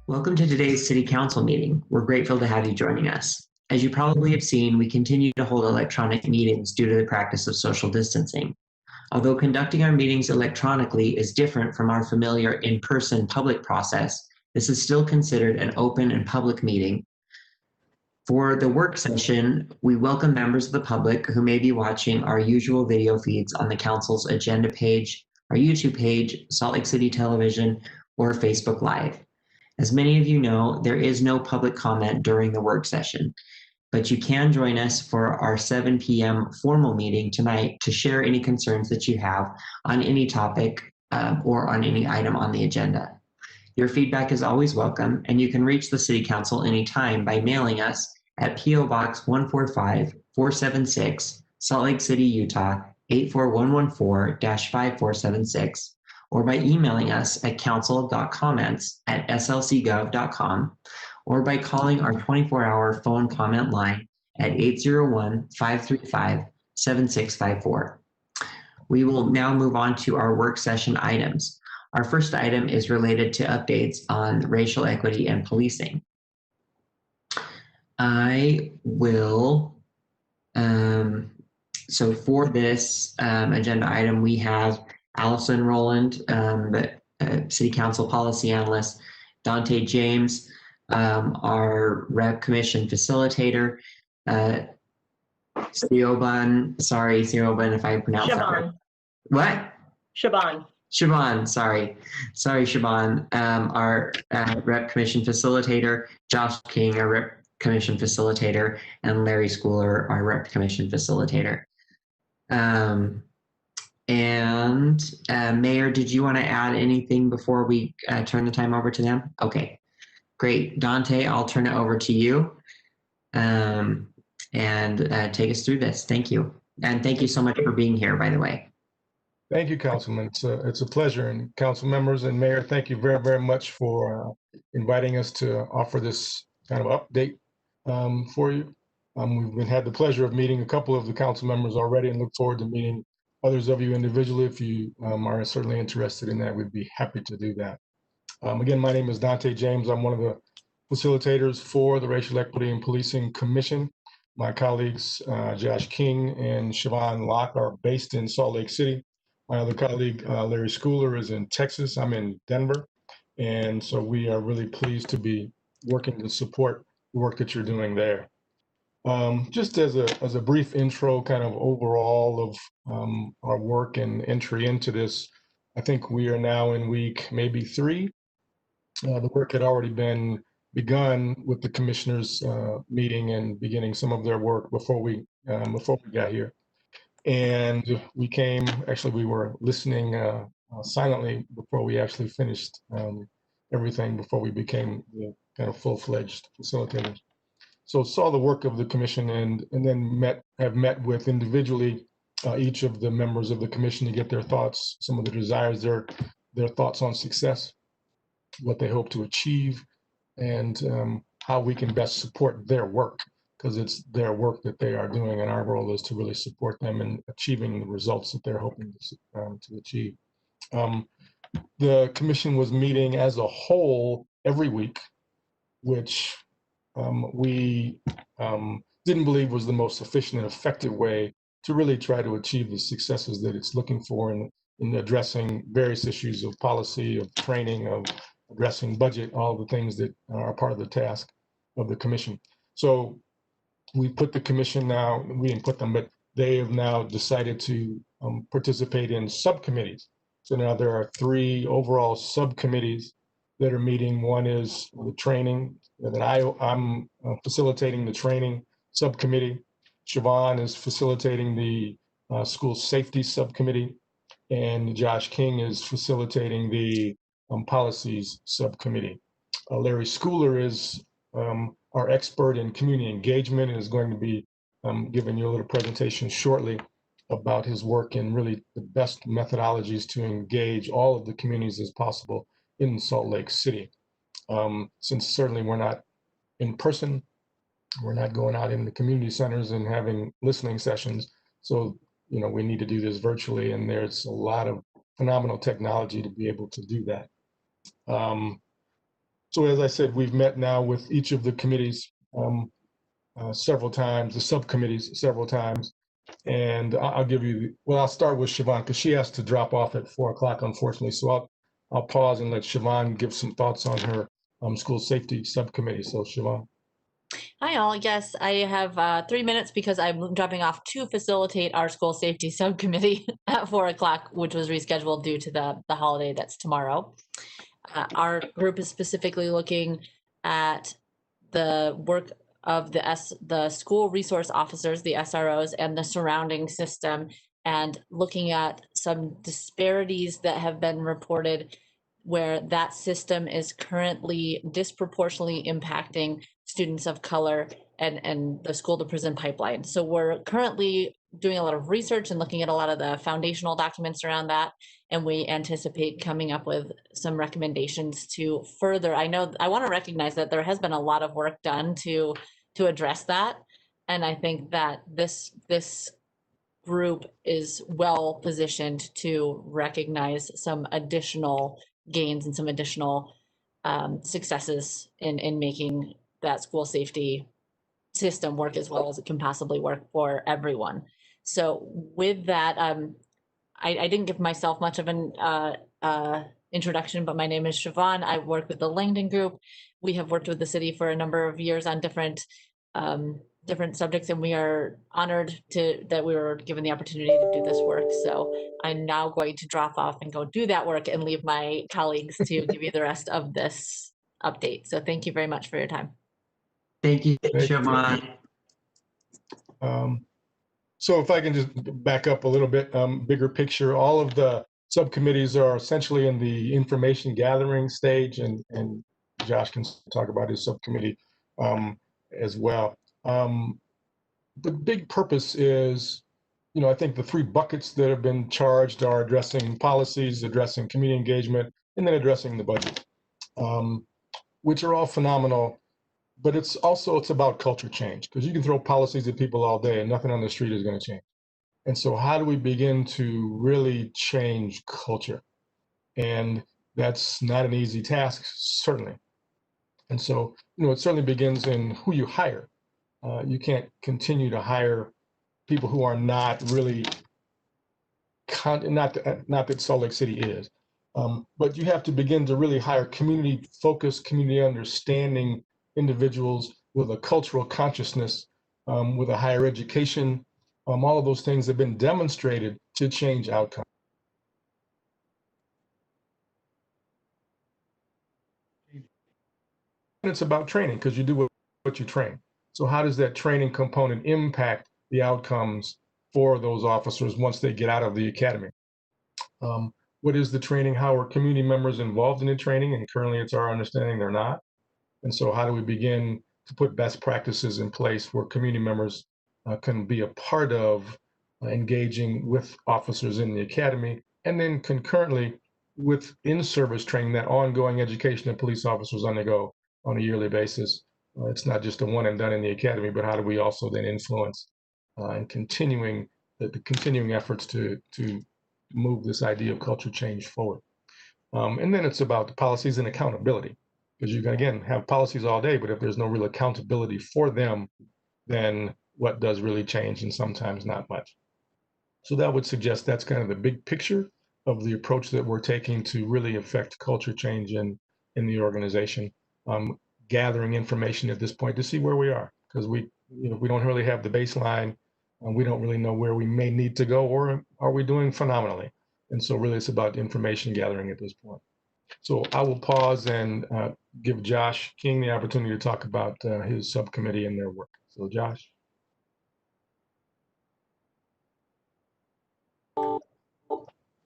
Welcome to today's City Council meeting. We're grateful to have you joining us. As you probably have seen, we continue to hold electronic meetings due to the practice of social distancing. Although conducting our meetings electronically is different from our familiar in-person public process, this is still considered an open and public meeting. For the work session, we welcome members of the public who may be watching our usual video feeds on the Council's agenda page, our YouTube page, Salt Lake City Television, or Facebook Live. As many of you know, there is no public comment during the work session, but you can join us for our 7 p.m. formal meeting tonight to share any concerns that you have on any topic or on any item on the agenda. Your feedback is always welcome, and you can reach the City Council anytime by mailing us at P.O. Box 145-476, Salt Lake City, Utah 84114-5476, or by emailing us at council.comments@slcgov.com, or by calling our 24-hour phone comment line at 801-535-7654. We will now move on to our work session items. Our first item is related to updates on racial equity and policing. I will, so for this agenda item, we have Allison Rowland, City Council Policy Analyst, Dante James, our Rep Commission Facilitator, Siobhan, sorry if I pronounced that right. What? Siobhan, sorry Siobhan, our Rep Commission Facilitator, Josh King, our Rep Commission Facilitator, and Larry Schooler, our Rep Commission Facilitator. Mayor, did you want to add anything before we turn the time over to them? Okay, great. Dante, I'll turn it over to you and take us through this. Thank you. And thank you so much for being here, by the way. Thank you, Councilman. It's a pleasure. And council members and Mayor, thank you very, very much for inviting us to offer this kind of update for you. We've had the pleasure of meeting a couple of the council members already and look forward to meeting others of you individually. If you are certainly interested in that, we'd be happy to do that. Again, my name is Dante James. I'm one of the facilitators for the Racial Equity and Policing Commission. My colleagues, Josh King and Siobhan Locke, are based in Salt Lake City. My other colleague, Larry Schooler, is in Texas. I'm in Denver. And so we are really pleased to be working to support the work that you're doing there. Just as a brief intro, kind of overall of our work and entry into this, I think we are now in week maybe 3. The work had already been begun with the commissioners meeting and beginning some of their work before we got here. And we were listening silently before we actually finished everything, before we became the kind of full-fledged facilitators. So saw the work of the commission and then have met with individually each of the members of the commission to get their thoughts, some of the desires, their thoughts on success, what they hope to achieve, and how we can best support their work, because it's their work that they are doing, and our role is to really support them in achieving the results that they're hoping to achieve. The commission was meeting as a whole every week, which we didn't believe was the most efficient and effective way to really try to achieve the successes that it's looking for in addressing various issues of policy, of training, of addressing budget, all the things that are part of the task of the commission. So we put the commission now, we didn't put them, but they have now decided to participate in subcommittees. So now there are 3 overall subcommittees that are meeting. One is the training, that I'm facilitating the training subcommittee. Siobhan is facilitating the school safety subcommittee, and Josh King is facilitating the policies subcommittee. Larry Schooler is our expert in community engagement and is going to be giving you a little presentation shortly about his work in really the best methodologies to engage all of the communities as possible in Salt Lake City. Since certainly we're not in person, we're not going out in the community centers and having listening sessions. So, we need to do this virtually, and there's a lot of phenomenal technology to be able to do that. So as I said, we've met now with each of the committees several times, the subcommittees several times. And I'll give you, well, I'll start with Siobhan because she has to drop off at 4 o'clock, unfortunately. So I'll pause and let Siobhan give some thoughts on her school safety subcommittee. So Siobhan. Hi all, yes, I have 3 minutes because I'm dropping off to facilitate our school safety subcommittee at 4 o'clock, which was rescheduled due to the holiday that's tomorrow. Our group is specifically looking at the work of the school resource officers, the SROs, and the surrounding system, and looking at some disparities that have been reported where that system is currently disproportionately impacting students of color and the school to prison pipeline. So we're currently doing a lot of research and looking at a lot of the foundational documents around that. And we anticipate coming up with some recommendations to further. I want to recognize that there has been a lot of work done to address that. And I think that this group is well positioned to recognize some additional gains and some additional successes in making that school safety system work as well as it can possibly work for everyone. So with that, I didn't give myself much of an introduction, but my name is Siobhan. I work with the Langdon Group. We have worked with the city for a number of years on different subjects, and we are honored that we were given the opportunity to do this work. So I'm now going to drop off and go do that work and leave my colleagues to give you the rest of this update. So thank you very much for your time. Thank you, Thank you. Siobhan. So if I can just back up a little bit, bigger picture, all of the subcommittees are essentially in the information gathering stage, and Josh can talk about his subcommittee as well. The big purpose is, I think the 3 buckets that have been charged are addressing policies, addressing community engagement, and then addressing the budget, which are all phenomenal. But it's about culture change, because you can throw policies at people all day and nothing on the street is going to change. And so how do we begin to really change culture? And that's not an easy task, certainly. And so, it certainly begins in who you hire. You can't continue to hire people who are not really, not that Salt Lake City is, but you have to begin to really hire community-focused, community understanding individuals with a cultural consciousness, with a higher education. All of those things have been demonstrated to change outcomes. And it's about training, because you do what you train. So how does that training component impact the outcomes for those officers once they get out of the academy? What is the training? How are community members involved in the training? And currently it's our understanding they're not. And so how do we begin to put best practices in place where community members can be a part of engaging with officers in the academy, and then concurrently with in-service training, that ongoing education that police officers undergo on a yearly basis. It's not just a one and done in the academy, but how do we also then influence and continuing the continuing efforts to move this idea of culture change forward. And then it's about the policies and accountability, because you can, again, have policies all day, but if there's no real accountability for them, then what does really change? And sometimes not much. So that would suggest that's kind of the big picture of the approach that we're taking to really affect culture change in the organization. Gathering information at this point to see where we are, because we don't really have the baseline, and we don't really know where we may need to go, or are we doing phenomenally? And so really it's about information gathering at this point. So I will pause and give Josh King the opportunity to talk about his subcommittee and their work. So Josh. All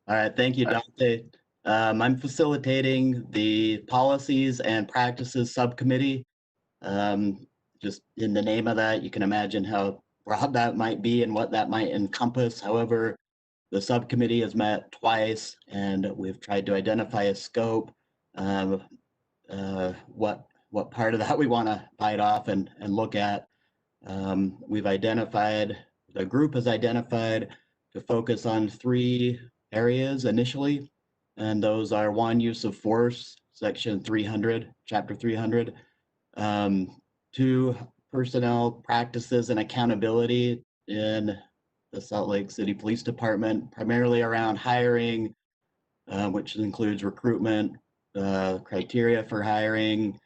right, thank you, Dante. I'm facilitating the Policies and Practices Subcommittee. Just in the name of that, you can imagine how broad that might be and what that might encompass. However, the subcommittee has met twice, and we've tried to identify a scope, what part of that we want to bite off and look at. We've identified, the group has identified to focus on 3 areas initially, and those are 1, use of force. section 300, chapter 300, to personnel practices and accountability in the Salt Lake City Police Department, primarily around hiring, which includes recruitment, criteria for hiring,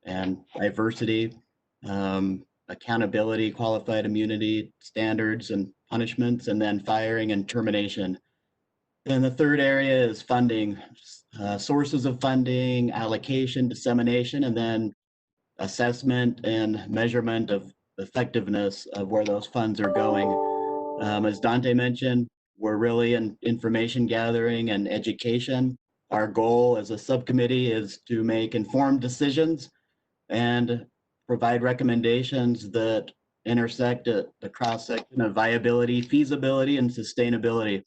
and diversity, accountability, qualified immunity standards and punishments, and then firing and termination. And the third area is funding, sources of funding, allocation, dissemination, and then assessment and measurement of effectiveness of where those funds are going. As Dante mentioned, we're really in information gathering and education. Our goal as a subcommittee is to make informed decisions and provide recommendations that intersect at the cross-section of viability, feasibility, and sustainability.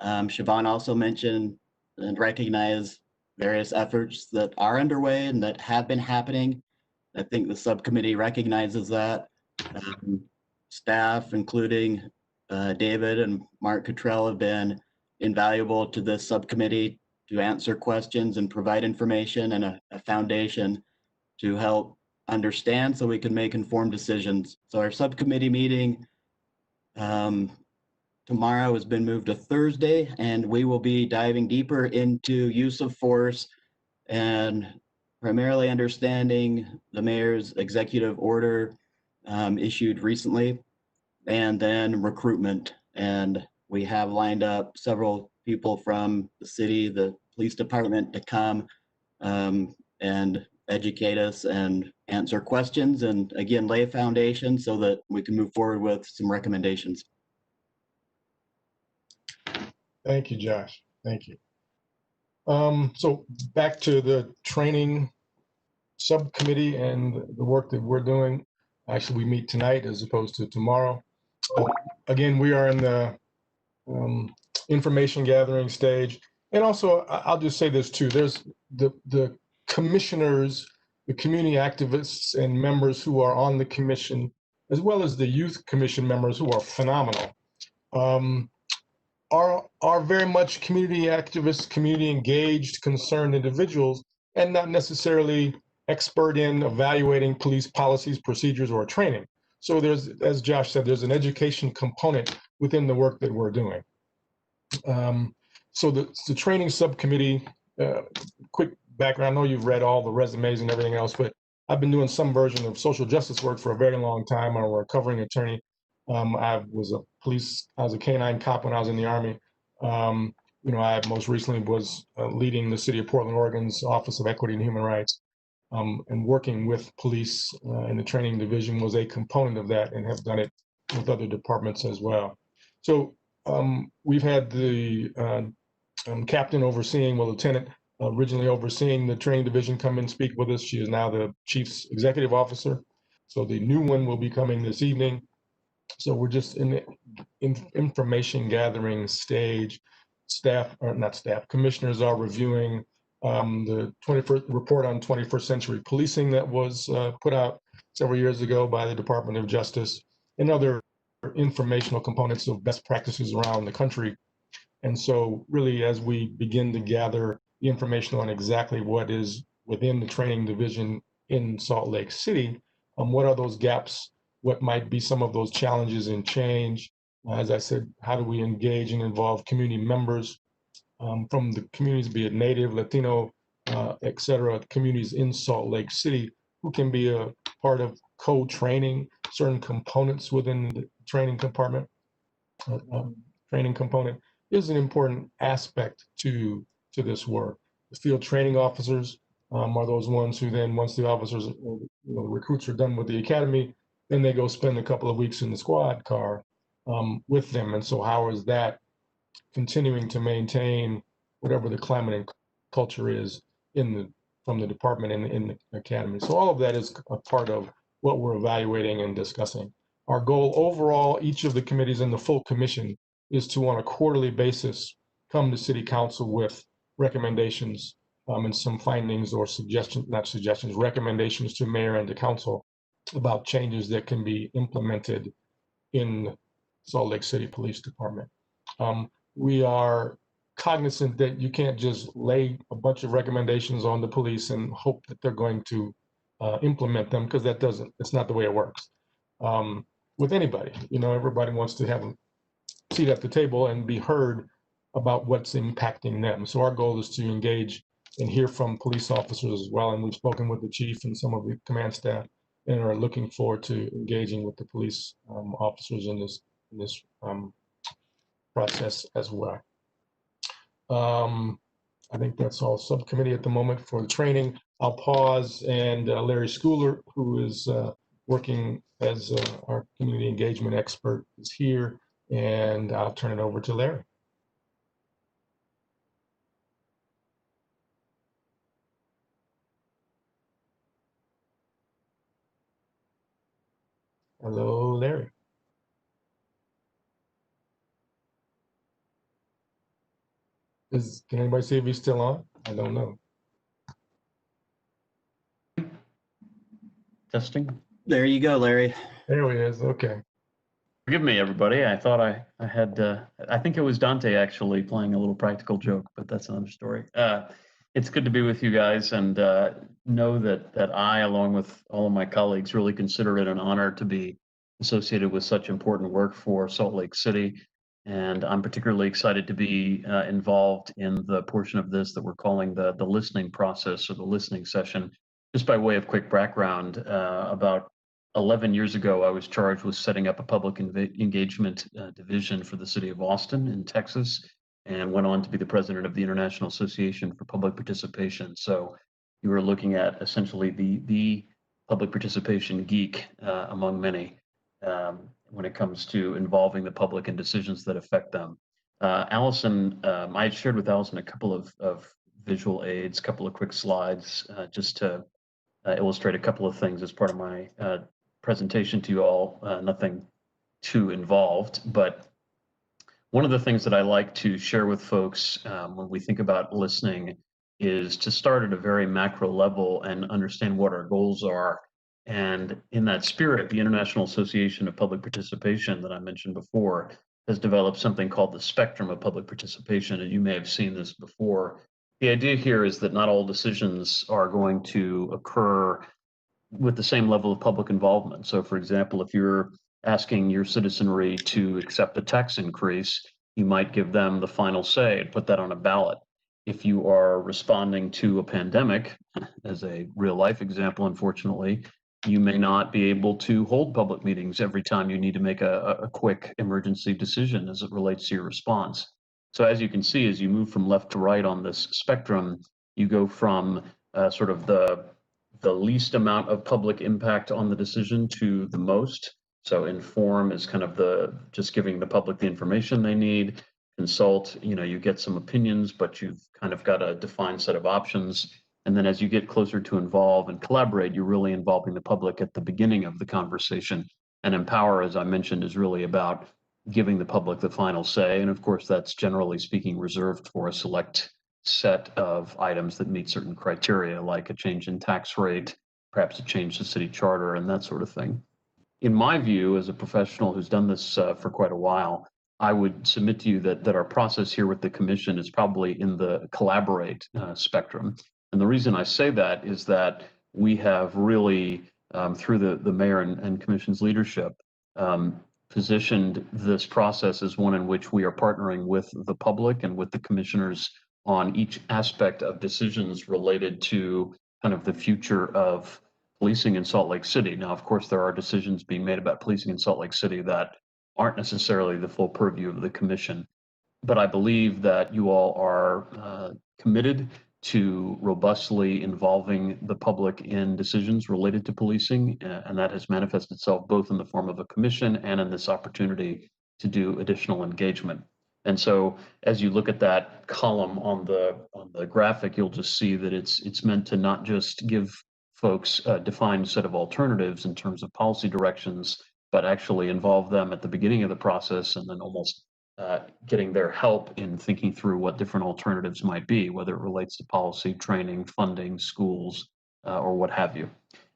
Siobhan also mentioned and recognized various efforts that are underway and that have been happening. I think the subcommittee recognizes that. Staff, including David and Mark Cottrell, have been invaluable to this subcommittee to answer questions and provide information and a foundation to help understand so we can make informed decisions. So our subcommittee meeting tomorrow has been moved to Thursday, and we will be diving deeper into use of force and primarily understanding the mayor's executive order issued recently, and then recruitment. And we have lined up several people from the city, the police department, to come and educate us and answer questions, and again, lay a foundation so that we can move forward with some recommendations. Thank you, Josh. Thank you. So back to the training subcommittee and the work that we're doing. Actually, we meet tonight as opposed to tomorrow. Again, we are in the information gathering stage. And also, I'll just say this too, there's the commissioners, the community activists and members who are on the commission, as well as the youth commission members who are phenomenal, are very much community activists, community engaged, concerned individuals, and not necessarily expert in evaluating police policies, procedures, or training. So there's, as Josh said, there's an education component within the work that we're doing. So the training subcommittee, quick background, I know you've read all the resumes and everything else, but I've been doing some version of social justice work for a very long time. I'm a recovering attorney. I was a canine cop when I was in the Army. I most recently was leading the City of Portland, Oregon's Office of Equity and Human Rights, and working with police in the training division was a component of that, and have done it with other departments as well. So we've had the captain overseeing, lieutenant originally overseeing the training division, come and speak with us. She is now the chief's executive officer. So the new one will be coming this evening. So we're just in the information gathering stage. Commissioners are reviewing the 21st report on 21st century policing that was put out several years ago by the Department of Justice, and other informational components of best practices around the country. And so really, as we begin to gather the information on exactly what is within the training division in Salt Lake City, what are those gaps? What might be some of those challenges in change? As I said, how do we engage and involve community members from the communities, be it Native, Latino, et cetera, communities in Salt Lake City, who can be a part of co-training certain components within the training compartment. Training component is an important aspect to this work. The field training officers are those ones who then, once the officers, the recruits are done with the academy, then they go spend a couple of weeks in the squad car with them. And so how is that continuing to maintain whatever the climate and culture is from the department in the academy? So all of that is a part of what we're evaluating and discussing. Our goal overall, each of the committees and the full commission, is to, on a quarterly basis, come to City Council with recommendations and some findings or recommendations to mayor and to council about changes that can be implemented in Salt Lake City Police Department. We are cognizant that you can't just lay a bunch of recommendations on the police and hope that they're going to implement them, because it's not the way it works. With anybody, everybody wants to have a seat at the table and be heard about what's impacting them. So our goal is to engage and hear from police officers as well. And we've spoken with the chief and some of the command staff and are looking forward to engaging with the police officers in this process as well. I think that's all subcommittee at the moment for the training. I'll pause, and Larry Schooler, who is working as our community engagement expert, is here, and I'll turn it over to Larry. Hello, Larry. Can anybody see if he's still on? I don't know. Testing. There you go, Larry. There he is. Okay. Forgive me, everybody. I thought I had, I think it was Dante actually playing a little practical joke, but that's another story. It's good to be with you guys, and know that I, along with all of my colleagues, really consider it an honor to be associated with such important work for Salt Lake City. And I'm particularly excited to be involved in the portion of this that we're calling the listening process, or the listening session. Just by way of quick background, about 11 years ago, I was charged with setting up a public engagement division for the city of Austin in Texas, and went on to be the president of the International Association for Public Participation. So you were looking at essentially the public participation geek among many when it comes to involving the public in decisions that affect them. Allison, I had shared with Allison a couple of visual aids, a couple of quick slides, just to illustrate a couple of things as part of my presentation to you all. Nothing too involved, but one of the things that I like to share with folks when we think about listening is to start at a very macro level and understand what our goals are. And in that spirit, the International Association of Public Participation that I mentioned before has developed something called the spectrum of public participation, and you may have seen this before. The idea here is that not all decisions are going to occur with the same level of public involvement. So for example, if you're asking your citizenry to accept a tax increase, you might give them the final say and put that on a ballot. If you are responding to a pandemic, as a real life example, unfortunately, you may not be able to hold public meetings every time you need to make a quick emergency decision as it relates to your response. So as you can see, as you move from left to right on this spectrum, you go from sort of the least amount of public impact on the decision to the most. So inform is kind of just giving the public the information they need. Consult, you get some opinions, but you've kind of got a defined set of options. And then as you get closer to involve and collaborate, you're really involving the public at the beginning of the conversation. And empower, as I mentioned, is really about giving the public the final say. And of course, that's generally speaking reserved for a select set of items that meet certain criteria, like a change in tax rate, perhaps a change to city charter, and that sort of thing. In my view, as a professional who's done this for quite a while, I would submit to you that our process here with the commission is probably in the collaborate spectrum. And the reason I say that is that we have really, through the mayor and commission's leadership, positioned this process as one in which we are partnering with the public and with the commissioners on each aspect of decisions related to kind of the future of policing in Salt Lake City. Now, of course, there are decisions being made about policing in Salt Lake City that aren't necessarily the full purview of the commission. But I believe that you all are committed to robustly involving the public in decisions related to policing, and that has manifested itself both in the form of a commission and in this opportunity to do additional engagement. And so as you look at that column on the graphic, you'll just see that it's meant to not just give folks a defined set of alternatives in terms of policy directions, but actually involve them at the beginning of the process, and then almost getting their help in thinking through what different alternatives might be, whether it relates to policy, training, funding, schools, or what have you.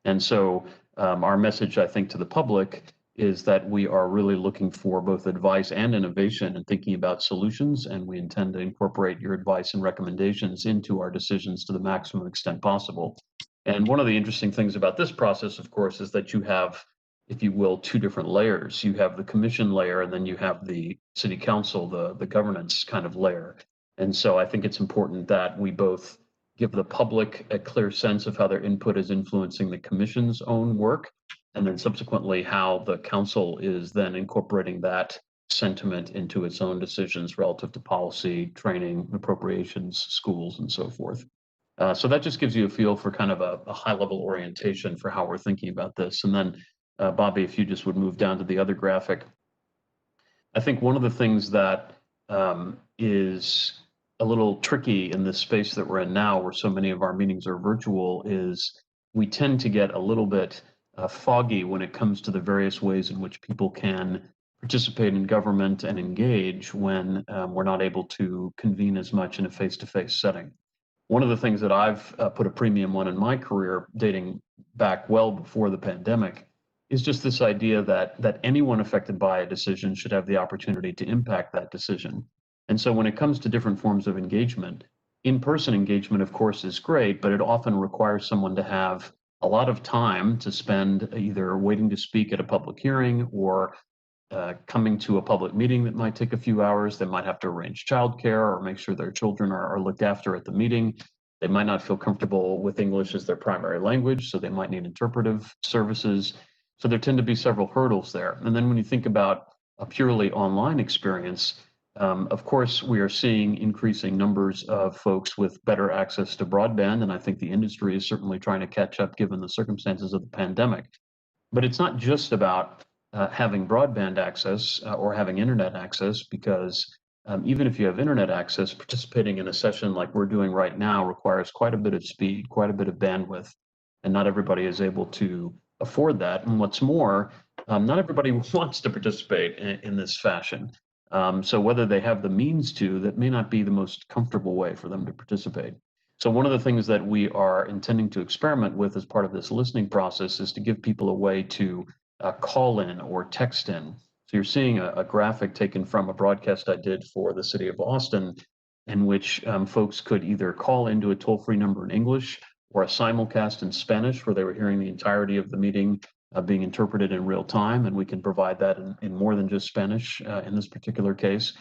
And so our message, I think, to the public is that we are really looking for both advice and innovation and thinking about solutions, and we intend to incorporate your advice and recommendations into our decisions to the maximum extent possible. And one of the interesting things about this process, of course, is that you have, if you will, two different layers. You have the commission layer, and then you have the city council, the governance kind of layer. And so I think it's important that we both give the public a clear sense of how their input is influencing the commission's own work, and then subsequently how the council is then incorporating that sentiment into its own decisions relative to policy, training, appropriations, schools, and so forth. So that just gives you a feel for kind of a high-level orientation for how we're thinking about this. And then, Bobby, if you just would move down to the other graphic. I think one of the things that is a little tricky in this space that we're in now, where so many of our meetings are virtual, is we tend to get a little bit foggy when it comes to the various ways in which people can participate in government and engage when we're not able to convene as much in a face-to-face setting. One of the things that I've put a premium on in my career, dating back well before the pandemic, is just this idea that anyone affected by a decision should have the opportunity to impact that decision. And so when it comes to different forms of engagement, in-person engagement, of course, is great, but it often requires someone to have a lot of time to spend either waiting to speak at a public hearing or coming to a public meeting that might take a few hours. They might have to arrange childcare or make sure their children are looked after at the meeting. They might not feel comfortable with English as their primary language, so they might need interpretive services. So there tend to be several hurdles there. And then when you think about a purely online experience, of course, we are seeing increasing numbers of folks with better access to broadband, and I think the industry is certainly trying to catch up given the circumstances of the pandemic. But it's not just about having broadband access or having internet access, because even if you have internet access, participating in a session like we're doing right now requires quite a bit of speed, quite a bit of bandwidth, and not everybody is able to afford that. And what's more, not everybody wants to participate in this fashion. So whether they have the means to, that may not be the most comfortable way for them to participate. So one of the things that we are intending to experiment with as part of this listening process is to give people a way to call in or text in. So you're seeing a graphic taken from a broadcast I did for the city of Austin, in which folks could either call into a toll-free number in English or a simulcast in Spanish, where they were hearing the entirety of the meeting being interpreted in real time, and we can provide that in more than just Spanish in this particular case.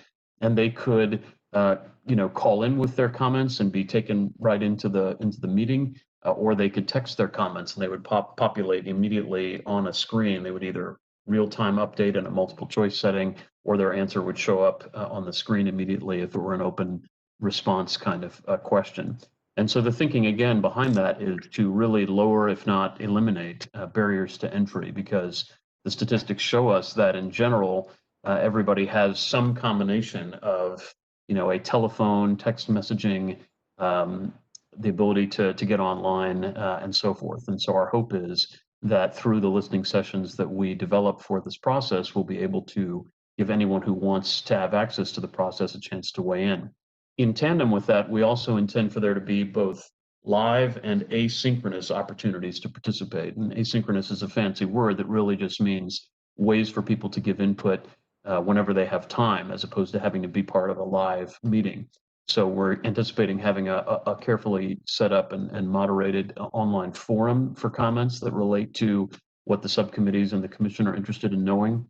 And they could, call in with their comments and be taken right into the meeting, or they could text their comments and they would populate immediately on a screen. They would either real-time update in a multiple choice setting, or their answer would show up on the screen immediately if it were an open response kind of question. And so the thinking again behind that is to really lower, if not eliminate, barriers to entry, because the statistics show us that in general, everybody has some combination of, a telephone, text messaging, the ability to get online, and so forth. And so our hope is that through the listening sessions that we develop for this process, we'll be able to give anyone who wants to have access to the process a chance to weigh in. In tandem with that, we also intend for there to be both live and asynchronous opportunities to participate. And asynchronous is a fancy word that really just means ways for people to give input whenever they have time, as opposed to having to be part of a live meeting. So we're anticipating having a carefully set up and moderated online forum for comments that relate to what the subcommittees and the commission are interested in knowing.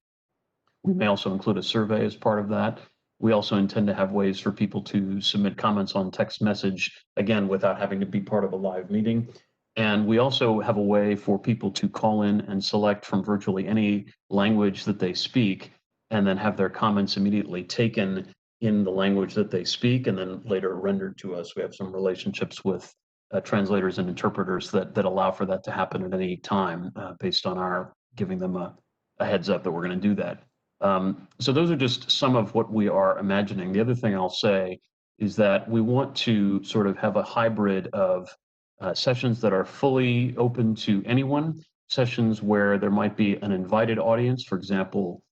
We may also include a survey as part of that. We also intend to have ways for people to submit comments on text message, again, without having to be part of a live meeting. And we also have a way for people to call in and select from virtually any language that they speak, and then have their comments immediately taken in the language that they speak and then later rendered to us. We have some relationships with translators and interpreters that allow for that to happen at any time based on our giving them a heads up that we're going to do that. So those are just some of what we are imagining. The other thing I'll say is that we want to sort of have a hybrid of sessions that are fully open to anyone, sessions where there might be an invited audience. For example,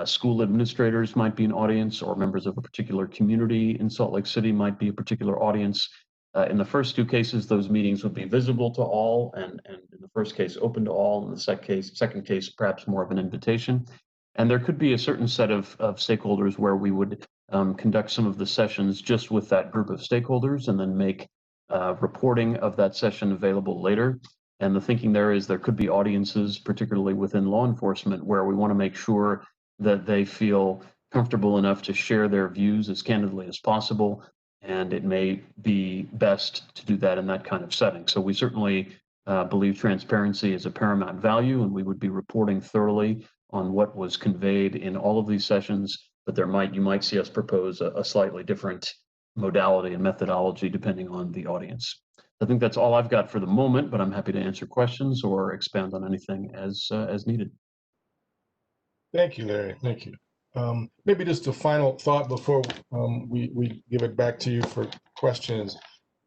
school administrators might be an audience, or members of a particular community in Salt Lake City might be a particular audience. In the first two cases, those meetings would be visible to all, and in the first case, open to all. In the second case, perhaps more of an invitation. And there could be a certain set of stakeholders where we would conduct some of the sessions just with that group of stakeholders and then make reporting of that session available later. And the thinking there is there could be audiences, particularly within law enforcement, where we want to make sure that they feel comfortable enough to share their views as candidly as possible. And it may be best to do that in that kind of setting. So we certainly believe transparency is a paramount value, and we would be reporting thoroughly on what was conveyed in all of these sessions, but you might see us propose a slightly different modality and methodology depending on the audience. I think that's all I've got for the moment, but I'm happy to answer questions or expand on anything as needed. Thank you, Larry. Thank you. Maybe just a final thought before we give it back to you for questions.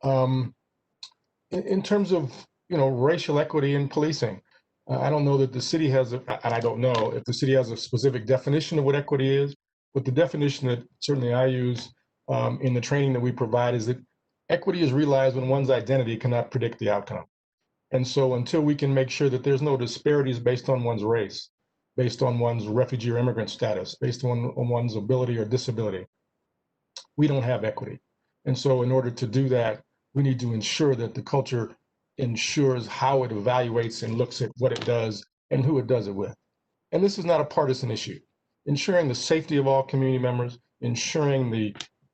In terms of racial equity in policing, I don't know that the city has, and I don't know if the city has a specific definition of what equity is, but the definition that certainly I use in the training that we provide is that equity is realized when one's identity cannot predict the outcome. And so until we can make sure that there's no disparities based on one's race, based on one's refugee or immigrant status, based on one's ability or disability, we don't have equity. And so in order to do that, we need to ensure that the culture ensures how it evaluates and looks at what it does and who it does it with. And this is not a partisan issue. Ensuring the safety of all community members, ensuring the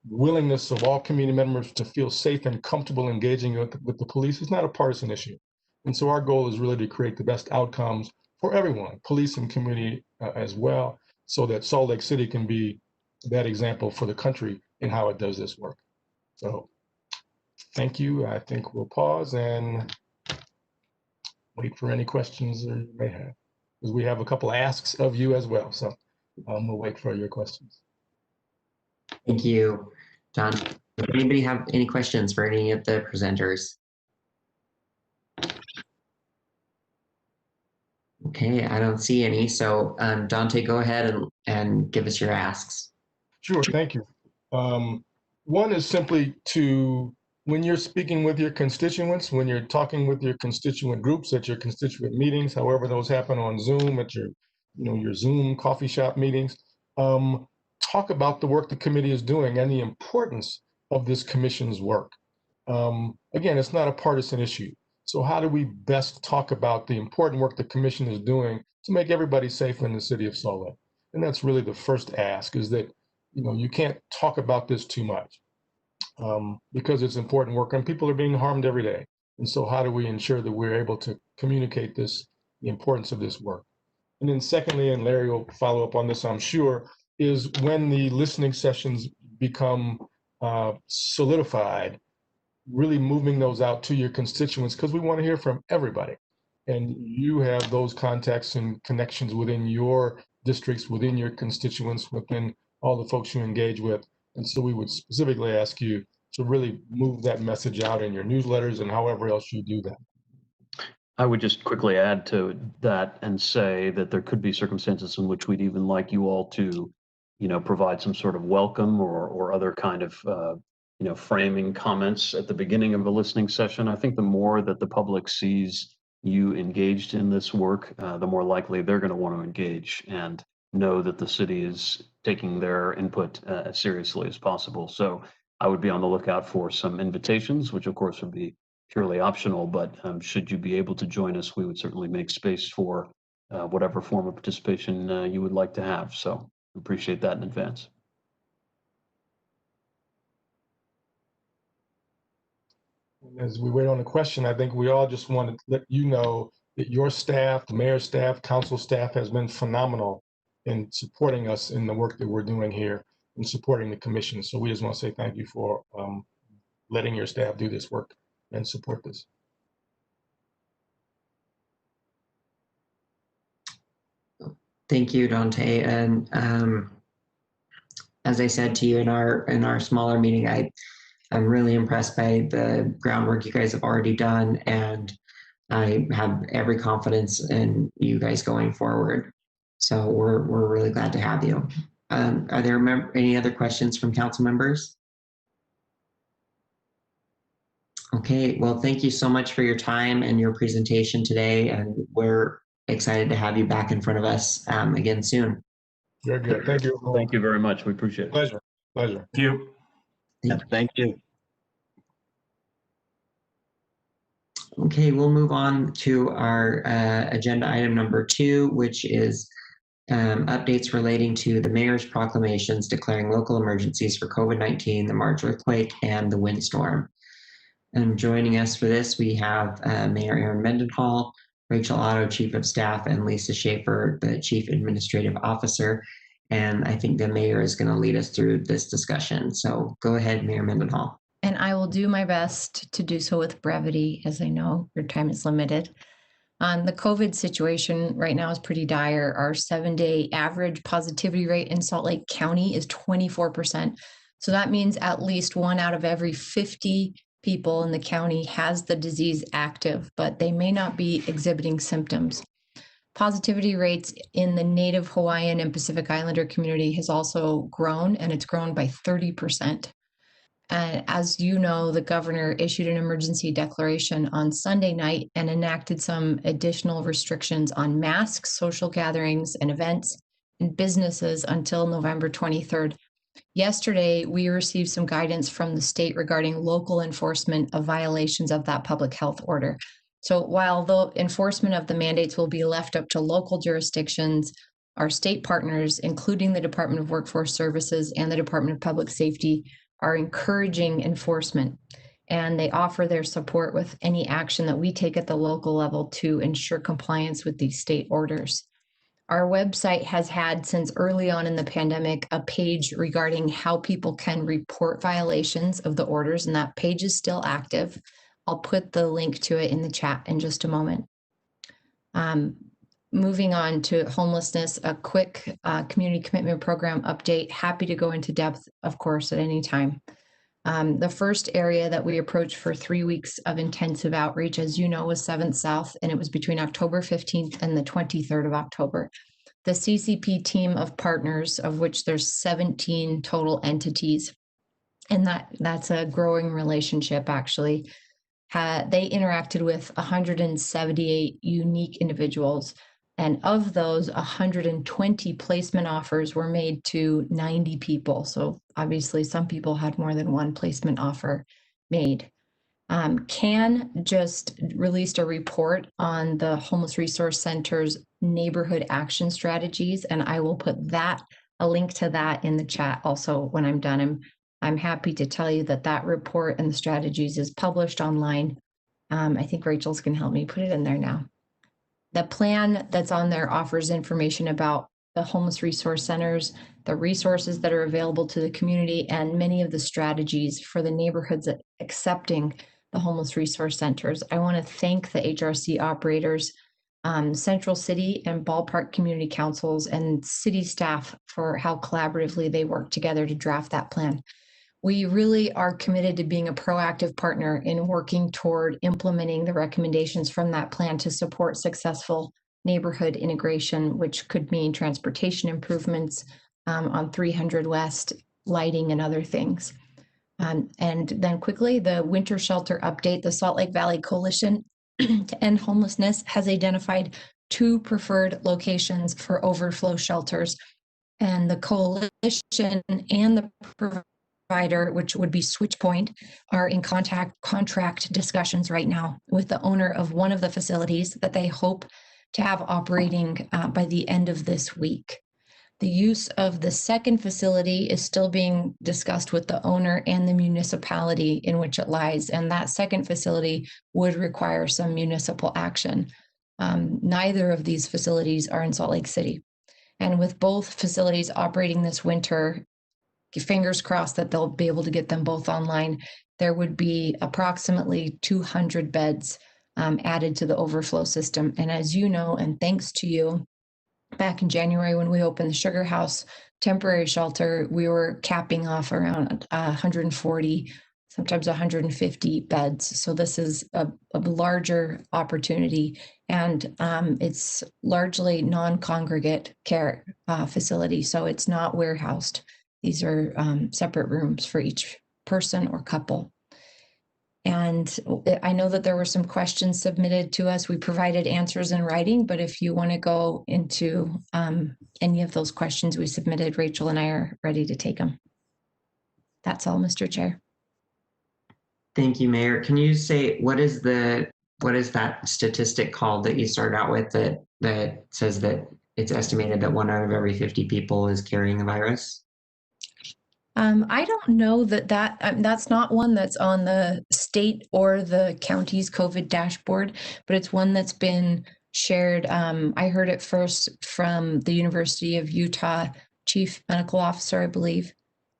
willingness of all community members to feel safe and comfortable engaging with the police is not a partisan issue. And so our goal is really to create the best outcomes for everyone, police and community as well, so that Salt Lake City can be that example for the country in how it does this work. So thank you. I think we'll pause and wait for any questions that you may have, because we have a couple asks of you as well. So we'll wait for your questions. Thank you, John. Does anybody have any questions for any of the presenters? Okay, I don't see any. So Dante, go ahead and give us your asks. Sure, thank you. One is simply to, when you're speaking with your constituents, when you're talking with your constituent groups at your constituent meetings, however those happen on Zoom, at your, your Zoom coffee shop meetings, talk about the work the committee is doing and the importance of this commission's work. Again, it's not a partisan issue. So how do we best talk about the important work the commission is doing to make everybody safe in the city of Salt Lake? And that's really the first ask, is that, you can't talk about this too much because it's important work and people are being harmed every day. And so how do we ensure that we're able to communicate the importance of this work? And then secondly, and Larry will follow up on this, I'm sure, is when the listening sessions become solidified, really moving those out to your constituents, because we want to hear from everybody. And you have those contacts and connections within your districts, within your constituents, within all the folks you engage with. And so we would specifically ask you to really move that message out in your newsletters and however else you do that. I would just quickly add to that and say that there could be circumstances in which we'd even like you all to, provide some sort of welcome or other kind of, framing comments at the beginning of a listening session. I think the more that the public sees you engaged in this work, the more likely they're going to want to engage and know that the city is taking their input as seriously as possible. So I would be on the lookout for some invitations, which of course would be purely optional, but should you be able to join us, we would certainly make space for whatever form of participation you would like to have. So appreciate that in advance. As we wait on the question, I think we all just want to let you know that your staff, the mayor's staff, council staff has been phenomenal in supporting us in the work that we're doing here and supporting the commission. So we just want to say thank you for letting your staff do this work and support this. Thank you, Dante. And as I said to you in our smaller meeting, I'm really impressed by the groundwork you guys have already done, and I have every confidence in you guys going forward. So we're really glad to have you. Are there any other questions from council members? Okay, well, thank you so much for your time and your presentation today, and we're excited to have you back in front of us again soon. Very good. Thank you. Thank you very much. We appreciate it. Pleasure. Pleasure. Thank you. Yeah, thank you. Okay, we'll move on to our agenda item number 2, which is updates relating to the mayor's proclamations declaring local emergencies for COVID-19, the March earthquake, and the windstorm. And joining us for this, we have Mayor Aaron Mendenhall, Rachel Otto, Chief of Staff, and Lisa Schaefer, the Chief Administrative Officer. And I think the mayor is going to lead us through this discussion. So go ahead, Mayor Mendenhall. And I will do my best to do so with brevity, as I know your time is limited. The COVID situation right now is pretty dire. Our 7-day average positivity rate in Salt Lake County is 24%. So that means at least 1 out of every 50 people in the county has the disease active, but they may not be exhibiting symptoms. Positivity rates in the Native Hawaiian and Pacific Islander community has also grown, and it's grown by 30%. And as you know, the governor issued an emergency declaration on Sunday night and enacted some additional restrictions on masks, social gatherings, and events and businesses until November 23rd. Yesterday, we received some guidance from the state regarding local enforcement of violations of that public health order. So while the enforcement of the mandates will be left up to local jurisdictions, our state partners, including the Department of Workforce Services and the Department of Public Safety, are encouraging enforcement, and they offer their support with any action that we take at the local level to ensure compliance with these state orders. Our website has had, since early on in the pandemic, a page regarding how people can report violations of the orders, and that page is still active. I'll put the link to it in the chat in just a moment. Moving on to homelessness, a quick community commitment program update. Happy to go into depth, of course, at any time. The first area that we approached for 3 weeks of intensive outreach, as you know, was 7th South, and it was between October 15th and the 23rd of October. The CCP team of partners, of which there's 17 total entities, and that's a growing relationship, actually. They interacted with 178 unique individuals. And of those, 120 placement offers were made to 90 people. So obviously some people had more than one placement offer made. CAN just released a report on the Homeless Resource Center's neighborhood action strategies, and I will put a link to that in the chat also when I'm done. I'm happy to tell you that report and the strategies is published online. I think Rachel's going to help me put it in there now. The plan that's on there offers information about the homeless resource centers, the resources that are available to the community, and many of the strategies for the neighborhoods accepting the homeless resource centers. I want to thank the HRC operators, Central City and Ballpark Community Councils, and city staff for how collaboratively they work together to draft that plan. We really are committed to being a proactive partner in working toward implementing the recommendations from that plan to support successful neighborhood integration, which could mean transportation improvements on 300 West, lighting, and other things. And then quickly, the winter shelter update. The Salt Lake Valley Coalition to End Homelessness has identified 2 preferred locations for overflow shelters. And the coalition and the provider, which would be Switchpoint, are in contract discussions right now with the owner of one of the facilities that they hope to have operating by the end of this week. The use of the second facility is still being discussed with the owner and the municipality in which it lies, and that second facility would require some municipal action. Neither of these facilities are in Salt Lake City. And with both facilities operating this winter, fingers crossed that they'll be able to get them both online, there would be approximately 200 beds added to the overflow system. And as you know, and thanks to you, back in January when we opened the Sugar House temporary shelter, we were capping off around 140, sometimes 150 beds. So this is a larger opportunity, and it's largely non-congregate care facility. So it's not warehoused. These are separate rooms for each person or couple. And I know that there were some questions submitted to us. We provided answers in writing, but if you want to go into any of those questions we submitted, Rachel and I are ready to take them. That's all, Mr. Chair. Thank you, Mayor. Can you say what is that statistic called that you started out with that says that it's estimated that 1 out of every 50 people is carrying the virus? I don't know that's not one that's on the state or the county's COVID dashboard, but it's one that's been shared. I heard it first from the University of Utah Chief Medical Officer, I believe,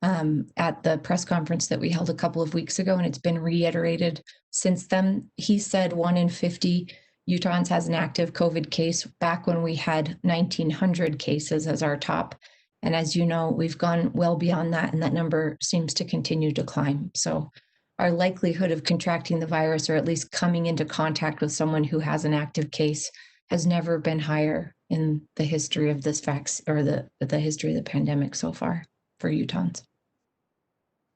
at the press conference that we held a couple of weeks ago, and it's been reiterated since then. He said 1 in 50 Utahns has an active COVID case back when we had 1,900 cases as our top. And as you know, we've gone well beyond that, and that number seems to continue to climb. So our likelihood of contracting the virus, or at least coming into contact with someone who has an active case, has never been higher in the history of this vaccine, or the history of the pandemic so far for Utahns.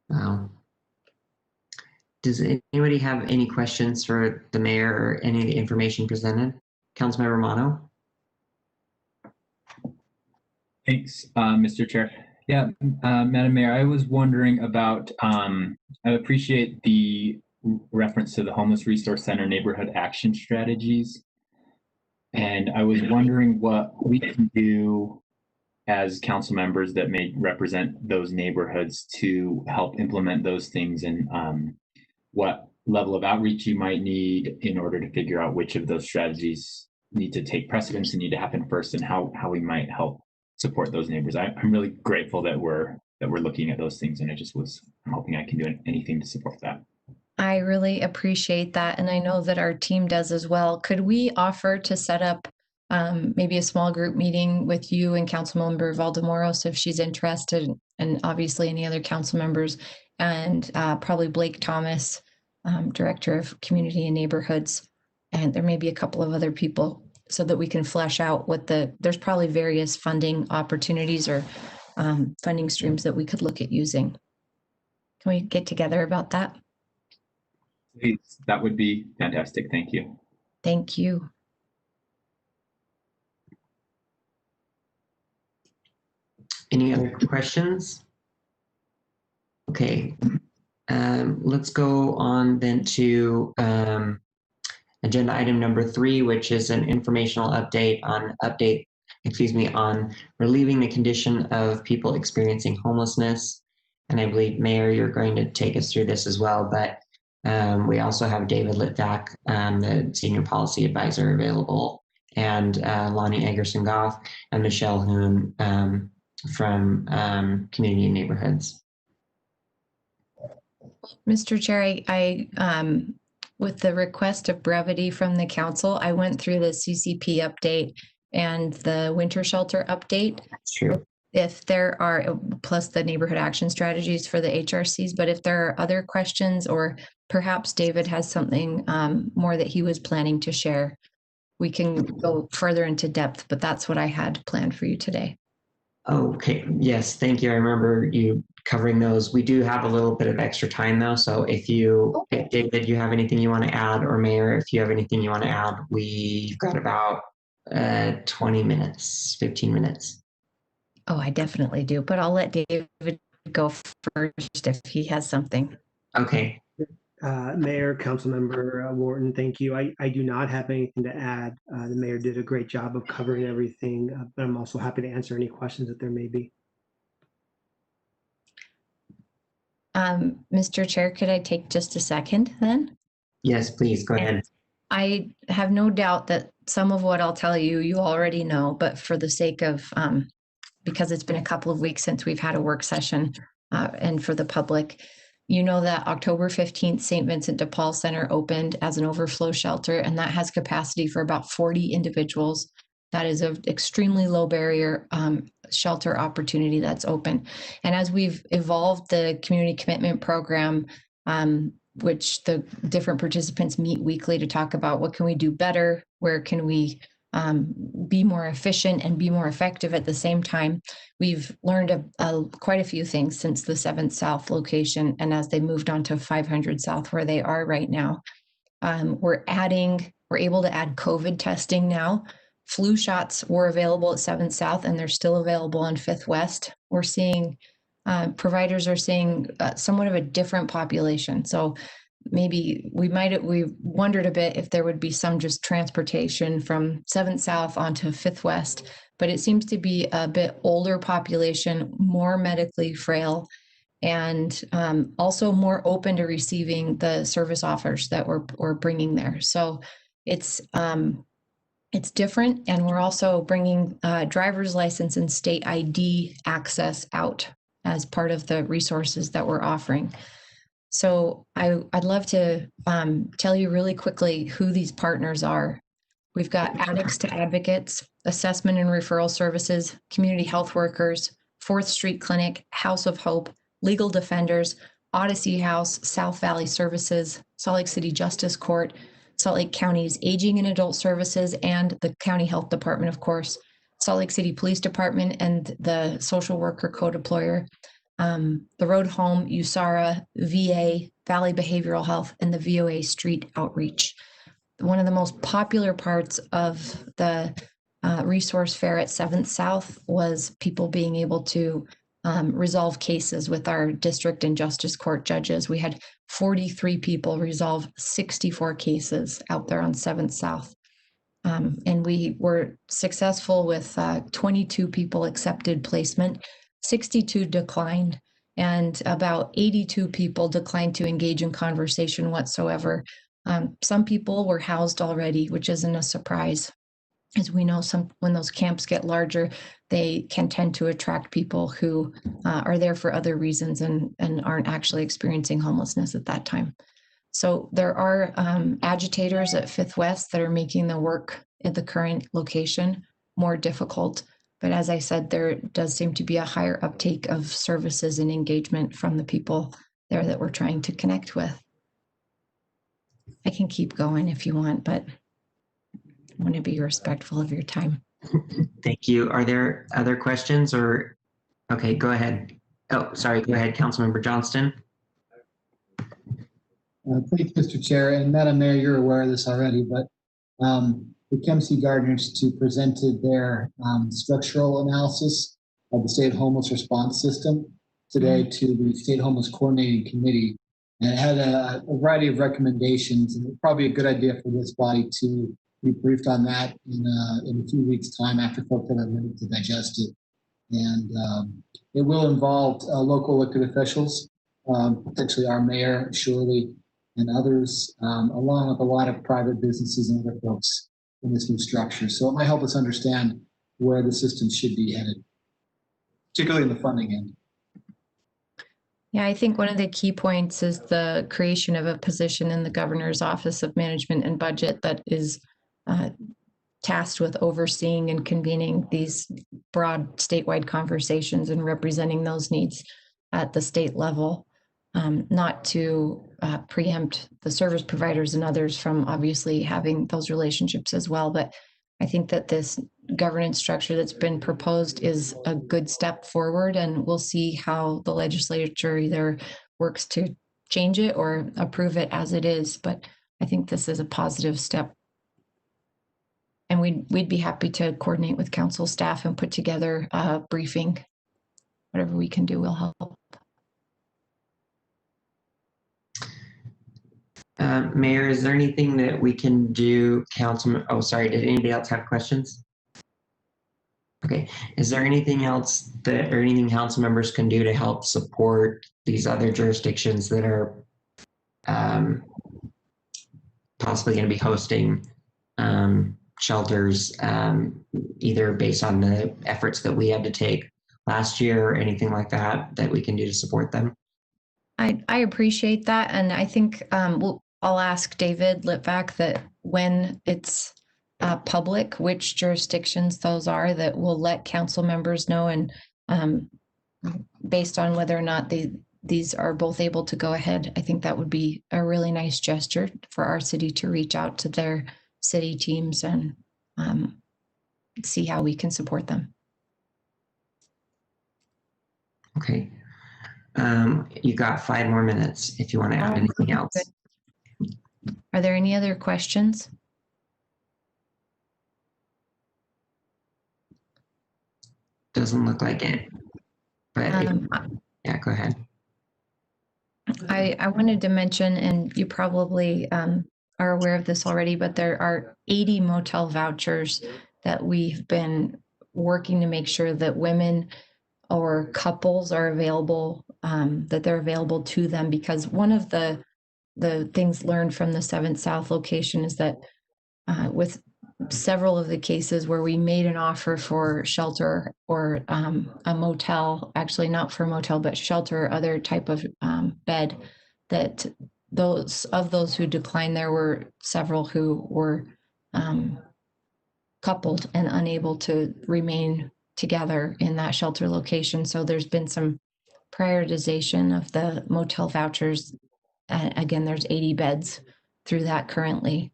Wow. Does anybody have any questions for the mayor or any of the information presented? Councilmember Romano? Thanks, Mr. Chair. Yeah, Madam Mayor, I was wondering about, I appreciate the reference to the Homeless Resource Center neighborhood action strategies. And I was wondering what we can do as council members that may represent those neighborhoods to help implement those things, and what level of outreach you might need in order to figure out which of those strategies need to take precedence and need to happen first, and how we might help support those neighbors. I'm really grateful that we're looking at those things, and I'm hoping I can do anything to support that. I really appreciate that, and I know that our team does as well. Could we offer to set up maybe a small group meeting with you and Councilmember Valdemoros if she's interested, and obviously any other council members, and probably Blake Thomas, Director of Community and Neighborhoods, and there may be a couple of other people, so that we can flesh out there's probably various funding opportunities or funding streams that we could look at using. Can we get together about that? Please, that would be fantastic. Thank you. Thank you. Any other questions? Okay, let's go on then to agenda item number 3, which is an informational update on relieving the condition of people experiencing homelessness. And I believe, Mayor, you're going to take us through this as well, but we also have David Litvak, the Senior Policy Advisor, available, and Lonnie Eggerson-Goff and Michelle Hoon from Community and Neighborhoods. Mr. Chair, I with the request of brevity from the council, I went through the CCP update and the winter shelter update. That's true. If there are, plus the neighborhood action strategies for the HRCs, but if there are other questions, or perhaps David has something more that he was planning to share, we can go further into depth, but that's what I had planned for you today. Okay, yes, thank you. I remember you covering those. We do have a little bit of extra time though, so if David, you have anything you want to add, or Mayor, if you have anything you want to add, we've got about 20 minutes, 15 minutes. Oh, I definitely do, but I'll let David go first if he has something. Okay. Mayor, Councilmember Wharton, thank you. I do not have anything to add. The mayor did a great job of covering everything, but I'm also happy to answer any questions that there may be. Mr. Chair, could I take just a second then? Yes, please, go ahead. I have no doubt that some of what I'll tell you, you already know, but for the sake of, because it's been a couple of weeks since we've had a work session, and for the public, you know that October 15th, St. Vincent de Paul Center opened as an overflow shelter, and that has capacity for about 40 individuals. That is an extremely low barrier shelter opportunity that's open. And as we've evolved the community commitment program, which the different participants meet weekly to talk about what can we do better, where can we be more efficient and be more effective at the same time. We've learned quite a few things since the 7th South location and as they moved on to 500 South where they are right now. We're able to add COVID testing now. Flu shots were available at 7th South and they're still available on 5th West. We're seeing providers are seeing somewhat of a different population. So maybe we wondered a bit if there would be some just transportation from 7th South onto 5th West, but it seems to be a bit older population, more medically frail, and also more open to receiving the service offers that we're bringing there. So it's different, and we're also bringing driver's license and state ID access out as part of the resources that we're offering. So I'd love to tell you really quickly who these partners are. We've got Addicts to Advocates, Assessment and Referral Services, Community Health Workers, 4th Street Clinic, House of Hope, Legal Defenders, Odyssey House, South Valley Services, Salt Lake City Justice Court, Salt Lake County's Aging and Adult Services, and the County Health Department, of course, Salt Lake City Police Department, and the Social Worker Co-Deployer, the Road Home, USARA, VA, Valley Behavioral Health, and the VOA Street Outreach. One of the most popular parts of the resource fair at 7th South was people being able to resolve cases with our district and justice court judges. We had 43 people resolve 64 cases out there on 7th South. And we were successful with 22 people accepted placement, 62 declined, and about 82 people declined to engage in conversation whatsoever. Some people were housed already, which isn't a surprise. As we know, when those camps get larger, they can tend to attract people who are there for other reasons and aren't actually experiencing homelessness at that time. So there are agitators at 5th West that are making the work at the current location more difficult. But as I said, there does seem to be a higher uptake of services and engagement from the people there that we're trying to connect with. I can keep going if you want, but I want to be respectful of your time. Thank you. Are there other questions or, okay, go ahead. Oh, sorry, go ahead, Councilmember Johnston. Thank you, Mr. Chair. And Madam Mayor, you're aware of this already, but the KMC Gardner Institute presented their structural analysis of the state homeless response system today to the State Homeless Coordinating Committee. And it had a variety of recommendations, and it's probably a good idea for this body to be briefed on that in a few weeks' time after folks have a minute to digest it. And it will involve local elected officials, potentially our mayor, surely, and others, along with a lot of private businesses and other folks in this new structure. So it might help us understand where the system should be headed, particularly in the funding end. Yeah, I think one of the key points is the creation of a position in the Governor's Office of Management and Budget that is tasked with overseeing and convening these broad statewide conversations and representing those needs at the state level, not to preempt the service providers and others from obviously having those relationships as well. But I think that this governance structure that's been proposed is a good step forward, and we'll see how the legislature either works to change it or approve it as it is. But I think this is a positive step. And we'd be happy to coordinate with council staff and put together a briefing. Whatever we can do will help. Mayor, is there anything that we can do, Councilman? Oh, sorry, did anybody else have questions? Okay, is there anything else that, or anything council members can do to help support these other jurisdictions that are possibly going to be hosting shelters, either based on the efforts that we had to take last year or anything like that, that we can do to support them? I appreciate that. And I think I'll ask David Litvak that when it's public, which jurisdictions those are, that will let council members know, and based on whether or not these are both able to go ahead. I think that would be a really nice gesture for our city to reach out to their city teams and see how we can support them. Okay. You got 5 more minutes if you want to add anything else. Good. Are there any other questions? Doesn't look like it. But yeah, go ahead. I wanted to mention, and you probably are aware of this already, but there are 80 motel vouchers that we've been working to make sure that women or couples are available, that they're available to them, because one of the things learned from the 7th South location is that with several of the cases where we made an offer for shelter or a motel, actually not for a motel, but shelter or other type of bed, that those who declined, there were several who were coupled and unable to remain together in that shelter location. So there's been some prioritization of the motel vouchers. Again, there's 80 beds through that currently.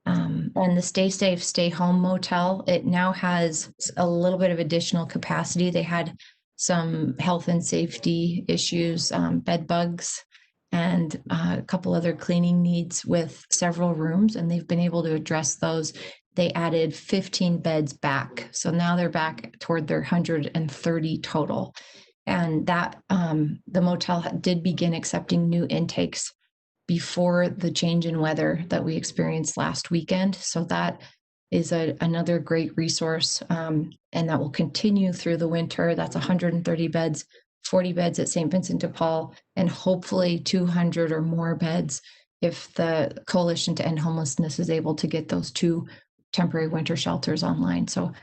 And the Stay Safe, Stay Home motel, it now has a little bit of additional capacity. They had some health and safety issues, bed bugs, and a couple other cleaning needs with several rooms, and they've been able to address those. They added 15 beds back. So now they're back toward their 130 total. And that the motel did begin accepting new intakes before the change in weather that we experienced last weekend. So that is another great resource, and that will continue through the winter. That's 130 beds, 40 beds at St. Vincent de Paul, and hopefully 200 or more beds if the Coalition to End Homelessness is able to get those 2 temporary winter shelters online. So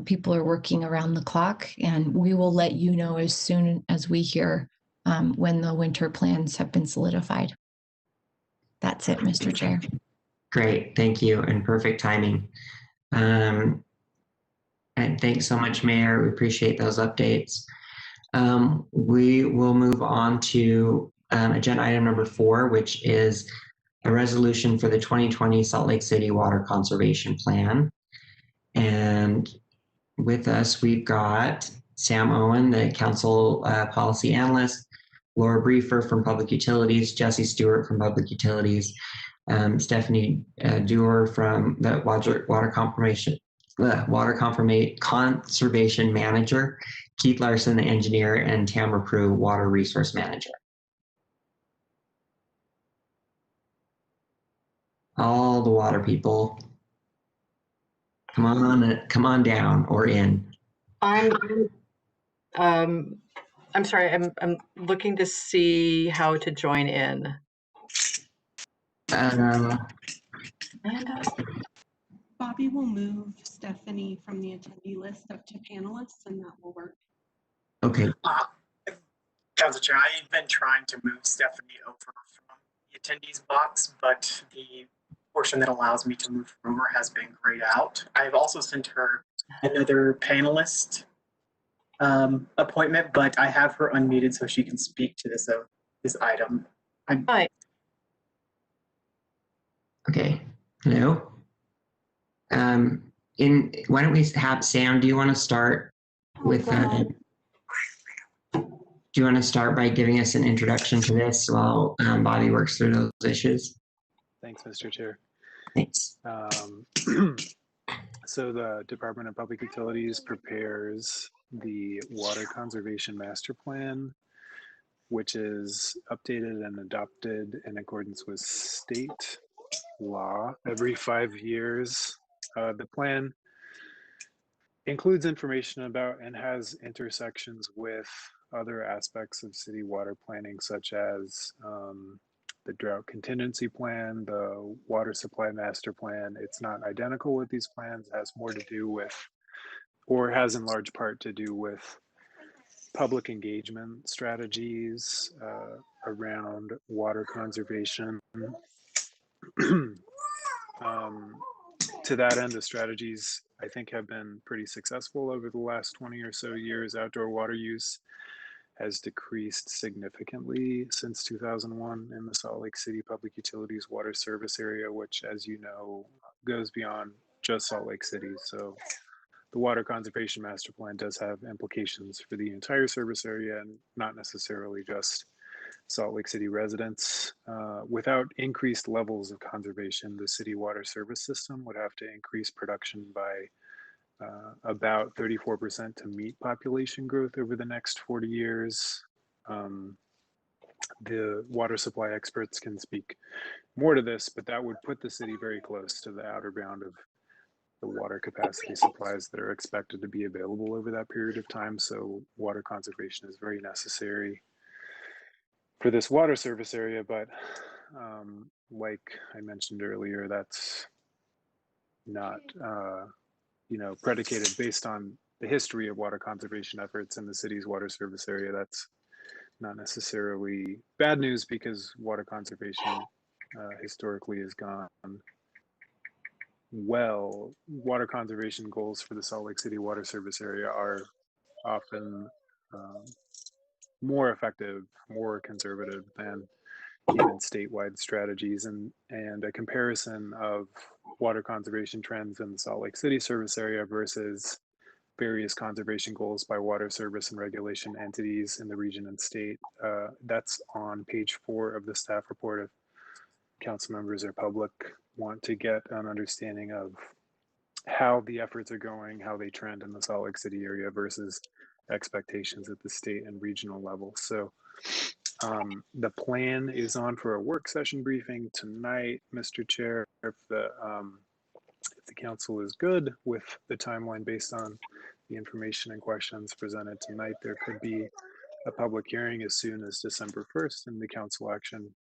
people are working around the clock, and we will let you know as soon as we hear when the winter plans have been solidified. That's it, Mr. Chair. Great, thank you, and perfect timing. And thanks so much, Mayor. We appreciate those updates. We will move on to agenda item number 4, which is a resolution for the 2020 Salt Lake City Water Conservation Plan. And with us, we've got Sam Owen, the Council Policy Analyst, Laura Briefer from Public Utilities, Jesse Stewart from Public Utilities, Stephanie Dewar from the Water Conservation Manager, Keith Larson, the Engineer, and Tamara Prue, Water Resource Manager. All the water people, come on down or in. I'm sorry, I'm looking to see how to join in. Bobby will move Stephanie from the attendee list up to panelists, and that will work. Okay. Council Chair, I've been trying to move Stephanie over from the attendees box, but the portion that allows me to move her over has been grayed out. I've also sent her another panelist appointment, but I have her unmuted so she can speak to this item. Hi. Okay. Hello. Why don't we have Sam? Do you want to start with? Do you want to start by giving us an introduction to this while Bobby works through those issues? Thanks, Mr. Chair. Thanks. So the Department of Public Utilities prepares the Water Conservation Master Plan, which is updated and adopted in accordance with state law every 5 years. The plan includes information about and has intersections with other aspects of city water planning, such as the drought contingency plan, the water supply master plan. It's not identical with these plans. It has more to do with, or has in large part to do with, public engagement strategies around water conservation. To that end, the strategies, I think, have been pretty successful over the last 20 or so years. Outdoor water use has decreased significantly since 2001 in the Salt Lake City Public Utilities water service area, which, as you know, goes beyond just Salt Lake City. So the water conservation master plan does have implications for the entire service area and not necessarily just Salt Lake City residents. Without increased levels of conservation, the city water service system would have to increase production by about 34% to meet population growth over the next 40 years. The water supply experts can speak more to this, but that would put the city very close to the outer bound of the water capacity supplies that are expected to be available over that period of time. So water conservation is very necessary for this water service area, but like I mentioned earlier, that's not predicated based on the history of water conservation efforts in the city's water service area. That's not necessarily bad news because water conservation historically has gone well. Water conservation goals for the Salt Lake City water service area are often more effective, more conservative than even statewide strategies, and a comparison of water conservation trends in the Salt Lake City service area versus various conservation goals by water service and regulation entities in the region and state. That's on page 4 of the staff report. If council members or public want to get an understanding of how the efforts are going, how they trend in the Salt Lake City area versus expectations at the state and regional level. So the plan is on for a work session briefing tonight, Mr. Chair. If the council is good with the timeline based on the information and questions presented tonight, there could be a public hearing as soon as December 1st, and the council action,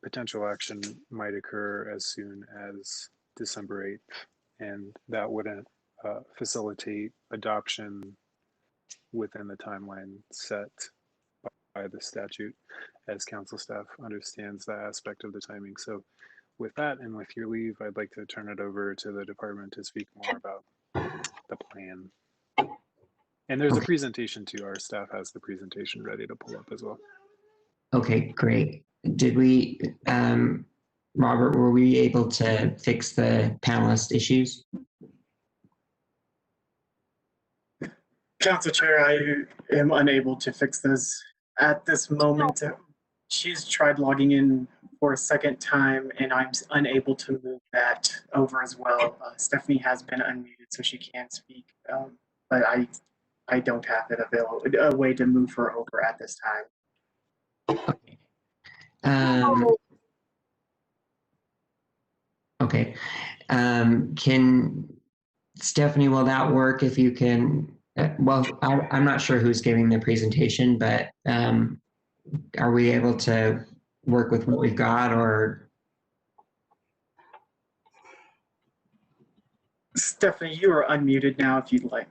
potential action might occur as soon as December 8th. And that would facilitate adoption within the timeline set by the statute, as council staff understands that aspect of the timing. So with that, and with your leave, I'd like to turn it over to the department to speak more about the plan. And there's a presentation too. Our staff has the presentation ready to pull up as well. Okay, great. Did we, Robert, were we able to fix the panelist issues? Council Chair, I am unable to fix this at this moment. She's tried logging in for a second time, and I'm unable to move that over as well. Stephanie has been unmuted, so she can speak, but I don't have it available, a way to move her over at this time. Okay. Can Stephanie, will that work if you can? Well, I'm not sure who's giving the presentation, but are we able to work with what we've got, or? Stephanie, you are unmuted now if you'd like.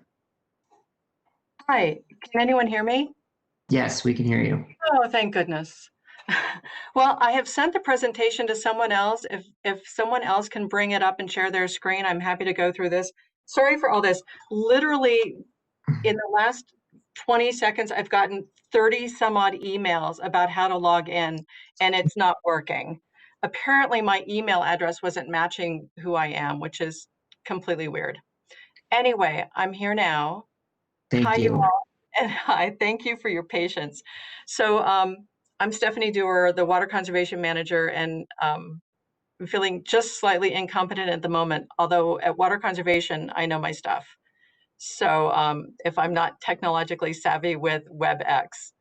Hi, can anyone hear me? Yes, we can hear you. Oh, thank goodness. Well, I have sent the presentation to someone else. If someone else can bring it up and share their screen, I'm happy to go through this. Sorry for all this. Literally, in the last 20 seconds, I've gotten 30 some odd emails about how to log in, and it's not working. Apparently, my email address wasn't matching who I am, which is completely weird. Anyway, I'm here now. Thank you. All, and hi, thank you for your patience. So I'm Stephanie Dewar, the Water Conservation Manager, and I'm feeling just slightly incompetent at the moment, although at Water Conservation, I know my stuff. So if I'm not technologically savvy with WebEx.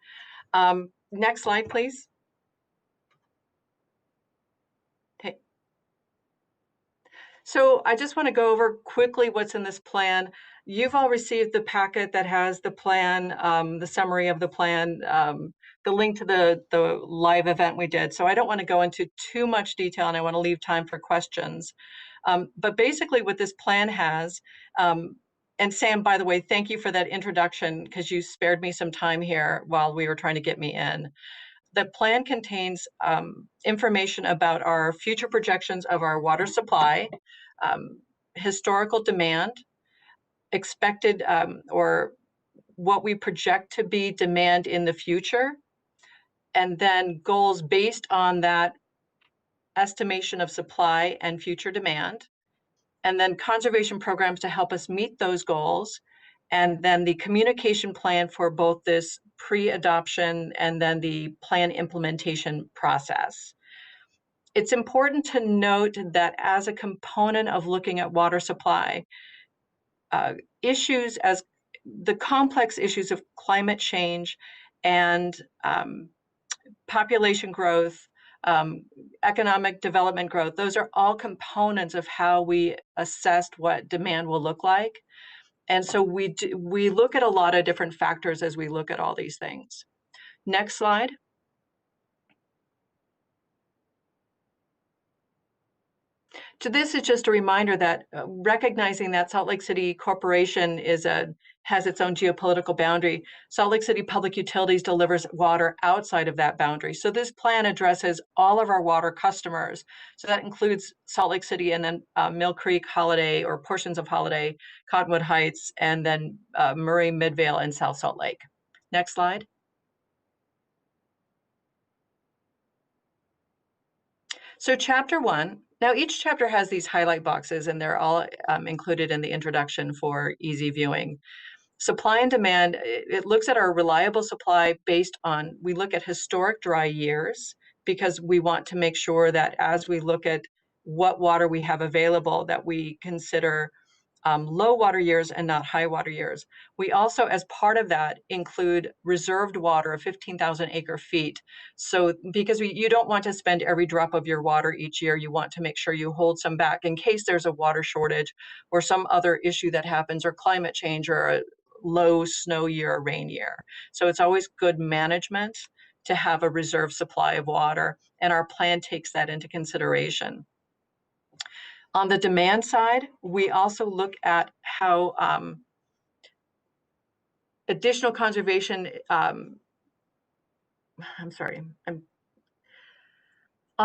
Next slide, please. Okay. So I just want to go over quickly what's in this plan. You've all received the packet that has the plan, the summary of the plan, the link to the live event we did. So I don't want to go into too much detail, and I want to leave time for questions. But basically what this plan has, and Sam, by the way, thank you for that introduction, because you spared me some time here while we were trying to get me in. The plan contains information about our future projections of our water supply, historical demand, expected or what we project to be demand in the future, and then goals based on that estimation of supply and future demand. and then conservation programs to help us meet those goals, and then the communication plan for both this pre-adoption and then the plan implementation process. It's important to note that as a component of looking at water supply, issues as the complex issues of climate change and population growth, economic development growth, those are all components of how we assessed what demand will look like. And so we look at a lot of different factors as we look at all these things. Next slide. So this is just a reminder that recognizing that Salt Lake City Corporation has its own geopolitical boundary, Salt Lake City Public Utilities delivers water outside of that boundary. So this plan addresses all of our water customers. So that includes Salt Lake City and then Mill Creek, Holiday, or portions of Holiday, Cottonwood Heights, and then Murray, Midvale, and South Salt Lake. Next slide. So chapter 1, now each chapter has these highlight boxes and they're all included in the introduction for easy viewing. Supply and demand, it looks at our reliable supply based on, we look at historic dry years because we want to make sure that as we look at what water we have available, that we consider low water years and not high water years. We also, as part of that, include reserved water of 15,000 acre feet. So because you don't want to spend every drop of your water each year, you want to make sure you hold some back in case there's a water shortage or some other issue that happens, or climate change, or a low snow year or rain year. So it's always good management to have a reserve supply of water, and our plan takes that into consideration. On the demand side, we also look at how additional conservation, on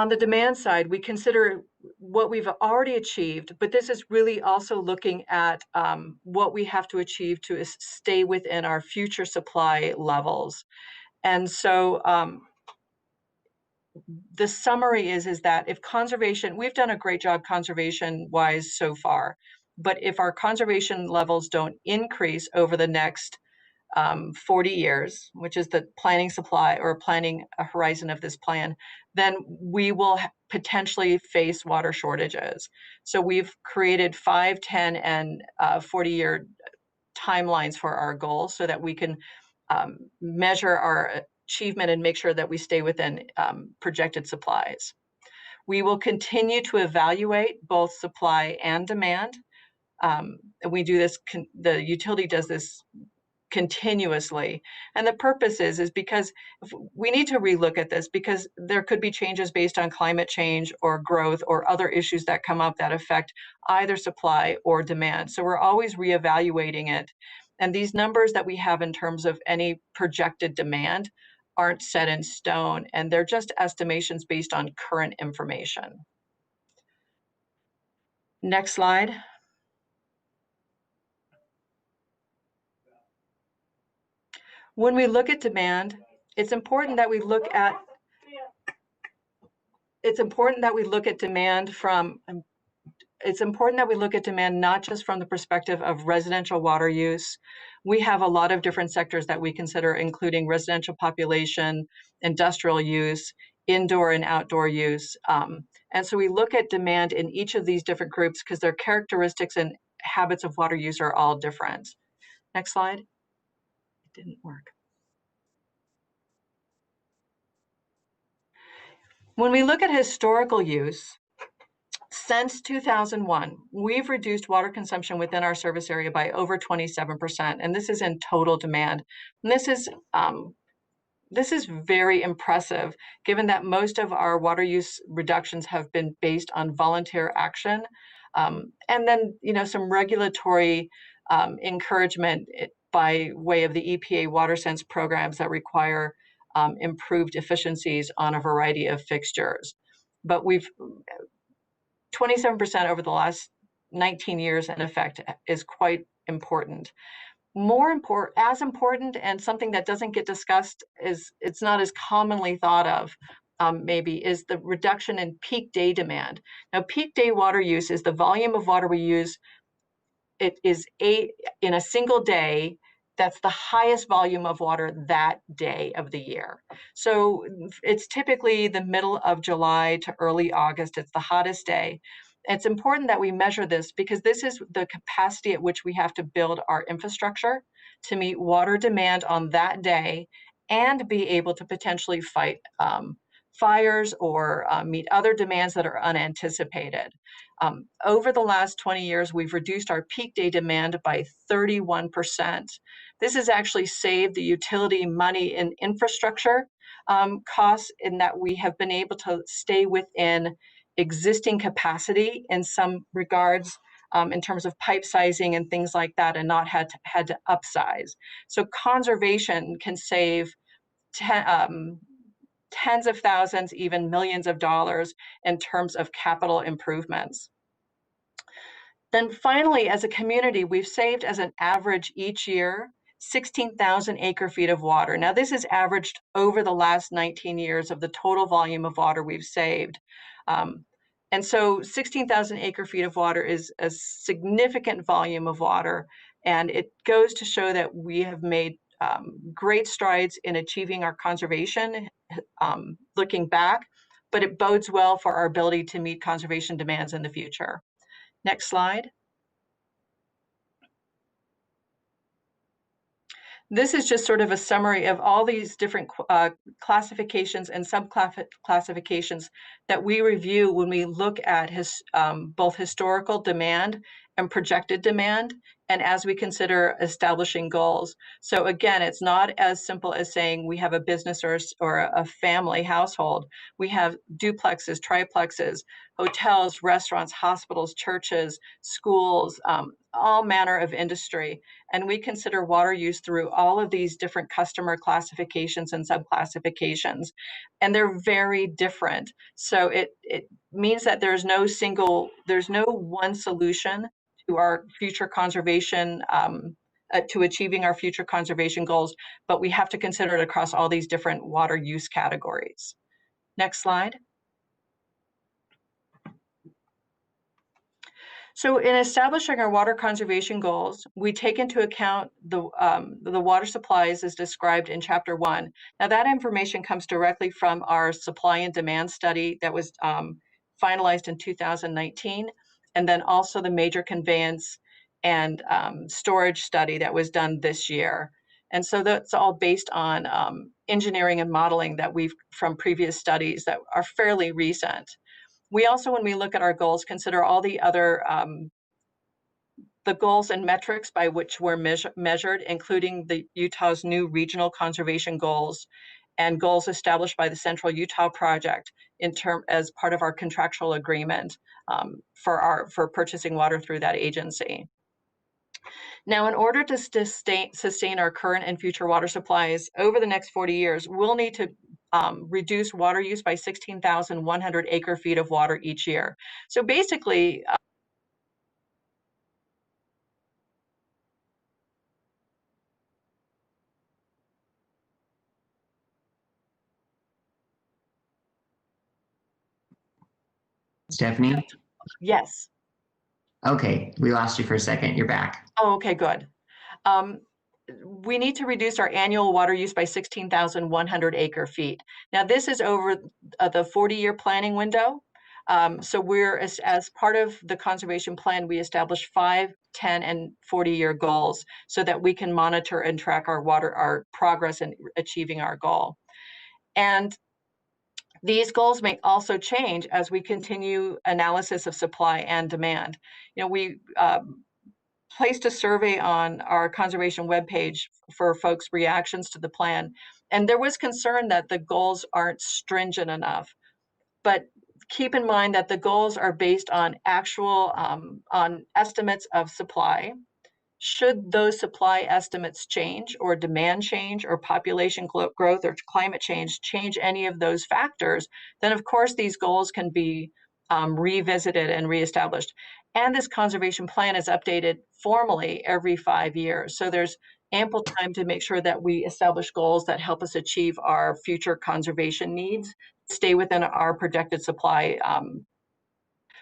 the demand side, we consider what we've already achieved, but this is really also looking at what we have to achieve to stay within our future supply levels. And so the summary is that if conservation, we've done a great job conservation wise so far, but if our conservation levels don't increase over the next 40 years, which is the planning supply or planning a horizon of this plan, then we will potentially face water shortages. So we've created 5, 10, and 40-year timelines for our goals so that we can measure our achievement and make sure that we stay within projected supplies. We will continue to evaluate both supply and demand. We do this, the utility does this continuously. And the purpose is because we need to relook at this because there could be changes based on climate change or growth or other issues that come up that affect either supply or demand. So we're always reevaluating it. And these numbers that we have in terms of any projected demand aren't set in stone, and they're just estimations based on current information. Next slide. When we look at demand, it's important that we look at demand from, it's important that we look at demand not just from the perspective of residential water use. We have a lot of different sectors that we consider, including residential population, industrial use, indoor and outdoor use. And so we look at demand in each of these different groups because their characteristics and habits of water use are all different. Next slide. It didn't work. When we look at historical use, since 2001, we've reduced water consumption within our service area by over 27%, and this is in total demand. And this is very impressive, given that most of our water use reductions have been based on volunteer action, and then some regulatory encouragement by way of the EPA WaterSense programs that require improved efficiencies on a variety of fixtures. But we've 27% over the last 19 years in effect is quite important. As important, and something that doesn't get discussed is it's not as commonly thought of, maybe, is the reduction in peak day demand. Now, peak day water use is the volume of water we use. It is in a single day. That's the highest volume of water that day of the year. So it's typically the middle of July to early August. It's the hottest day. It's important that we measure this because this is the capacity at which we have to build our infrastructure to meet water demand on that day and be able to potentially fight fires or meet other demands that are unanticipated. Over the last 20 years, we've reduced our peak day demand by 31%. This has actually saved the utility money in infrastructure costs in that we have been able to stay within existing capacity in some regards in terms of pipe sizing and things like that, and not had to upsize. So conservation can save tens of thousands, even millions of dollars in terms of capital improvements. Then finally, as a community, we've saved as an average each year 16,000 acre feet of water. Now, this is averaged over the last 19 years of the total volume of water we've saved. And so 16,000 acre feet of water is a significant volume of water. And it goes to show that we have made great strides in achieving our conservation, looking back, but it bodes well for our ability to meet conservation demands in the future. Next slide. This is just sort of a summary of all these different classifications and subclassifications that we review when we look at both historical demand and projected demand, and as we consider establishing goals. So again, it's not as simple as saying we have a business or a family household. We have duplexes, triplexes, hotels, restaurants, hospitals, churches, schools, all manner of industry. And we consider water use through all of these different customer classifications and subclassifications. And they're very different. So it means that there's no one solution to our future conservation, to achieving our future conservation goals, but we have to consider it across all these different water use categories. Next slide. So in establishing our water conservation goals, we take into account the water supplies as described in Chapter 1. Now that information comes directly from our supply and demand study that was finalized in 2019, and then also the major conveyance and storage study that was done this year. And so that's all based on engineering and modeling that from previous studies that are fairly recent. We also, when we look at our goals, consider all the other the goals and metrics by which we're measured, including the Utah's new regional conservation goals and goals established by the Central Utah Project as part of our contractual agreement for purchasing water through that agency. Now, in order to sustain our current and future water supplies over the next 40 years, we'll need to reduce water use by 16,100 acre feet of water each year. So basically, Stephanie? yes. Okay, we lost you for a second. You're back. Oh, okay, good. We need to reduce our annual water use by 16,100 acre feet. Now, this is over the 40-year planning window. So we're, as part of the conservation plan, we established 5, 10, and 40-year goals so that we can monitor and track our progress in achieving our goal. And these goals may also change as we continue analysis of supply and demand. We placed a survey on our conservation webpage for folks' reactions to the plan. And there was concern that the goals aren't stringent enough. But keep in mind that the goals are based on actual, on estimates of supply. Should those supply estimates change or demand change or population growth or climate change any of those factors, then of course these goals can be revisited and reestablished. And this conservation plan is updated formally every 5 years. So there's ample time to make sure that we establish goals that help us achieve our future conservation needs, stay within our projected supply,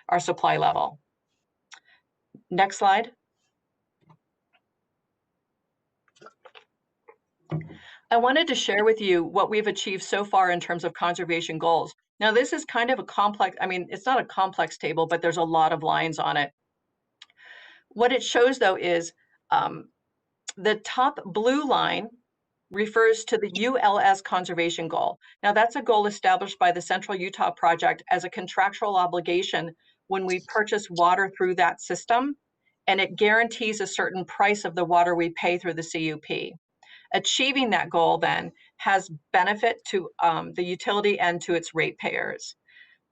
our supply level. Next slide. I wanted to share with you what we've achieved so far in terms of conservation goals. Now, this is kind of a complex, I mean, it's not a complex table, but there's a lot of lines on it. What it shows, though, is the top blue line refers to the ULS conservation goal. Now, that's a goal established by the Central Utah Project as a contractual obligation when we purchase water through that system, and it guarantees a certain price of the water we pay through the CUP. Achieving that goal then has benefit to the utility and to its ratepayers.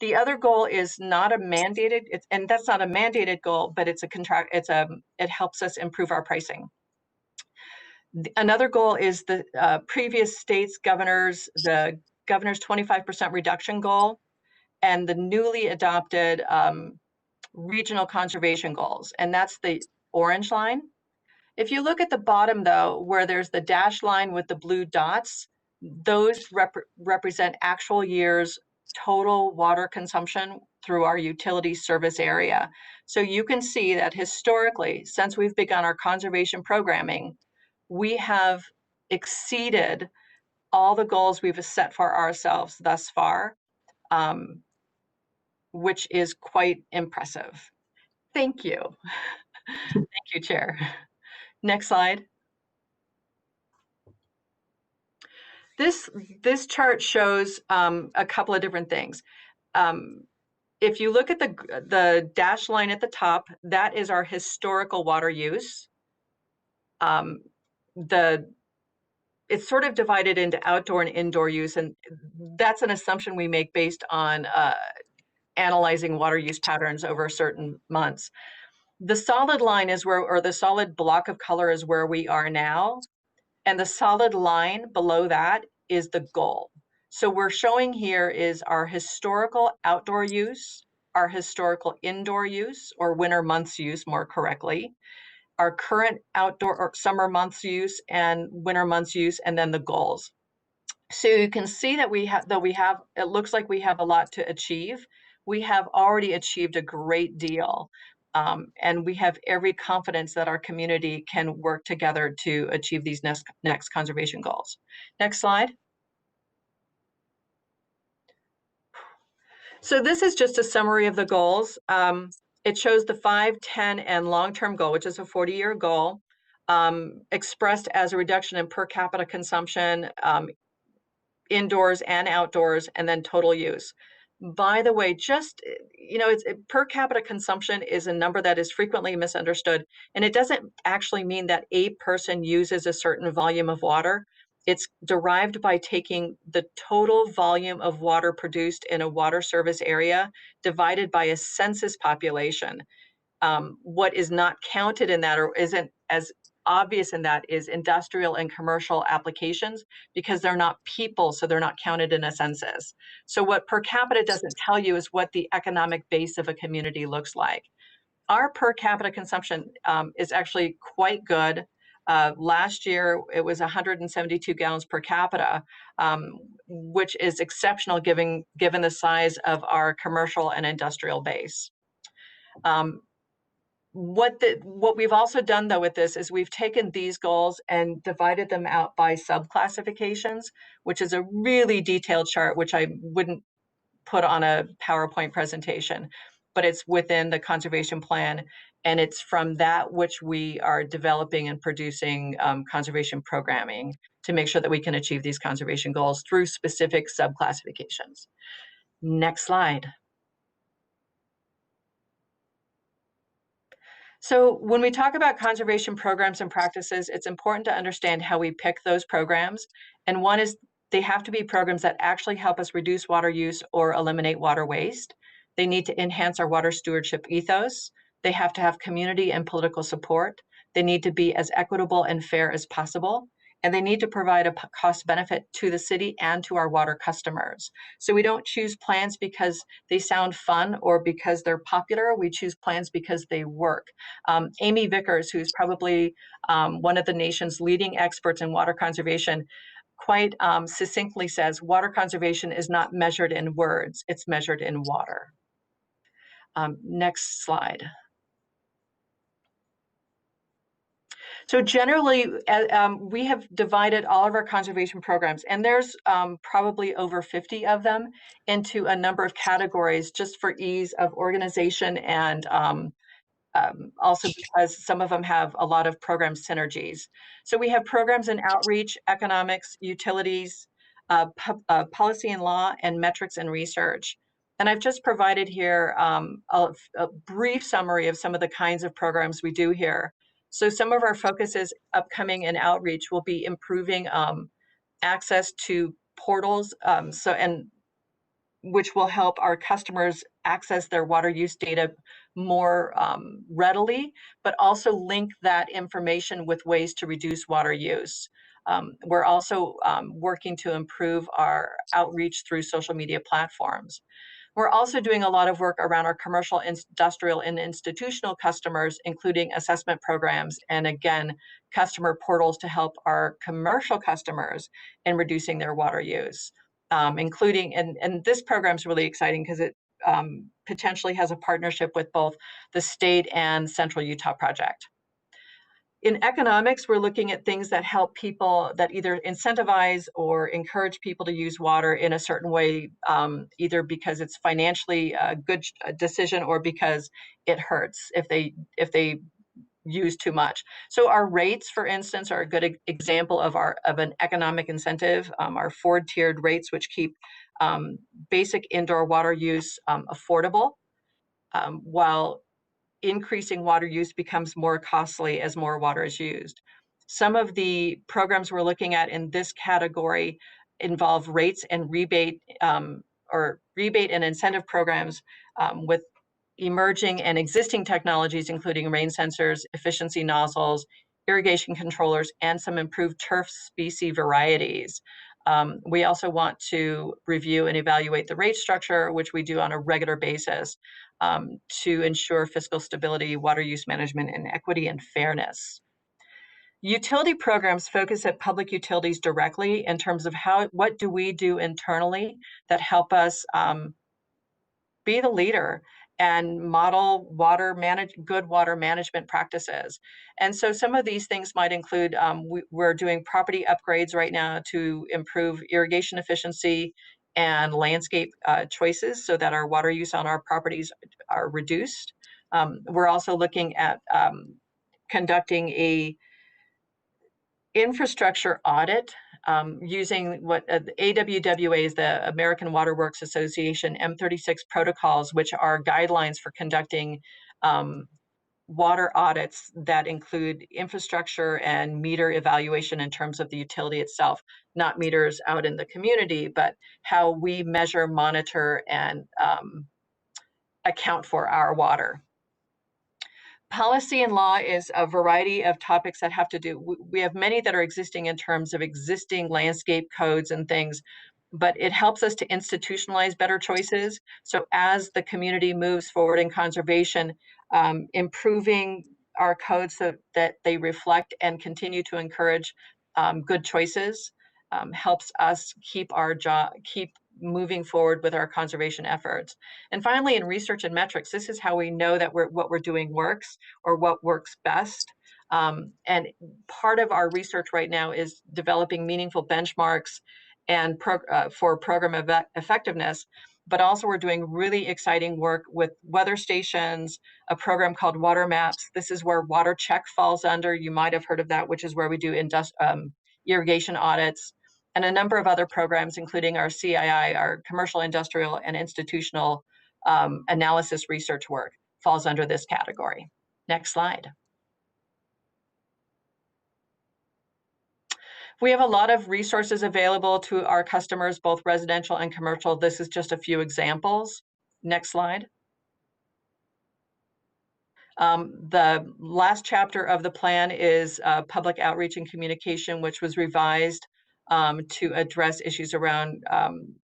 The other goal is not a mandated, and that's not a mandated goal, but it's a contract. It helps us improve our pricing. Another goal is the previous state's the governor's 25% reduction goal, and the newly adopted regional conservation goals, and that's the orange line. If you look at the bottom, though, where there's the dashed line with the blue dots, those represent actual years total water consumption through our utility service area. So you can see that historically, since we've begun our conservation programming, we have exceeded all the goals we've set for ourselves thus far, which is quite impressive. Thank you. Thank you, Chair. Next slide. This chart shows a couple of different things. If you look at the dashed line at the top, that is our historical water use. It's sort of divided into outdoor and indoor use, and that's an assumption we make based on analyzing water use patterns over certain months. The solid line is where, or the solid block of color is where we are now. And the solid line below that is the goal. So we're showing here is our historical outdoor use, our historical indoor use, or winter months use more correctly, our current outdoor or summer months use and winter months use, and then the goals. So you can see that it looks like we have a lot to achieve. We have already achieved a great deal. And we have every confidence that our community can work together to achieve these next conservation goals. Next slide. So this is just a summary of the goals. It shows the 5, 10, and long-term goal, which is a 40-year goal, expressed as a reduction in per capita consumption, indoors and outdoors, and then total use. By the way, just, per capita consumption is a number that is frequently misunderstood, and it doesn't actually mean that a person uses a certain volume of water. It's derived by taking the total volume of water produced in a water service area divided by a census population. What is not counted in that, or isn't as obvious in that, is industrial and commercial applications, because they're not people, so they're not counted in a census. So what per capita doesn't tell you is what the economic base of a community looks like. Our per capita consumption is actually quite good. Last year, it was 172 gallons per capita, which is exceptional given the size of our commercial and industrial base. What we've also done, though, with this is we've taken these goals and divided them out by sub-classifications, which is a really detailed chart, which I wouldn't put on a PowerPoint presentation, but it's within the conservation plan, and it's from that which we are developing and producing conservation programming to make sure that we can achieve these conservation goals through specific sub-classifications. Next slide. So when we talk about conservation programs and practices, it's important to understand how we pick those programs. And one is they have to be programs that actually help us reduce water use or eliminate water waste. They need to enhance our water stewardship ethos. They have to have community and political support. They need to be as equitable and fair as possible. and they need to provide a cost benefit to the city and to our water customers. So we don't choose plans because they sound fun or because they're popular. We choose plans because they work. Amy Vickers, who's probably one of the nation's leading experts in water conservation, quite succinctly says, water conservation is not measured in words, it's measured in water. Next slide. So generally, we have divided all of our conservation programs, and there's probably over 50 of them, into a number of categories just for ease of organization and also because some of them have a lot of program synergies. So we have programs in outreach, economics, utilities, policy and law, and metrics and research. And I've just provided here a brief summary of some of the kinds of programs we do here. So some of our focuses upcoming in outreach will be improving access to portals, which will help our customers access their water use data more readily, but also link that information with ways to reduce water use. We're also working to improve our outreach through social media platforms. We're also doing a lot of work around our commercial, industrial, and institutional customers, including assessment programs, and again, customer portals to help our commercial customers in reducing their water use. Including, and this program is really exciting because it potentially has a partnership with both the state and Central Utah Project. In economics, we're looking at things that help people, that either incentivize or encourage people to use water in a certain way, either because it's financially a good decision or because it hurts if they use too much. So our rates, for instance, are a good example of an economic incentive. Our Ford tiered rates, which keep basic indoor water use affordable, while increasing water use becomes more costly as more water is used. Some of the programs we're looking at in this category involve rates and rebate or rebate and incentive programs with emerging and existing technologies, including rain sensors, efficiency nozzles, irrigation controllers, and some improved turf species varieties. We also want to review and evaluate the rate structure, which we do on a regular basis, to ensure fiscal stability, water use management, and equity and fairness. Utility programs focus at public utilities directly in terms of what do we do internally that help us be the leader and model good water management practices. And so some of these things might include, we're doing property upgrades right now to improve irrigation efficiency and landscape choices so that our water use on our properties are reduced. We're also looking at conducting a infrastructure audit using what AWWA is, the American Water Works Association M36 protocols, which are guidelines for conducting water audits that include infrastructure and meter evaluation in terms of the utility itself, not meters out in the community, but how we measure, monitor, and account for our water. Policy and law is a variety of topics that have to do, we have many that are existing in terms of existing landscape codes and things, but it helps us to institutionalize better choices. So as the community moves forward in conservation, improving our codes so that they reflect and continue to encourage good choices helps us keep moving forward with our conservation efforts. And finally, in research and metrics, this is how we know that what we're doing works or what works best. And part of our research right now is developing meaningful benchmarks and for program effectiveness, but also we're doing really exciting work with weather stations, a program called Water Maps. This is where Water Check falls under. You might have heard of that, which is where we do irrigation audits, and a number of other programs, including our CII, our commercial, industrial, and institutional analysis research work falls under this category. Next slide. We have a lot of resources available to our customers, both residential and commercial. This is just a few examples. Next slide. The last chapter of the plan is public outreach and communication, which was revised to address issues around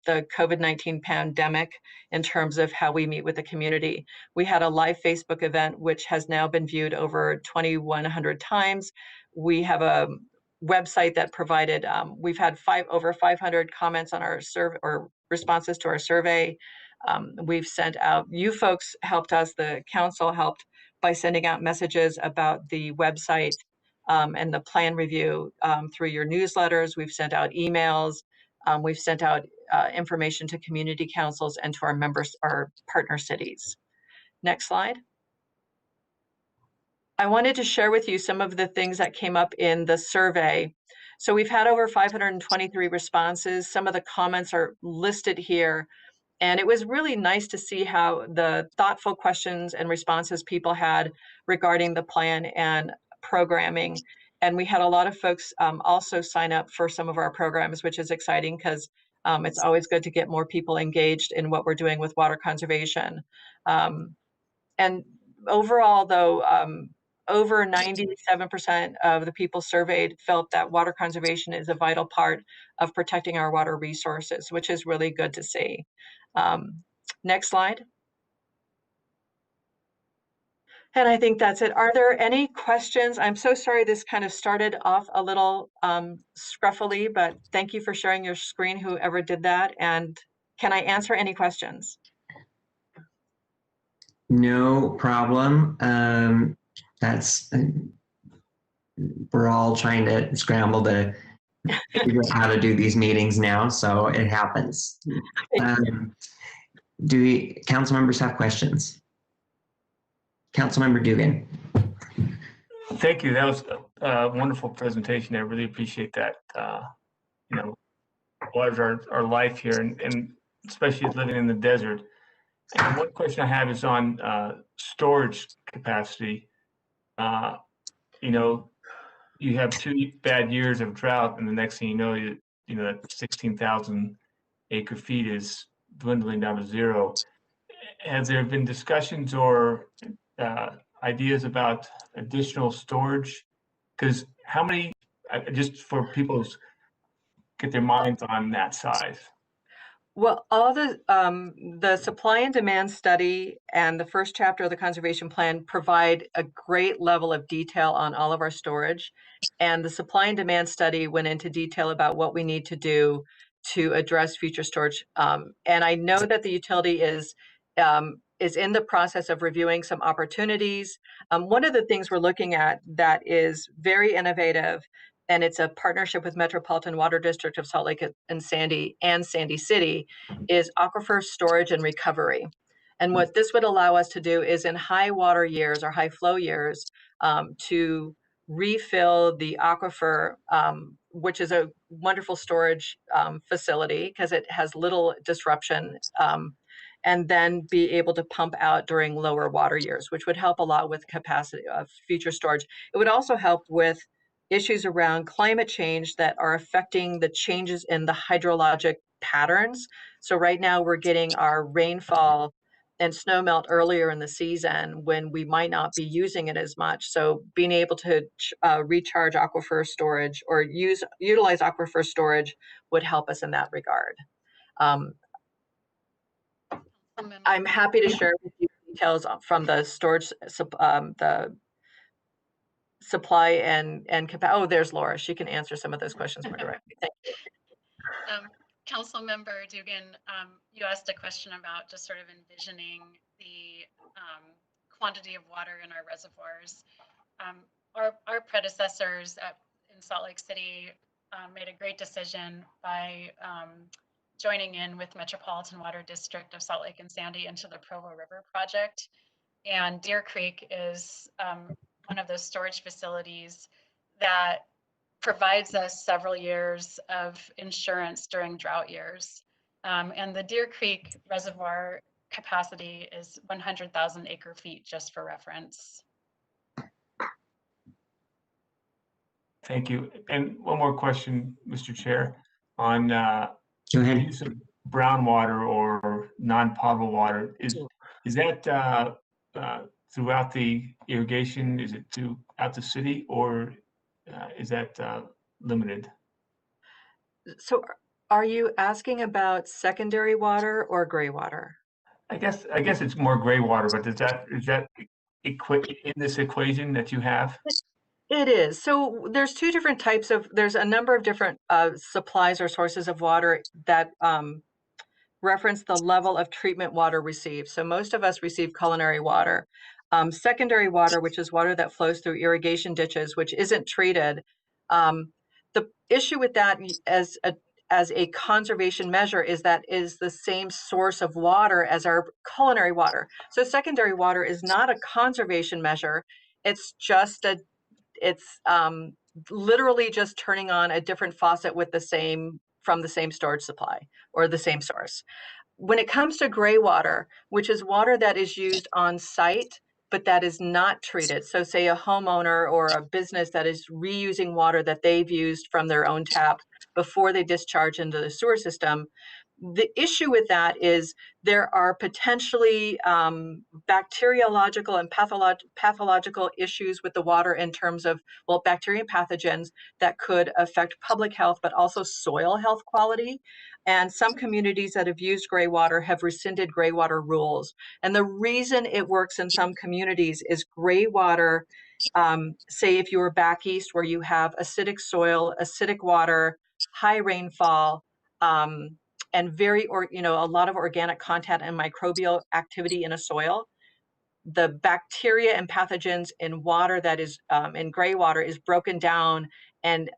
the COVID-19 pandemic in terms of how we meet with the community. We had a live Facebook event, which has now been viewed over 2,100 times. We have a website that provided, we've had over 500 comments on our survey or responses to our survey. We've sent out, you folks helped us, the council helped by sending out messages about the website and the plan review through your newsletters. We've sent out emails. We've sent out information to community councils and to our members, our partner cities. Next slide. I wanted to share with you some of the things that came up in the survey. So we've had over 523 responses. Some of the comments are listed here. And it was really nice to see how the thoughtful questions and responses people had regarding the plan and programming. And we had a lot of folks also sign up for some of our programs, which is exciting because it's always good to get more people engaged in what we're doing with water conservation. And overall, though, over 97% of the people surveyed felt that water conservation is a vital part of protecting our water resources, which is really good to see. Next slide. And I think that's it. Are there any questions? I'm so sorry this kind of started off a little scruffily, but thank you for sharing your screen, whoever did that. And can I answer any questions? No problem. We're all trying to scramble to figure out how to do these meetings now, so it happens. Do council members have questions? Councilmember Dugan. Thank you. That was a wonderful presentation. I really appreciate that. You know, water is our life here, and especially living in the desert. And one question I have is on storage capacity. You know, you have 2 bad years of drought, and the next thing you know, that 16,000 acre feet is dwindling down to zero. Has there been discussions or ideas about additional storage? Because how many, just for people to get their minds on that size? Well, all the supply and demand study and the first chapter of the conservation plan provide a great level of detail on all of our storage. And the supply and demand study went into detail about what we need to do to address future storage. And I know that the utility is in the process of reviewing some opportunities. One of the things we're looking at that is very innovative, and it's a partnership with Metropolitan Water District of Salt Lake and Sandy City, is aquifer storage and recovery. And what this would allow us to do is in high water years or high flow years to refill the aquifer, which is a wonderful storage facility because it has little disruption, and then be able to pump out during lower water years, which would help a lot with capacity of future storage. It would also help with issues around climate change that are affecting the changes in the hydrologic patterns. So right now we're getting our rainfall and snow melt earlier in the season when we might not be using it as much. So being able to recharge aquifer storage or utilize aquifer storage would help us in that regard. I'm happy to share with you details from the storage, the supply and capacity. Oh, there's Laura. She can answer some of those questions more directly. Thank you. Councilmember Dugan, you asked a question about just sort of envisioning the quantity of water in our reservoirs. Our predecessors in Salt Lake City made a great decision by joining in with Metropolitan Water District of Salt Lake and Sandy into the Provo River project. And Deer Creek is one of those storage facilities that provides us several years of insurance during drought years. And the Deer Creek reservoir capacity is 100,000 acre feet, just for reference. Thank you. And one more question, Mr. Chair, on use of brown water or non-potable water. Is that throughout the irrigation? Is it throughout the city, or is that limited? So are you asking about secondary water or gray water? I guess it's more gray water, but is that in this equation that you have? It is. So there's two different types of, there's a number of different supplies or sources of water that reference the level of treatment water received. So most of us receive culinary water. Secondary water, which is water that flows through irrigation ditches, which isn't treated. The issue with that as a conservation measure is that is the same source of water as our culinary water. So secondary water is not a conservation measure. It's just literally just turning on a different faucet with from the same storage supply or the same source. When it comes to gray water, which is water that is used on site, but that is not treated. So say a homeowner or a business that is reusing water that they've used from their own tap before they discharge into the sewer system. The issue with that is there are potentially bacteriological and pathological issues with the water in terms of, well, bacteria and pathogens that could affect public health, but also soil health quality. And some communities that have used gray water have rescinded gray water rules. And the reason it works in some communities is gray water, say if you were back east where you have acidic soil, acidic water, high rainfall, and a lot of organic content and microbial activity in a soil, the bacteria and pathogens in water that is in gray water is broken down, and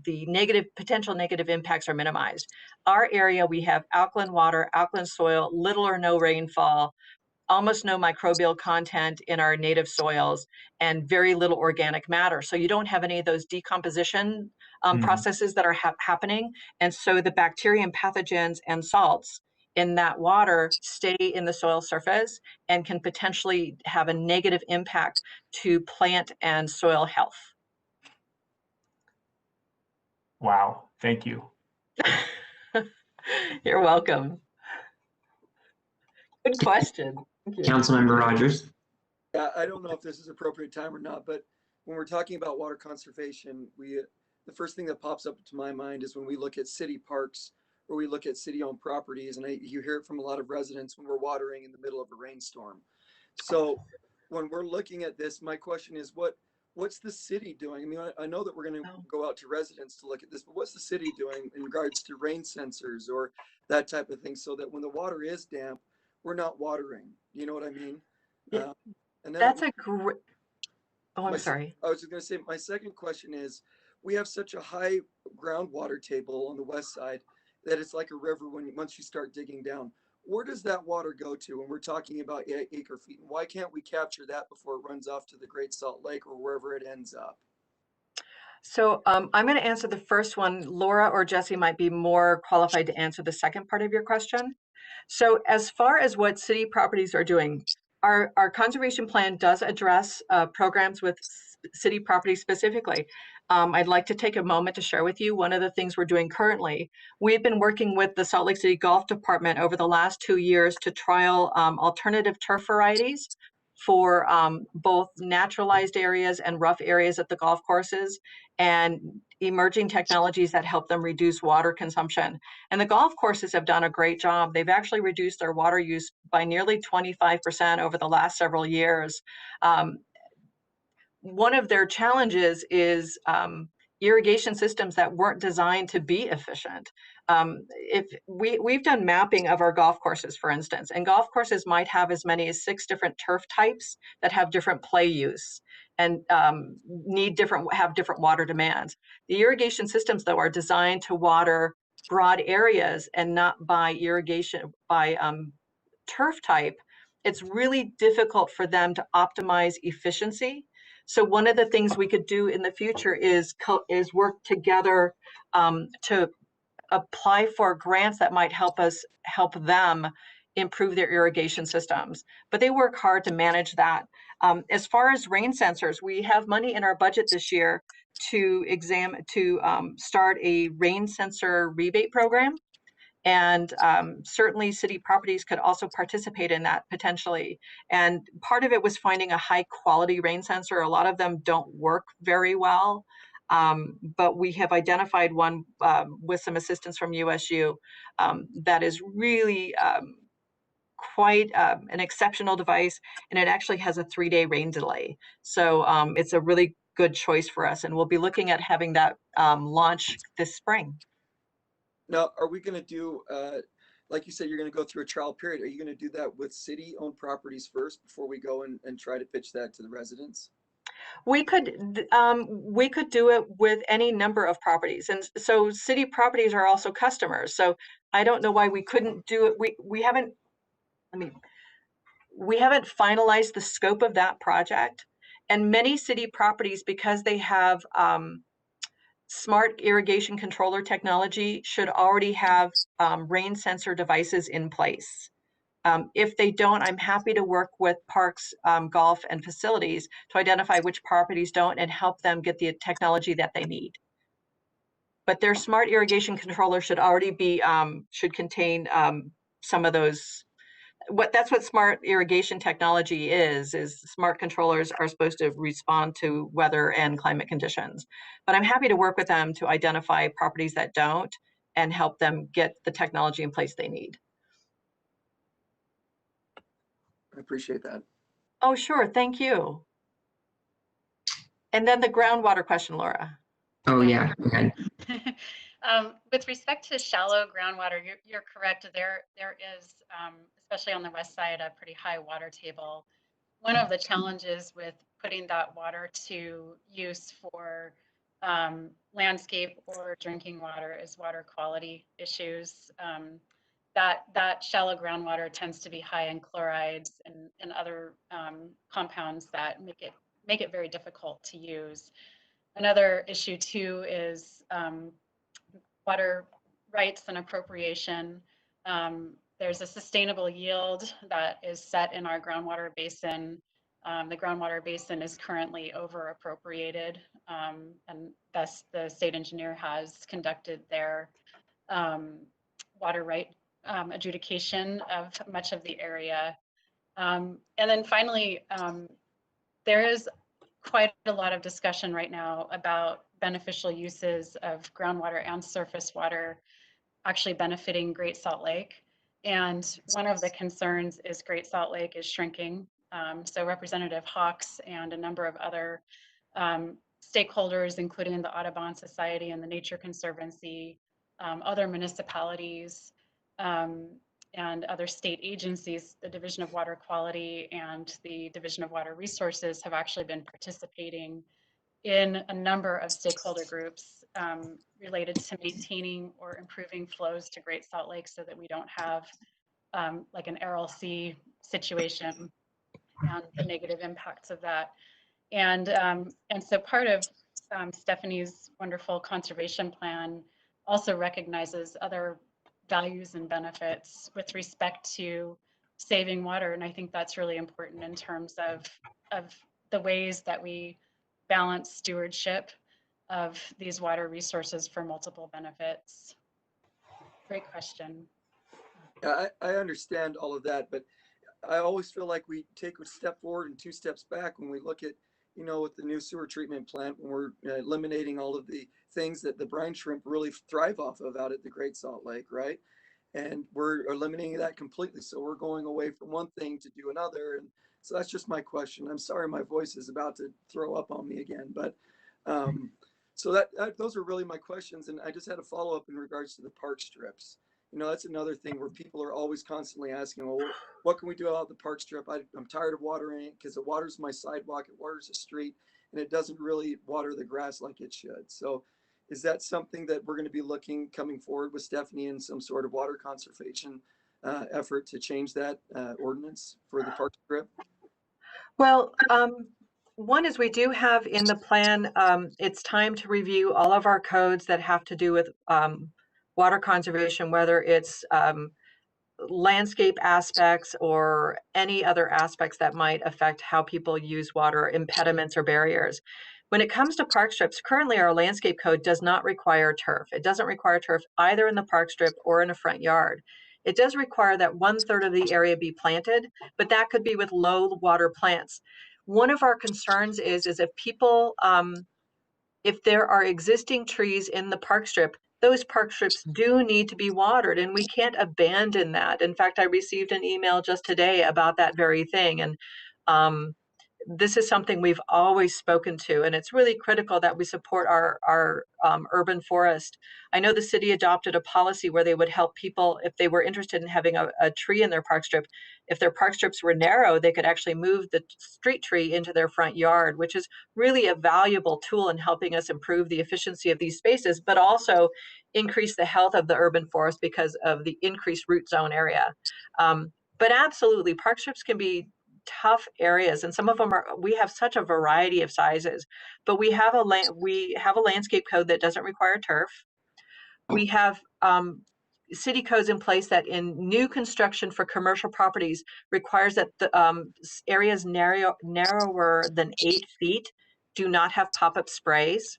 the potential negative impacts are minimized. Our area, we have alkaline water, alkaline soil, little or no rainfall, almost no microbial content in our native soils, and very little organic matter. So you don't have any of those decomposition processes that are happening. And so the bacteria and pathogens and salts in that water stay in the soil surface and can potentially have a negative impact to plant and soil health. Wow, thank you. You're welcome. Good question. Councilmember Rogers. I don't know if this is appropriate time or not, but when we're talking about water conservation, the first thing that pops up to my mind is when we look at city parks or we look at city-owned properties, and you hear it from a lot of residents when we're watering in the middle of a rainstorm. So when we're looking at this, my question is, what's the city doing? I mean, I know that we're going to go out to residents to look at this, but what's the city doing in regards to rain sensors or that type of thing, so that when the water is damp, we're not watering? You know what I mean? Yeah. And then That's a great. Oh, I'm sorry. I was just going to say, my second question is, we have such a high groundwater table on the west side that it's like a river once you start digging down. Where does that water go to when we're talking about acre feet? And why can't we capture that before it runs off to the Great Salt Lake or wherever it ends up? So I'm going to answer the first one. Laura or Jesse might be more qualified to answer the second part of your question. So as far as what city properties are doing, our conservation plan does address programs with city properties specifically. I'd like to take a moment to share with you one of the things we're doing currently. We've been working with the Salt Lake City Golf Department over the last 2 years to trial alternative turf varieties for both naturalized areas and rough areas at the golf courses, and emerging technologies that help them reduce water consumption. And the golf courses have done a great job. They've actually reduced their water use by nearly 25% over the last several years. One of their challenges is irrigation systems that weren't designed to be efficient. If we've done mapping of our golf courses, for instance, and golf courses might have as many as 6 different turf types that have different play use and have different water demands. The irrigation systems, though, are designed to water broad areas and not by turf type. It's really difficult for them to optimize efficiency. So one of the things we could do in the future is work together to apply for grants that might help them improve their irrigation systems. But they work hard to manage that. As far as rain sensors, we have money in our budget this year to start a rain sensor rebate program. And certainly city properties could also participate in that potentially. And part of it was finding a high quality rain sensor. A lot of them don't work very well. But we have identified one with some assistance from USU that is really quite an exceptional device, and it actually has a 3-day rain delay. So it's a really good choice for us, and we'll be looking at having that launch this spring. Now, are we going to do, like you said, you're going to go through a trial period. Are you going to do that with city-owned properties first before we go and try to pitch that to the residents? We could do it with any number of properties, and so city properties are also customers. So I don't know why we couldn't do it. We haven't. We haven't finalized the scope of that project, and many city properties, because they have smart irrigation controller technology, should already have rain sensor devices in place. If they don't, I'm happy to work with parks, golf, and facilities to identify which properties don't and help them get the technology that they need. But their smart irrigation controller should already be, should contain some of those. That's what smart irrigation technology is smart controllers are supposed to respond to weather and climate conditions. But I'm happy to work with them to identify properties that don't and help them get the technology in place they need. I appreciate that. Oh, sure. Thank you. And then the groundwater question, Laura. Oh, yeah. Okay. With respect to shallow groundwater, you're correct. There is, especially on the west side, a pretty high water table. One of the challenges with putting that water to use for landscape or drinking water is water quality issues. That shallow groundwater tends to be high in chlorides and other compounds that make it very difficult to use. Another issue too is water rights and appropriation. There's a sustainable yield that is set in our groundwater basin. The groundwater basin is currently over appropriated, and thus the state engineer has conducted their water right adjudication of much of the area. And then finally, there is quite a lot of discussion right now about beneficial uses of groundwater and surface water actually benefiting Great Salt Lake. And one of the concerns is Great Salt Lake is shrinking. So Representative Hawks and a number of other stakeholders, including the Audubon Society and the Nature Conservancy, other municipalities, and other state agencies, the Division of Water Quality and the Division of Water Resources have actually been participating in a number of stakeholder groups related to maintaining or improving flows to Great Salt Lake so that we don't have like an RLC situation and the negative impacts of that. And so part of Stephanie's wonderful conservation plan also recognizes other values and benefits with respect to saving water. And I think that's really important in terms of the ways that we balance stewardship of these water resources for multiple benefits. Great question. Yeah, I understand all of that, but I always feel like we take a step forward and 2 steps back when we look at, you know, with the new sewer treatment plant, when we're eliminating all of the things that the brine shrimp really thrive off of out at the Great Salt Lake, right? And we're eliminating that completely. So we're going away from one thing to do another. And so that's just my question. I'm sorry, my voice is about to throw up on me again, but so that those are really my questions. And I just had a follow-up in regards to the park strips. You know, that's another thing where people are always constantly asking, well, what can we do about the park strip? I'm tired of watering it because it waters my sidewalk, it waters the street, and it doesn't really water the grass like it should. So is that something that we're going to be coming forward with Stephanie in some sort of water conservation effort to change that ordinance for the park strip? Well, one is we do have in the plan, it's time to review all of our codes that have to do with water conservation, whether it's landscape aspects or any other aspects that might affect how people use water, impediments or barriers. When it comes to park strips, currently our landscape code does not require turf. It doesn't require turf either in the park strip or in a front yard. It does require that 1/3 of the area be planted, but that could be with low water plants. One of our concerns is if people, if there are existing trees in the park strip, those park strips do need to be watered, and we can't abandon that. In fact, I received an email just today about that very thing. And this is something we've always spoken to, and it's really critical that we support our urban forest. I know the city adopted a policy where they would help people if they were interested in having a tree in their park strip. If their park strips were narrow, they could actually move the street tree into their front yard, which is really a valuable tool in helping us improve the efficiency of these spaces, but also increase the health of the urban forest because of the increased root zone area. But absolutely, park strips can be tough areas, and some of them are, we have such a variety of sizes, but we have a landscape code that doesn't require turf. We have city codes in place that in new construction for commercial properties requires that the areas narrower than 8 feet do not have pop-up sprays.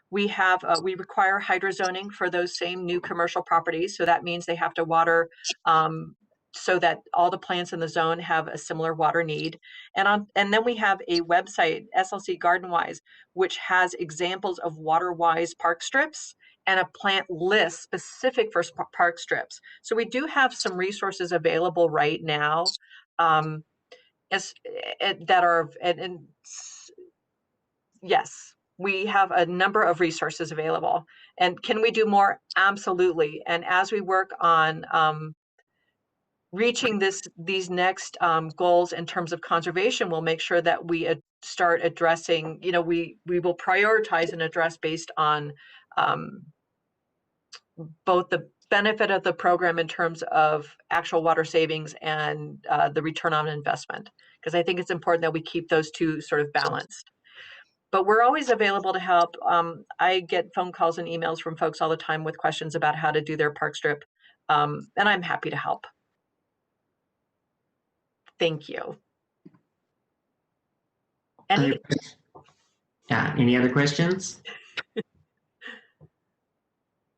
We require hydrozoning for those same new commercial properties, so that means they have to water so that all the plants in the zone have a similar water need. And then we have a website, SLC GardenWise, which has examples of water-wise park strips and a plant list specific for park strips. So we do have some resources available right now yes, we have a number of resources available. And can we do more? Absolutely. And as we work on reaching these next goals in terms of conservation, we'll make sure that we start addressing, we will prioritize and address based on both the benefit of the program in terms of actual water savings and the return on investment, because I think it's important that we keep those two sort of balanced. But we're always available to help. I get phone calls and emails from folks all the time with questions about how to do their park strip, and I'm happy to help. Thank you. Any other questions?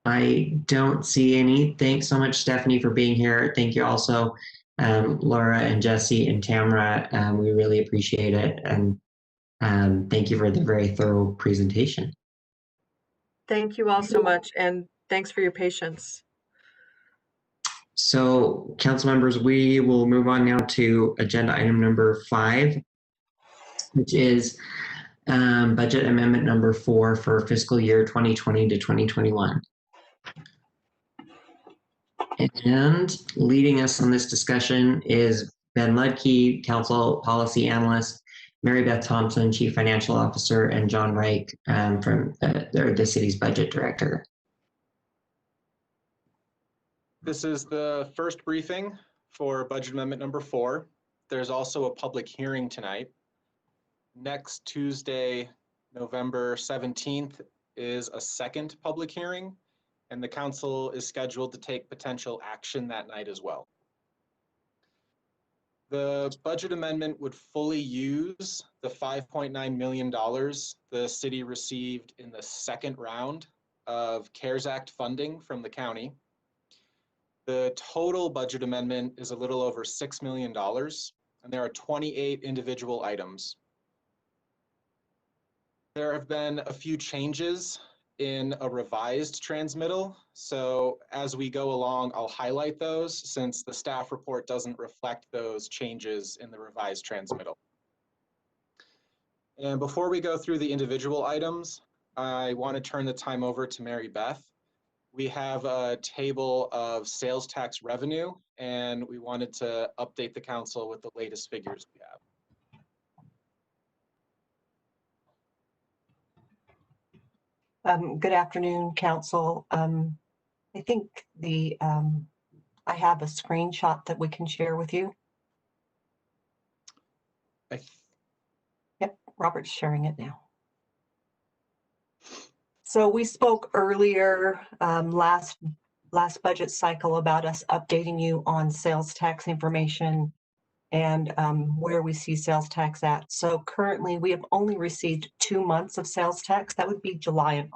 I don't see any. Thanks so much, Stephanie, for being here. Thank you also, Laura and Jesse and Tamara. We really appreciate it. And thank you for the very thorough presentation. Thank you all so much. And thanks for your patience. So, council members, we will move on now to agenda item number 5, which is budget amendment number 4 for fiscal year 2020 to 2021. And leading us on this discussion is Ben Ludke, Council Policy Analyst, Mary Beth Thompson, Chief Financial Officer, and John Reich from the city's Budget Director. This is the first briefing for budget amendment number 4. There's also a public hearing tonight. Next Tuesday, November 17th, is a second public hearing, and the council is scheduled to take potential action that night as well. The budget amendment would fully use the $5.9 million the city received in the second round of CARES Act funding from the county. The total budget amendment is a little over $6 million, and there are 28 individual items. There have been a few changes in a revised transmittal, so as we go along, I'll highlight those since the staff report doesn't reflect those changes in the revised transmittal. And before we go through the individual items, I want to turn the time over to Mary Beth. We have a table of sales tax revenue, and we wanted to update the council with the latest figures we have. Good afternoon, council. I think I have a screenshot that we can share with you. Yep, Robert's sharing it now. So we spoke earlier last budget cycle about us updating you on sales tax information and where we see sales tax at. So currently we have only received 2 months of sales tax. That would be July and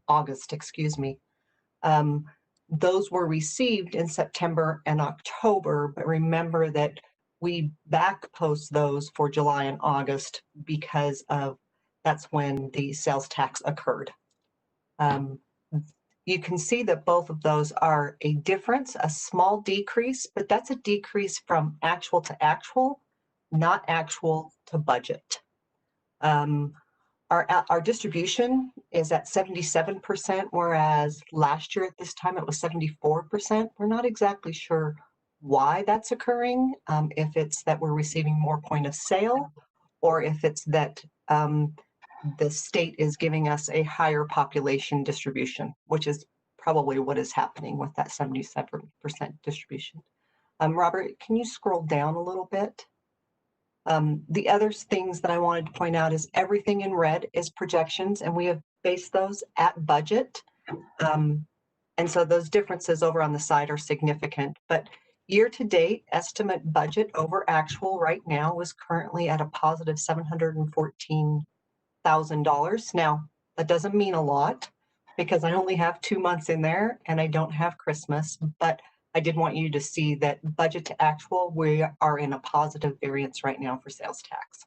August, excuse me. Those were received in September and October, but remember that we back post those for July and August because of that's when the sales tax occurred. You can see that both of those are a difference, a small decrease, but that's a decrease from actual to actual, not actual to budget. Our distribution is at 77%, whereas last year at this time it was 74%. We're not exactly sure why that's occurring, if it's that we're receiving more point of sale, or if it's that the state is giving us a higher population distribution, which is probably what is happening with that 77% distribution. Robert, can you scroll down a little bit? The other things that I wanted to point out is everything in red is projections, and we have based those at budget. And so those differences over on the side are significant, but year to date estimate budget over actual right now is currently at a positive $714,000. Now, that doesn't mean a lot because I only have 2 months in there and I don't have Christmas, but I did want you to see that budget to actual, we are in a positive variance right now for sales tax,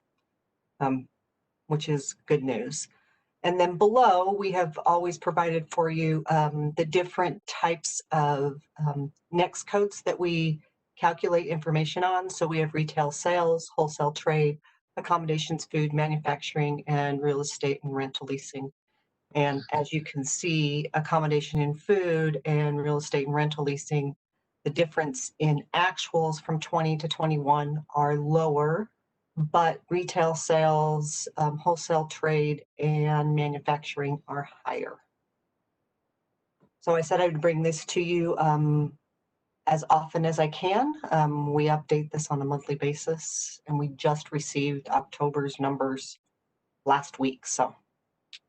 which is good news. And then below, we have always provided for you the different types of NEX codes that we calculate information on. So we have retail sales, wholesale trade, accommodations, food, manufacturing, and real estate and rental leasing. And as you can see, accommodation and food and real estate and rental leasing, the difference in actuals from 20 to 21 are lower, but retail sales, wholesale trade, and manufacturing are higher. So I said I would bring this to you as often as I can. We update this on a monthly basis, and we just received October's numbers last week. So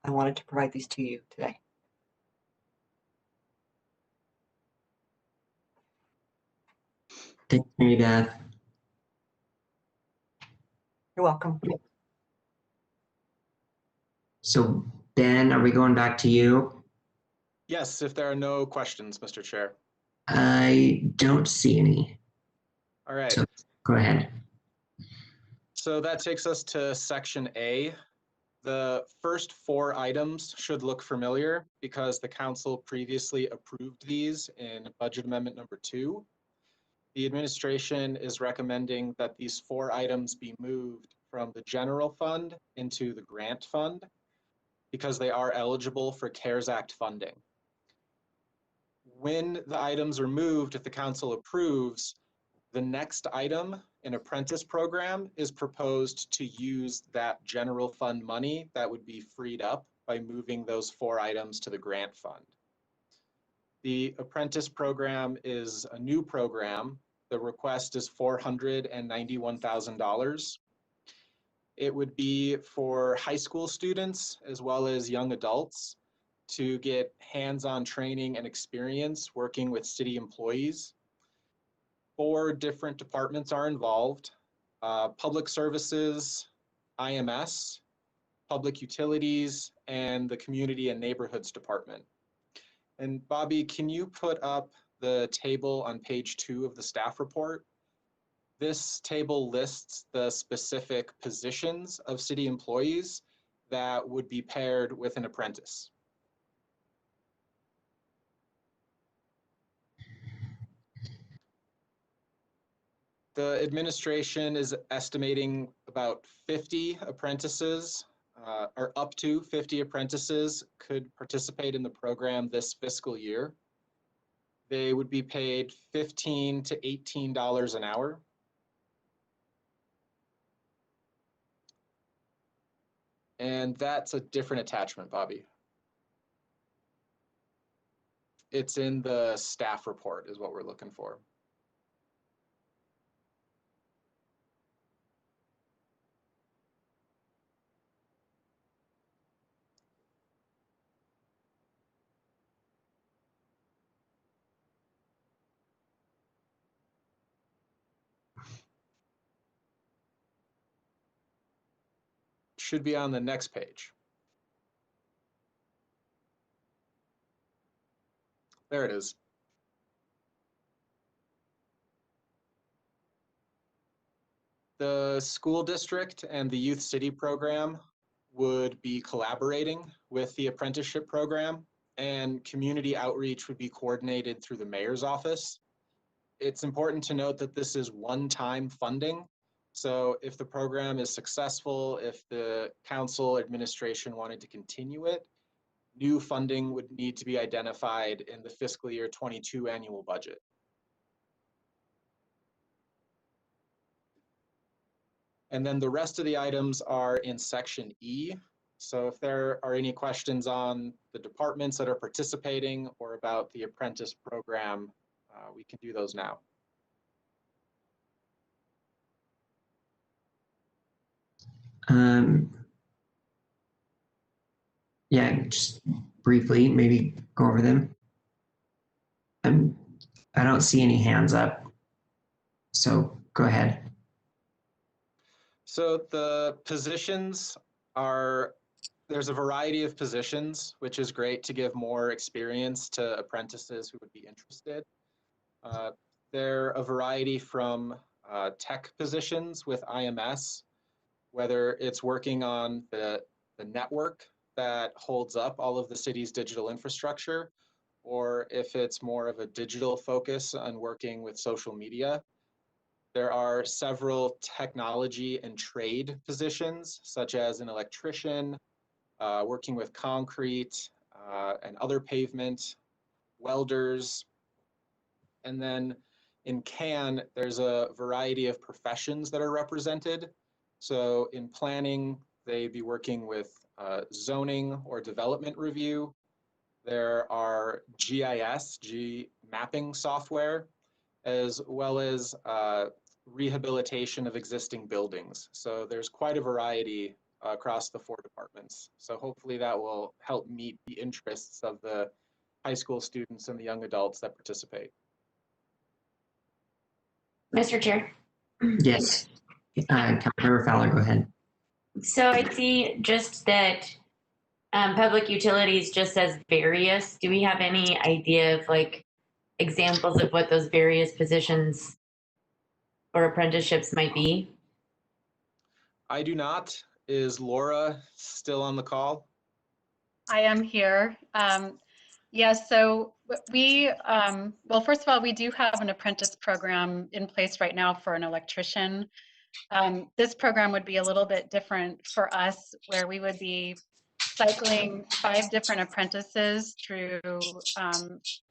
I wanted to provide these to you today. Thanks, Mary Beth. You're welcome. So Ben, are we going back to you? Yes, if there are no questions, Mr. Chair. I don't see any. All right. So go ahead. So that takes us to section A. The first 4 items should look familiar because the council previously approved these in budget amendment number 2. The administration is recommending that these 4 items be moved from the general fund into the grant fund because they are eligible for CARES Act funding. When the items are moved, if the council approves, the next item, an apprentice program, is proposed to use that general fund money that would be freed up by moving those 4 items to the grant fund. The apprentice program is a new program. The request is $491,000. It would be for high school students as well as young adults to get hands-on training and experience working with city employees. 4 different departments are involved: public services, IMS, public utilities, and the community and neighborhoods department. And Bobby, can you put up the table on page 2 of the staff report? This table lists the specific positions of city employees that would be paired with an apprentice. The administration is estimating about 50 apprentices, or up to 50 apprentices could participate in the program this fiscal year. They would be paid $15 to $18 an hour. And that's a different attachment, Bobby. It's in the staff report is what we're looking for. should be on the next page. There it is. The school district and the Youth City program would be collaborating with the apprenticeship program, and community outreach would be coordinated through the mayor's office. It's important to note that this is one-time funding. So if the program is successful, if the council administration wanted to continue it, new funding would need to be identified in the fiscal year 22 annual budget. And then the rest of the items are in section E. So if there are any questions on the departments that are participating or about the apprentice program, we can do those now. Yeah, just briefly, maybe go over them. I don't see any hands up, so go ahead. So the positions are, there's a variety of positions, which is great to give more experience to apprentices who would be interested. There are a variety from tech positions with IMS, whether it's working on the network that holds up all of the city's digital infrastructure, or if it's more of a digital focus on working with social media. There are several technology and trade positions, such as an electrician, working with concrete and other pavement, welders. And then in CAN, there's a variety of professions that are represented. So in planning, they'd be working with zoning or development review. There are GIS, mapping software, as well as rehabilitation of existing buildings. So there's quite a variety across the 4 departments. So hopefully that will help meet the interests of the high school students and the young adults that participate. Mr. Chair. Yes, Councilmember Fowler, go ahead. So I see just that public utilities just says various. Do we have any idea of like examples of what those various positions or apprenticeships might be? I do not. Is Laura still on the call? I am here. Yes, so we, well, first of all, we do have an apprentice program in place right now for an electrician. This program would be a little bit different for us, where we would be cycling 5 different apprentices through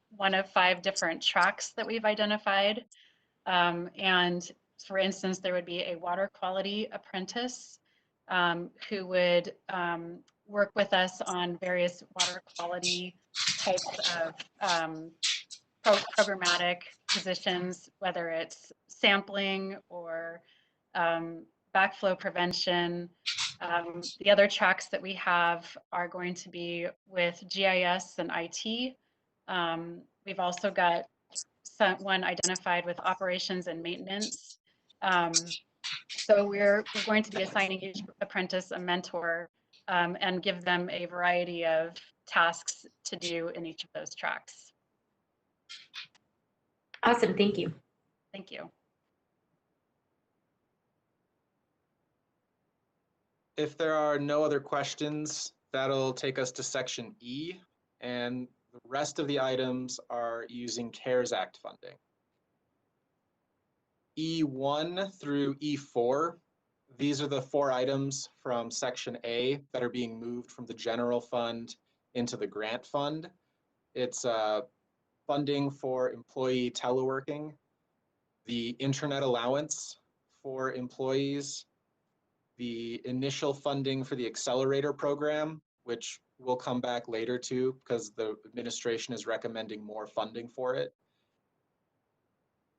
one of 5 different tracks that we've identified. And for instance, there would be a water quality apprentice who would work with us on various water quality types of programmatic positions, whether it's sampling or backflow prevention. The other tracks that we have are going to be with GIS and IT. We've also got one identified with operations and maintenance. So we're going to be assigning each apprentice a mentor and give them a variety of tasks to do in each of those tracks. Awesome, thank you. Thank you. If there are no other questions, that'll take us to section E, and the rest of the items are using CARES Act funding. E1 through E4, these are the 4 items from section A that are being moved from the general fund into the grant fund. It's funding for employee teleworking, the internet allowance for employees, the initial funding for the accelerator program, which we'll come back later to because the administration is recommending more funding for it,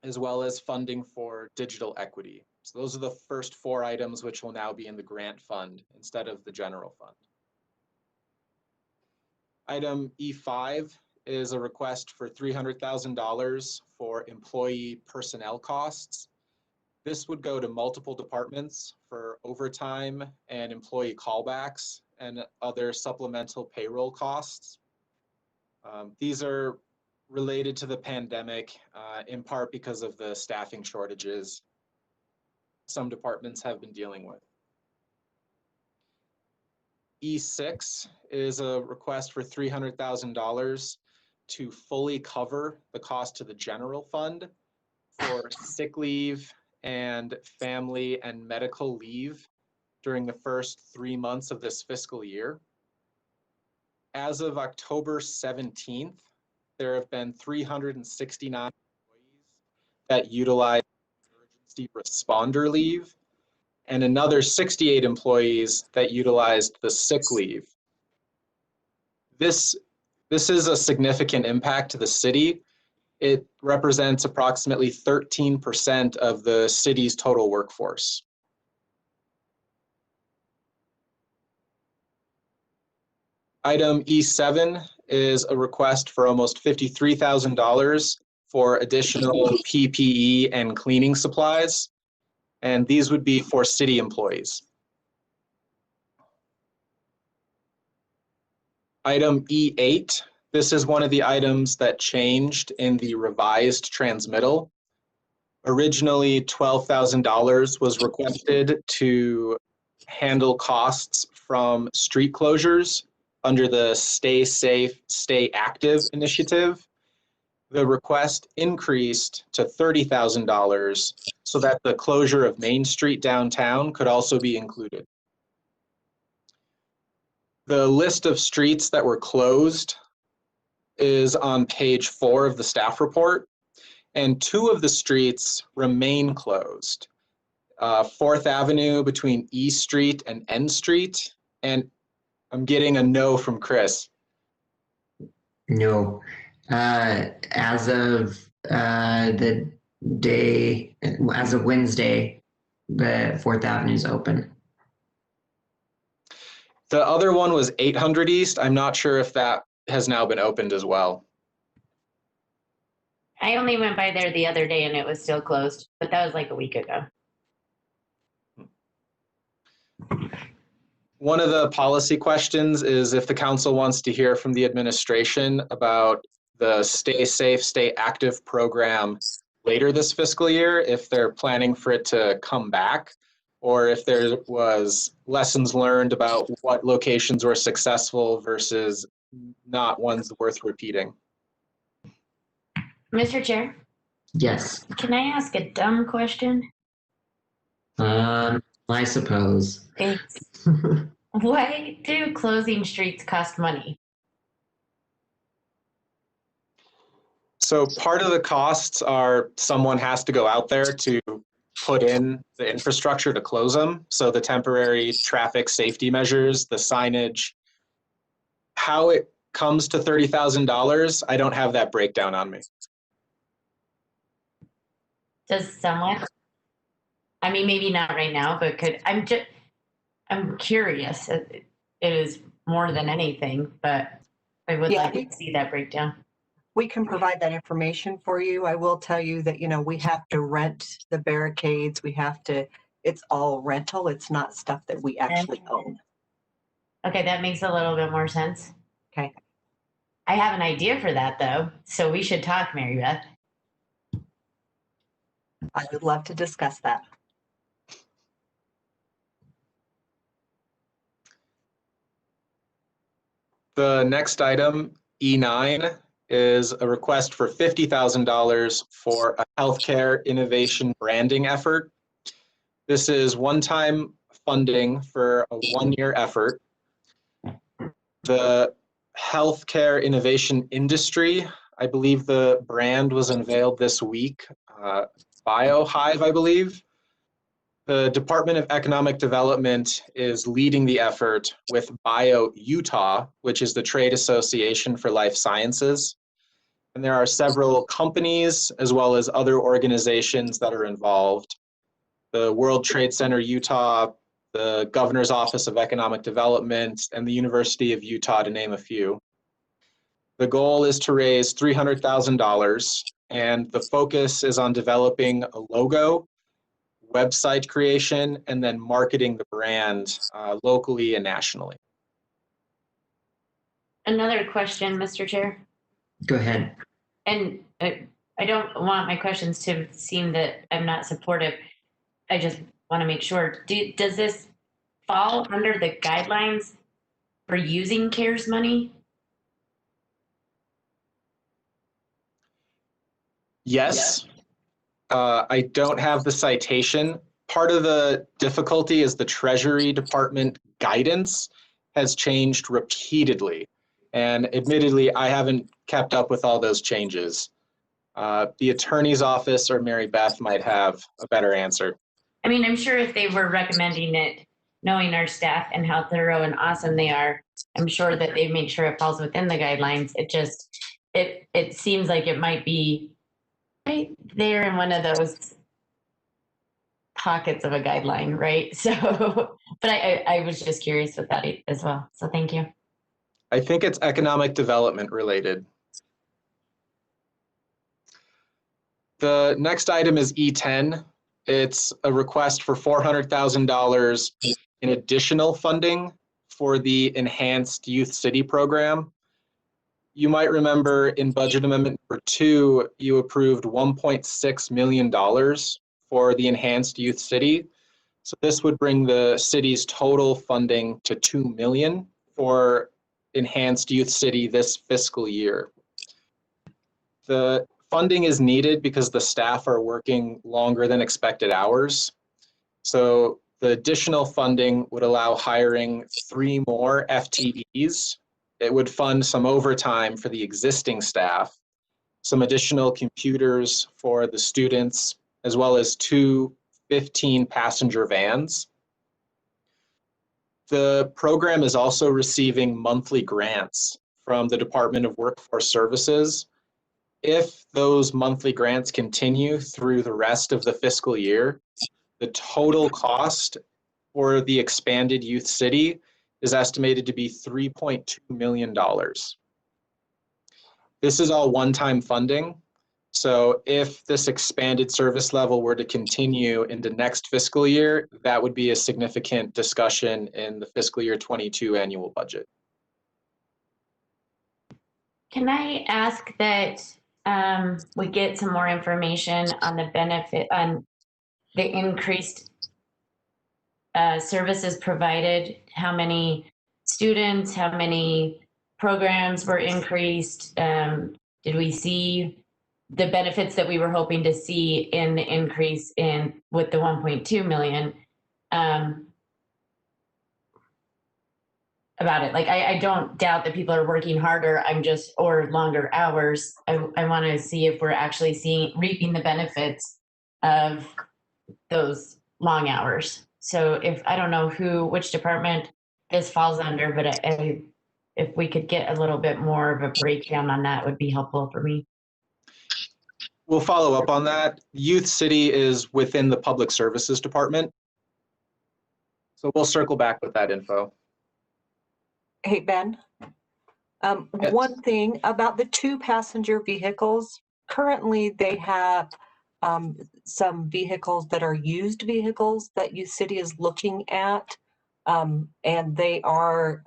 as well as funding for digital equity. So those are the first 4 items which will now be in the grant fund instead of the general fund. Item E5 is a request for $300,000 for employee personnel costs. This would go to multiple departments for overtime and employee callbacks and other supplemental payroll costs. These are related to the pandemic, in part because of the staffing shortages some departments have been dealing with. E6 is a request for $300,000 to fully cover the cost to the general fund for sick leave and family and medical leave during the first 3 months of this fiscal year. As of October 17th, there have been 369 employees that utilize emergency responder leave and another 68 employees that utilized the sick leave. This is a significant impact to the city. It represents approximately 13% of the city's total workforce. Item E7 is a request for almost $53,000 for additional PPE and cleaning supplies, and these would be for city employees. Item E8, this is one of the items that changed in the revised transmittal. Originally, $12,000 was requested to handle costs from street closures under the Stay Safe, Stay Active initiative. The request increased to $30,000 so that the closure of Main Street downtown could also be included. The list of streets that were closed is on page 4 of the staff report, and 2 of the streets remain closed. 4th Avenue between E Street and N Street, and I'm getting a no from Chris. No. As of the day, as of Wednesday, the 4th Avenue is open. The other one was 800 East. I'm not sure if that has now been opened as well. I only went by there the other day and it was still closed, but that was like a week ago. One of the policy questions is if the council wants to hear from the administration about the Stay Safe, Stay Active program later this fiscal year, if they're planning for it to come back, or if there was lessons learned about what locations were successful versus not ones worth repeating. Mr. Chair, Yes. can I ask a dumb question? I suppose. Thanks. Why do closing streets cost money? So part of the costs are someone has to go out there to put in the infrastructure to close them. So the temporary traffic safety measures, the signage. How it comes to $30,000, I don't have that breakdown on me. Does someone, I mean, maybe not right now, but I'm curious. It is more than anything, but I would like to see that breakdown. We can provide that information for you. I will tell you that, we have to rent the barricades. It's all rental. It's not stuff that we actually own. Okay, that makes a little bit more sense. Okay. I have an idea for that though, so we should talk, Mary Beth. I would love to discuss that. The next item, E9, is a request for $50,000 for a healthcare innovation branding effort. This is one-time funding for a 1-year effort. The healthcare innovation industry, I believe the brand was unveiled this week, BioHive, I believe. The Department of Economic Development is leading the effort with Bio Utah, which is the trade association for life sciences. And there are several companies as well as other organizations that are involved. The World Trade Center Utah, the Governor's Office of Economic Development, and the University of Utah, to name a few. The goal is to raise $300,000, and the focus is on developing a logo website creation, and then marketing the brand locally and nationally. Another question, Mr. Chair. Go ahead. And I don't want my questions to seem that I'm not supportive. I just want to make sure. Does this fall under the guidelines for using CARES money? Yes. I don't have the citation. Part of the difficulty is the Treasury Department guidance has changed repeatedly. And admittedly, I haven't kept up with all those changes. The attorney's office or Mary Beth might have a better answer. I mean, I'm sure if they were recommending it, knowing our staff and how thorough and awesome they are, I'm sure that they make sure it falls within the guidelines. It seems like it might be right there in one of those pockets of a guideline, right? So, but I was just curious with that as well. So thank you. I think it's economic development related. The next item is E10. It's a request for $400,000 in additional funding for the Enhanced Youth City program. You might remember in Budget Amendment number 2, you approved $1.6 million for the Enhanced Youth City. So this would bring the city's total funding to $2 million for Enhanced Youth City this fiscal year. The funding is needed because the staff are working longer than expected hours. So the additional funding would allow hiring 3 more FTEs. It would fund some overtime for the existing staff, some additional computers for the students, as well as 2 15-passenger vans. The program is also receiving monthly grants from the Department of Workforce Services. If those monthly grants continue through the rest of the fiscal year, the total cost for the expanded youth city is estimated to be $3.2 million. This is all one-time funding. So if this expanded service level were to continue into next fiscal year, that would be a significant discussion in the fiscal year 22 annual budget. Can I ask that we get some more information on the benefit, on the increased services provided, how many students, how many programs were increased? Did we see the benefits that we were hoping to see in the increase in with the 1.2 million? About it. Like, I don't doubt that people are working harder. Or longer hours. I want to see if we're actually reaping the benefits of those long hours. So I don't know which department this falls under, but if we could get a little bit more of a breakdown on that would be helpful for me. We'll follow up on that. Youth City is within the Public Services Department. So we'll circle back with that info. Hey, Ben. Yes. One thing about the 2 passenger vehicles, currently they have some vehicles that are used vehicles that Youth City is looking at, and they are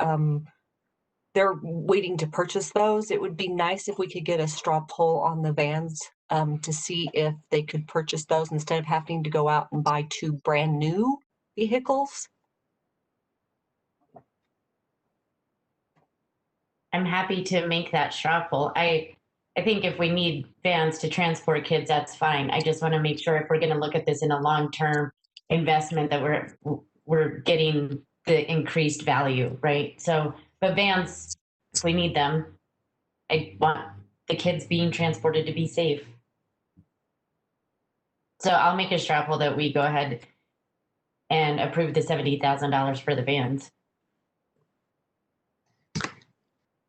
they're waiting to purchase those. It would be nice if we could get a straw poll on the vans to see if they could purchase those instead of having to go out and buy 2 brand new vehicles. I'm happy to make that straw poll. I think if we need vans to transport kids, that's fine. I just want to make sure if we're going to look at this in a long-term investment that we're getting the increased value, right? So, but vans, if we need them, I want the kids being transported to be safe. So I'll make a straw poll that we go ahead and approve the $70,000 for the vans.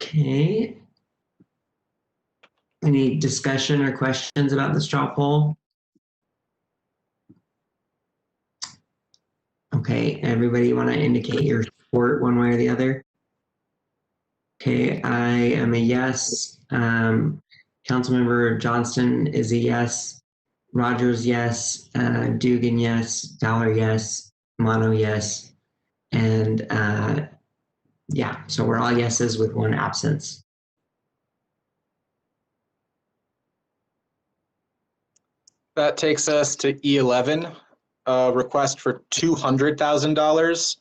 Okay. Any discussion or questions about the straw poll? Okay, everybody want to indicate your support one way or the other? Okay, I am a yes. Councilmember Johnston is a yes. Rogers, yes. Dugan, yes. Dollar, yes. Mono, yes. And yeah, so we're all yeses with one absence. That takes us to E11, a request for $200,000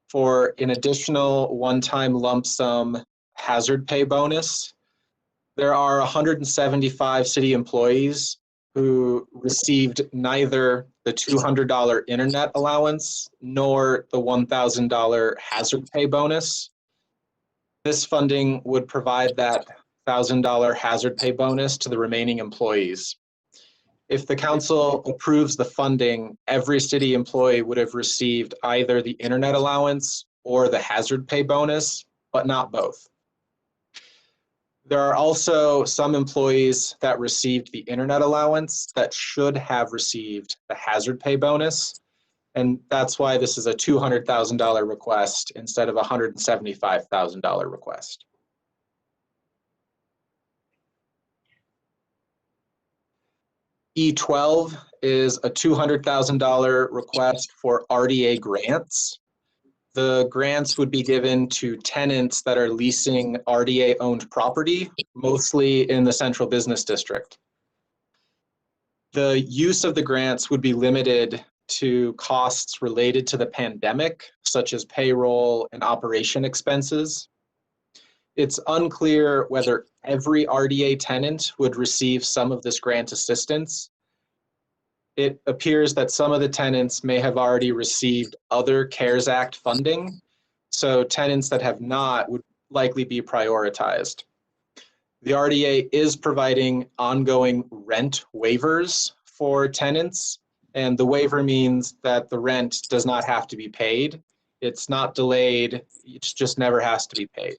for an additional one-time lump sum hazard pay bonus. There are 175 city employees who received neither the $200 internet allowance nor the $1,000 hazard pay bonus. This funding would provide that $1,000 hazard pay bonus to the remaining employees. If the council approves the funding, every city employee would have received either the internet allowance or the hazard pay bonus, but not both. There are also some employees that received the internet allowance that should have received the hazard pay bonus. And that's why this is a $200,000 request instead of a $175,000 request. E12 is a $200,000 request for RDA grants. The grants would be given to tenants that are leasing RDA-owned property, mostly in the central business district. The use of the grants would be limited to costs related to the pandemic, such as payroll and operation expenses. It's unclear whether every RDA tenant would receive some of this grant assistance. It appears that some of the tenants may have already received other CARES Act funding, so tenants that have not would likely be prioritized. The RDA is providing ongoing rent waivers for tenants, and the waiver means that the rent does not have to be paid. It's not delayed, it just never has to be paid.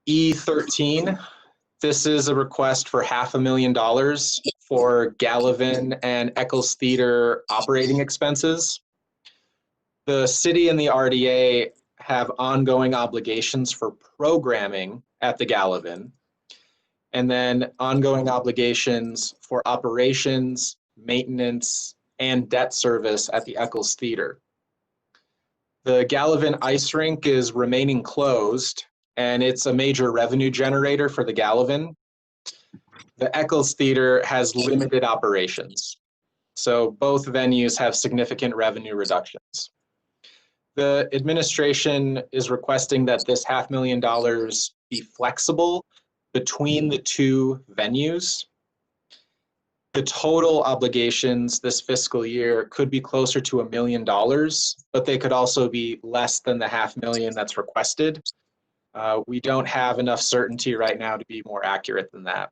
E13, this is a request for $500,000 for Gallivan and Eccles Theater operating expenses. The city and the RDA have ongoing obligations for programming at the Gallivan, and then ongoing obligations for operations, maintenance, and debt service at the Eccles Theater. The Gallivan ice rink is remaining closed, and it's a major revenue generator for the Gallivan. The Eccles Theater has limited operations, so both venues have significant revenue reductions. The administration is requesting that this $500,000 be flexible between the two venues. The total obligations this fiscal year could be closer to $1 million, but they could also be less than the $500,000 that's requested. We don't have enough certainty right now to be more accurate than that.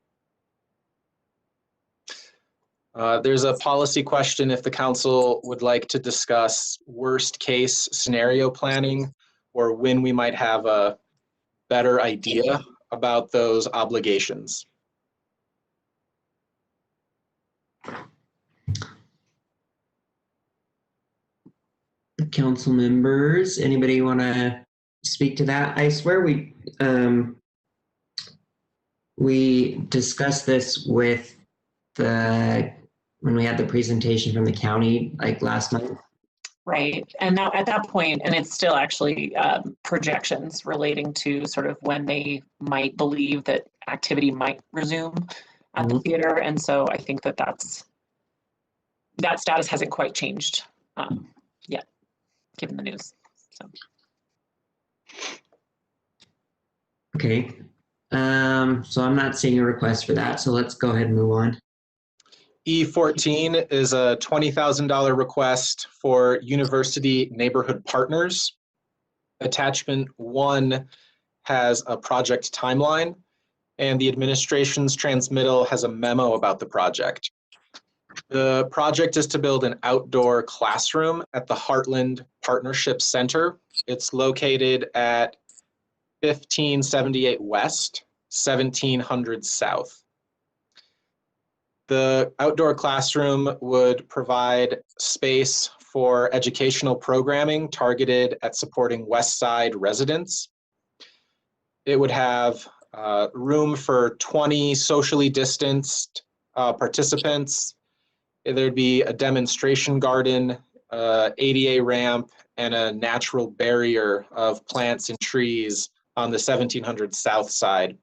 There's a policy question if the council would like to discuss worst case scenario planning or when we might have a better idea about those obligations. Council members, anybody want to speak to that? I swear we discussed this with when we had the presentation from the county like last month. Right, and now at that point, and it's still actually projections relating to sort of when they might believe that activity might resume at the theater, and so I think that that status hasn't quite changed yet, given the news. So. Okay, so I'm not seeing a request for that, so let's go ahead and move on. E14 is a $20,000 request for University Neighborhood Partners. Attachment 1 has a project timeline, and the administration's transmittal has a memo about the project. The project is to build an outdoor classroom at the Heartland Partnership Center. It's located at 1578 West, 1700 South. The outdoor classroom would provide space for educational programming targeted at supporting West Side residents. It would have room for 20 socially distanced participants. There'd be a demonstration garden, ADA ramp, and a natural barrier of plants and trees on the 1700 south side.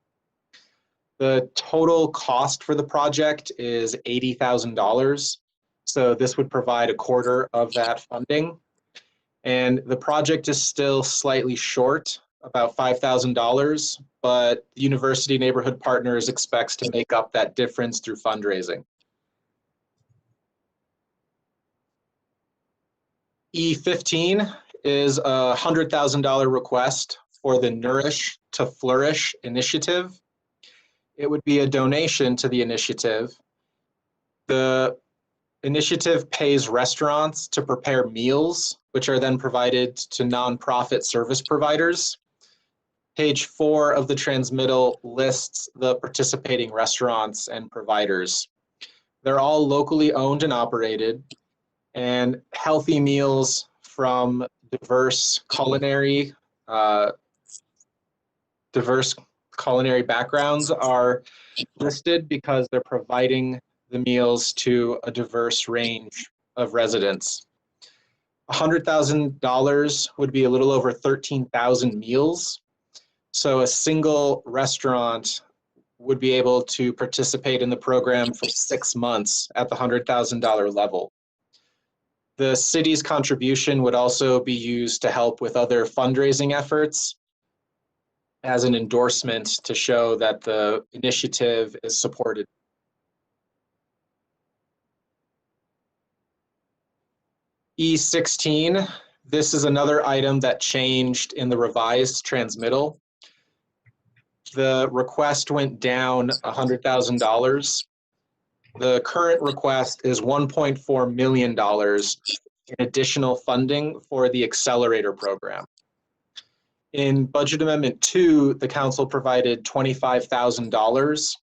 The total cost for the project is $80,000. So this would provide a quarter of that funding. And the project is still slightly short, about $5,000, but the University Neighborhood Partners expects to make up that difference through fundraising. E15 is a $100,000 request for the Nourish to Flourish initiative. It would be a donation to the initiative. The initiative pays restaurants to prepare meals, which are then provided to nonprofit service providers. Page 4 of the transmittal lists the participating restaurants and providers. They're all locally owned and operated, and healthy meals from diverse culinary backgrounds are listed because they're providing the meals to a diverse range of residents. $100,000 would be a little over 13,000 meals. So a single restaurant would be able to participate in the program for 6 months at the $100,000 level. The city's contribution would also be used to help with other fundraising efforts as an endorsement to show that the initiative is supported. E16, this is another item that changed in the revised transmittal. The request went down $100,000. The current request is $1.4 million in additional funding for the accelerator program. In Budget Amendment 2, the council provided $25,000,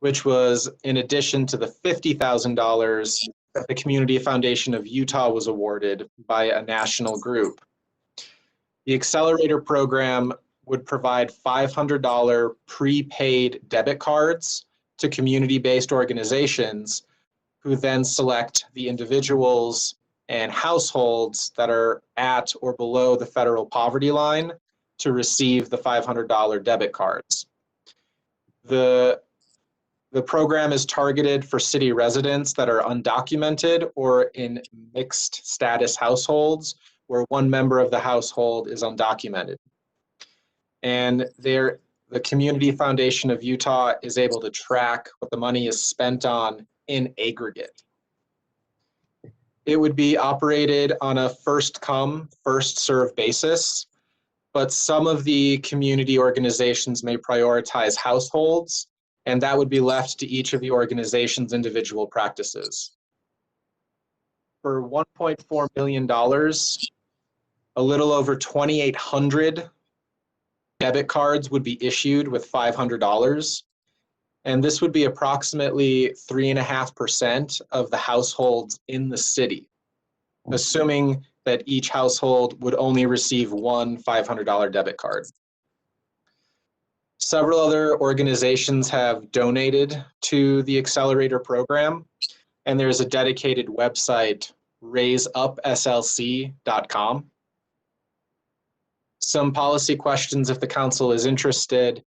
which was in addition to the $50,000 that the Community Foundation of Utah was awarded by a national group. The accelerator program would provide $500 prepaid debit cards to community-based organizations who then select the individuals and households that are at or below the federal poverty line to receive the $500 debit cards. The program is targeted for city residents that are undocumented or in mixed status households where one member of the household is undocumented. And the Community Foundation of Utah is able to track what the money is spent on in aggregate. It would be operated on a first come, first served basis, but some of the community organizations may prioritize households, and that would be left to each of the organization's individual practices. For $1.4 million, a little over 2,800 debit cards would be issued with $500, and this would be approximately 3.5% of the households in the city, assuming that each household would only receive one $500 debit card. Several other organizations have donated to the accelerator program, and there's a dedicated website, raiseupslc.com. Some policy questions if the council is interested: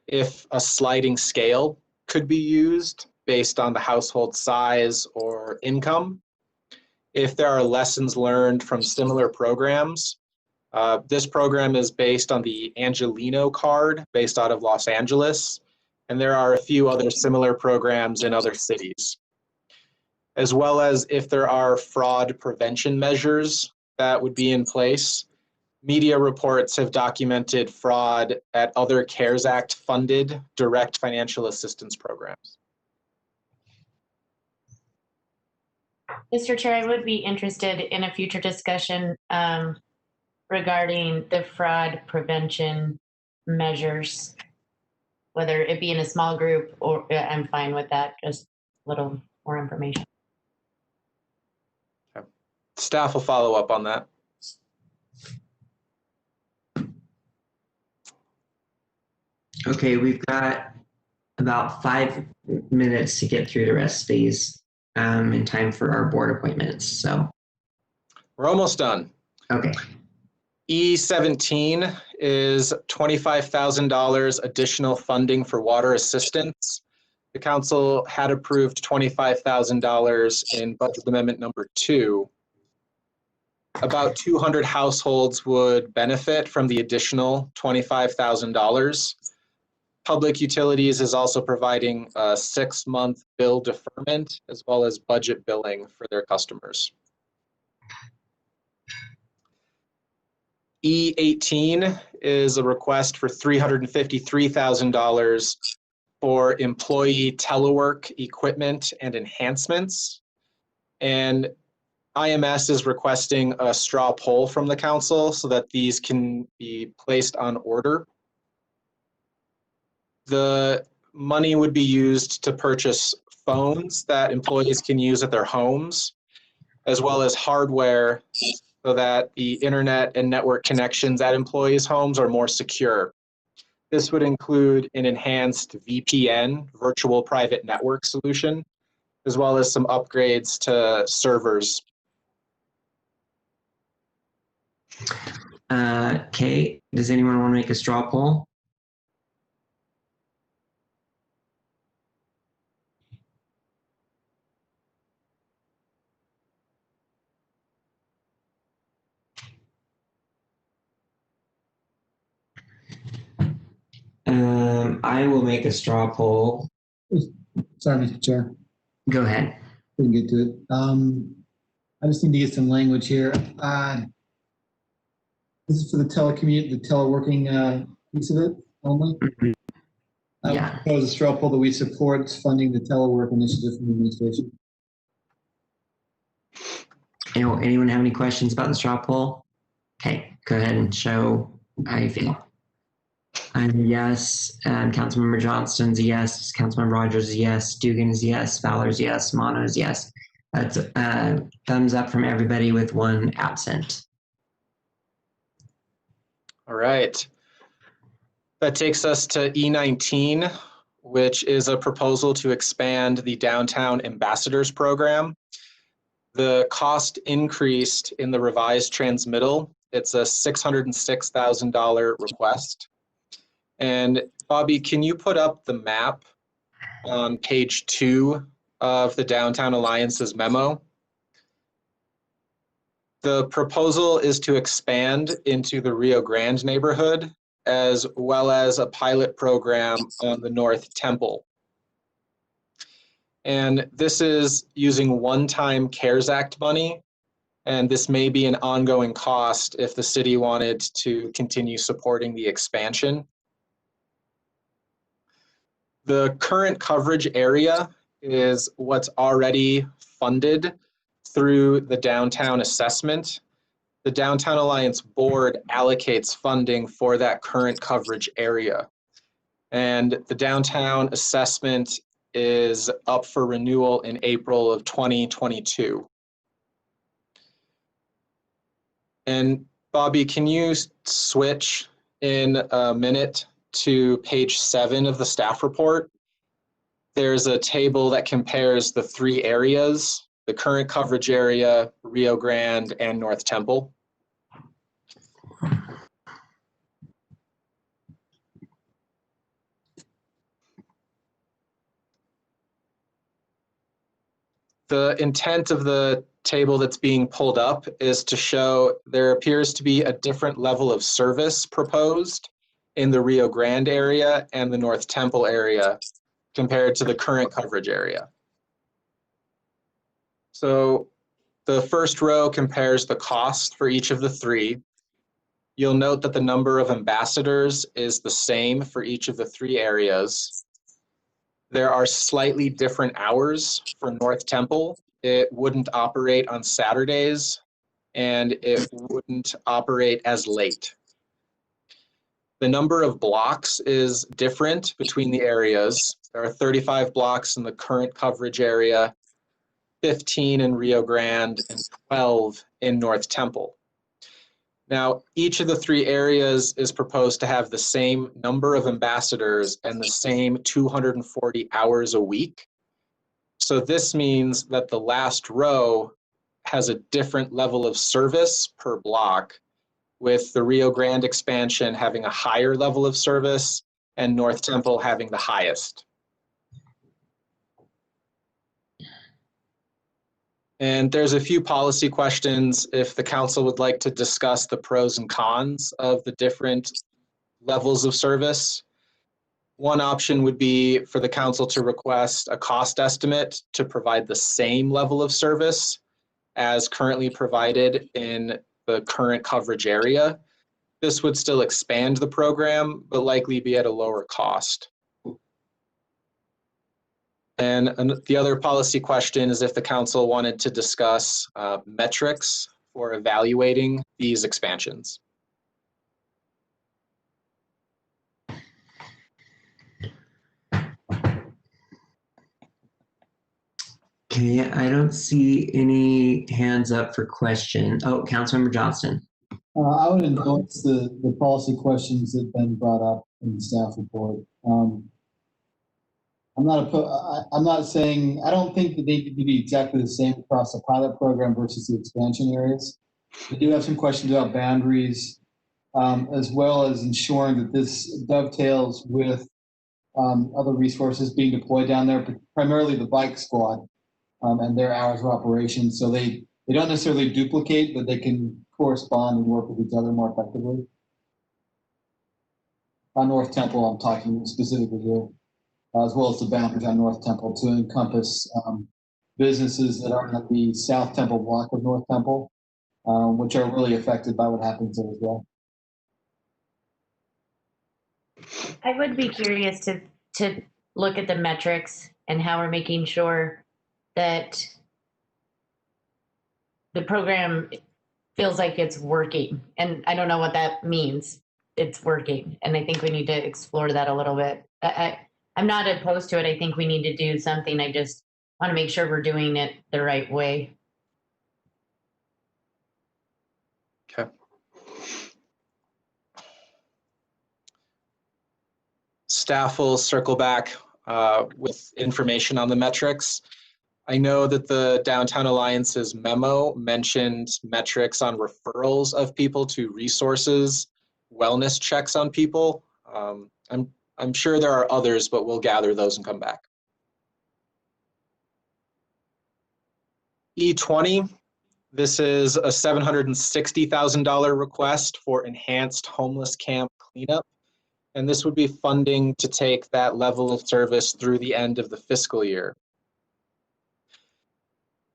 if a sliding scale could be used based on the household size or income, if there are lessons learned from similar programs. This program is based on the Angelino card based out of Los Angeles, and there are a few other similar programs in other cities. As well as if there are fraud prevention measures that would be in place. Media reports have documented fraud at other CARES Act funded direct financial assistance programs. Mr. Chair, I would be interested in a future discussion regarding the fraud prevention measures, whether it be in a small group or I'm fine with that, just a little more information. Staff will follow up on that. Okay, we've got about 5 minutes to get through the rest of these in time for our board appointments. So We're almost done. Okay. E17 is $25,000 additional funding for water assistance. The council had approved $25,000 in budget amendment number 2. About 200 households would benefit from the additional $25,000. Public Utilities is also providing a 6-month bill deferment as well as budget billing for their customers. E18 is a request for $353,000 for employee telework equipment and enhancements. And IMS is requesting a straw poll from the council so that these can be placed on order. The money would be used to purchase phones that employees can use at their homes, as well as hardware so that the internet and network connections at employees' homes are more secure. This would include an enhanced VPN, virtual private network solution, as well as some upgrades to servers. Okay, does anyone want to make a straw poll? I will make a straw poll. Sorry, Mr. Chair. Go ahead. We can get to it. I just need to get some language here. This is for the teleworking piece of it only. Yeah. I propose a straw poll that we support funding the telework initiative from the administration. Anyone have any questions about the straw poll? Okay, go ahead and show how you feel. I'm a yes. Councilmember Johnston's a yes. Councilmember Rogers is a yes. Dugan is a yes. Fowler's a yes. Mono is a yes. That's thumbs up from everybody with 1 absent. All right. That takes us to E19, which is a proposal to expand the Downtown Ambassadors Program. The cost increased in the revised transmittal. It's a $606,000 request. And Bobby, can you put up the map on page 2 of the Downtown Alliance's memo? The proposal is to expand into the Rio Grande neighborhood, as well as a pilot program on the North Temple. And this is using one-time CARES Act money, and this may be an ongoing cost if the city wanted to continue supporting the expansion. The current coverage area is what's already funded through the downtown assessment. The Downtown Alliance Board allocates funding for that current coverage area. And the downtown assessment is up for renewal in April of 2022. And Bobby, can you switch in a minute to page 7 of the staff report? There's a table that compares the 3 areas, the current coverage area, Rio Grande, and North Temple. The intent of the table that's being pulled up is to show there appears to be a different level of service proposed in the Rio Grande area and the North Temple area compared to the current coverage area. So the first row compares the cost for each of the 3. You'll note that the number of ambassadors is the same for each of the 3 areas. There are slightly different hours for North Temple. It wouldn't operate on Saturdays, and it wouldn't operate as late. The number of blocks is different between the areas. There are 35 blocks in the current coverage area, 15 in Rio Grande, and 12 in North Temple. Now, each of the 3 areas is proposed to have the same number of ambassadors and the same 240 hours a week. So this means that the last row has a different level of service per block, with the Rio Grande expansion having a higher level of service and North Temple having the highest. And there's a few policy questions if the council would like to discuss the pros and cons of the different levels of service. One option would be for the council to request a cost estimate to provide the same level of service as currently provided in the current coverage area. This would still expand the program, but likely be at a lower cost. And the other policy question is if the council wanted to discuss metrics for evaluating these expansions. Okay, I don't see any hands up for question. Oh, Councilmember Johnston. I would endorse the policy questions that have been brought up in the staff report. I'm not saying, I don't think that they need to be exactly the same across the pilot program versus the expansion areas. We do have some questions about boundaries, as well as ensuring that this dovetails with other resources being deployed down there, but primarily the bike squad and their hours of operation. So they don't necessarily duplicate, but they can correspond and work with each other more effectively. On North Temple, I'm talking specifically here, as well as the boundaries on North Temple to encompass businesses that are in the South Temple block of North Temple, which are really affected by what happens there as well. I would be curious to look at the metrics and how we're making sure that the program feels like it's working. And I don't know what that means. It's working. And I think we need to explore that a little bit. I'm not opposed to it. I think we need to do something. I just want to make sure we're doing it the right way. Okay. Staff will circle back with information on the metrics. I know that the Downtown Alliance's memo mentioned metrics on referrals of people to resources, wellness checks on people. I'm sure there are others, but we'll gather those and come back. E20, this is a $760,000 request for enhanced homeless camp cleanup. And this would be funding to take that level of service through the end of the fiscal year.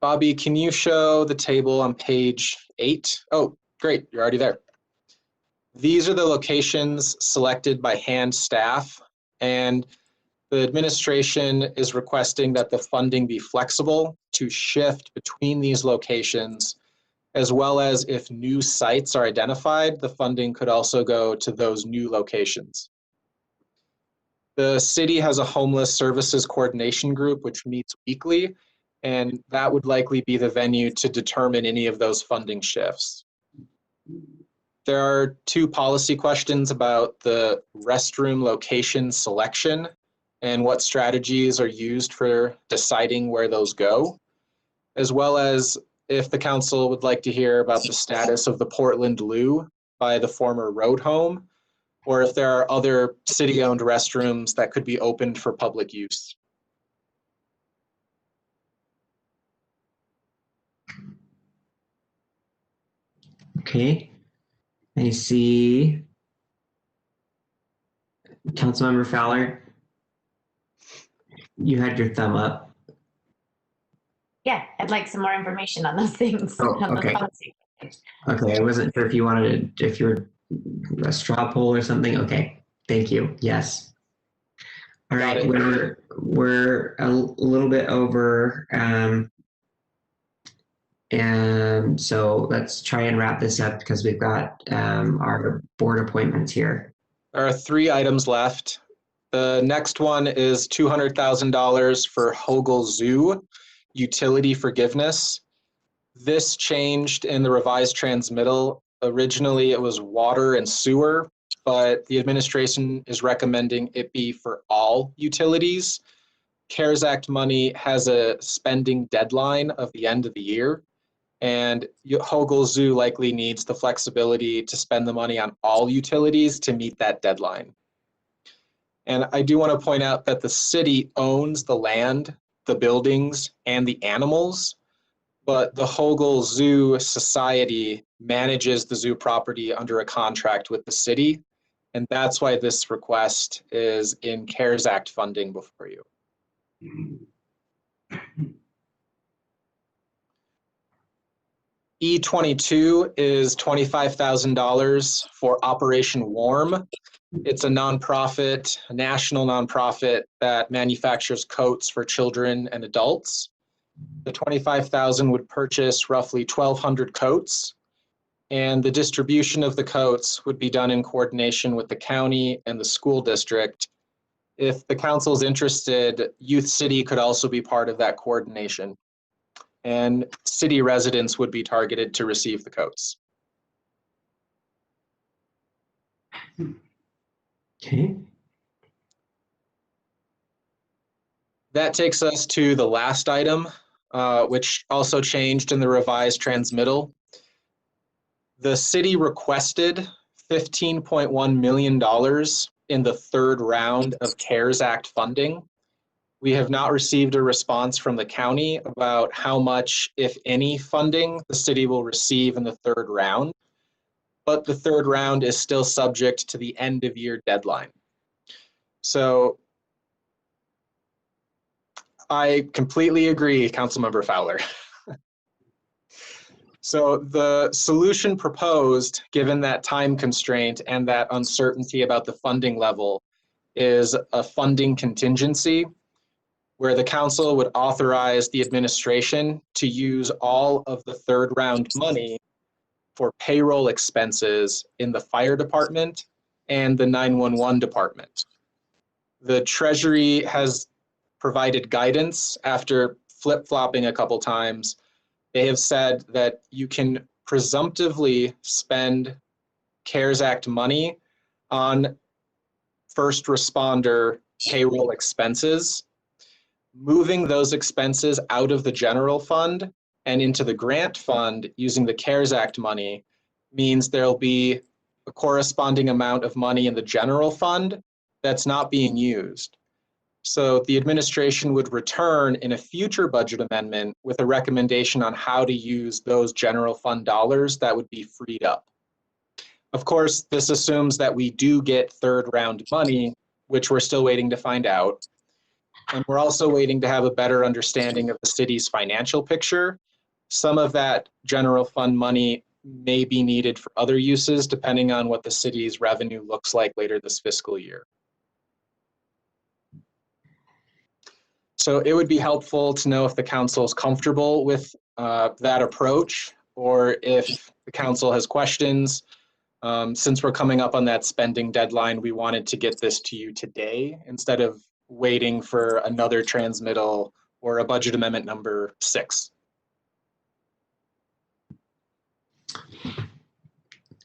Bobby, can you show the table on page 8? Oh, great, you're already there. These are the locations selected by hand staff, and the administration is requesting that the funding be flexible to shift between these locations, as well as if new sites are identified, the funding could also go to those new locations. The city has a homeless services coordination group, which meets weekly, and that would likely be the venue to determine any of those funding shifts. There are 2 policy questions about the restroom location selection and what strategies are used for deciding where those go, as well as if the council would like to hear about the status of the Portland Loo by the former road home, or if there are other city-owned restrooms that could be opened for public use. Okay, I see Councilmember Fowler. You had your thumb up. Yeah, I'd like some more information on those things. Oh, okay. Okay, I wasn't sure if you wanted to, if you're a straw poll or something. Okay, thank you. Yes. All right, we're a little bit over, and so let's try and wrap this up because we've got our board appointments here. There are 3 items left. The next one is $200,000 for Hogle Zoo utility forgiveness. This changed in the revised transmittal Originally, it was water and sewer, but the administration is recommending it be for all utilities. CARES Act money has a spending deadline of the end of the year, and Hogle Zoo likely needs the flexibility to spend the money on all utilities to meet that deadline. And I do want to point out that the city owns the land, the buildings, and the animals, but the Hogle Zoo Society manages the zoo property under a contract with the city, and that's why this request is in CARES Act funding before you. E22 is $25,000 for Operation Warm. It's a nonprofit, a national nonprofit that manufactures coats for children and adults. The $25,000 would purchase roughly 1,200 coats, and the distribution of the coats would be done in coordination with the county and the school district. If the council is interested, Youth City could also be part of that coordination, and city residents would be targeted to receive the coats. Okay. That takes us to the last item, which also changed in the revised transmittal. The city requested $15.1 million in the third round of CARES Act funding. We have not received a response from the county about how much, if any, funding the city will receive in the third round, but the third round is still subject to the end of year deadline. So I completely agree, Councilmember Fowler. So the solution proposed, given that time constraint and that uncertainty about the funding level, is a funding contingency where the council would authorize the administration to use all of the third round money for payroll expenses in the fire department and the 911 department. The Treasury has provided guidance after flip-flopping a couple times. They have said that you can presumptively spend CARES Act money on first responder payroll expenses. Moving those expenses out of the general fund and into the grant fund using the CARES Act money means there'll be a corresponding amount of money in the general fund that's not being used. So the administration would return in a future budget amendment with a recommendation on how to use those general fund dollars that would be freed up. Of course, this assumes that we do get third round money, which we're still waiting to find out. And we're also waiting to have a better understanding of the city's financial picture. Some of that general fund money may be needed for other uses depending on what the city's revenue looks like later this fiscal year. So it would be helpful to know if the council is comfortable with that approach, or if the council has questions. Since we're coming up on that spending deadline, we wanted to get this to you today instead of waiting for another transmittal or a budget amendment number 6.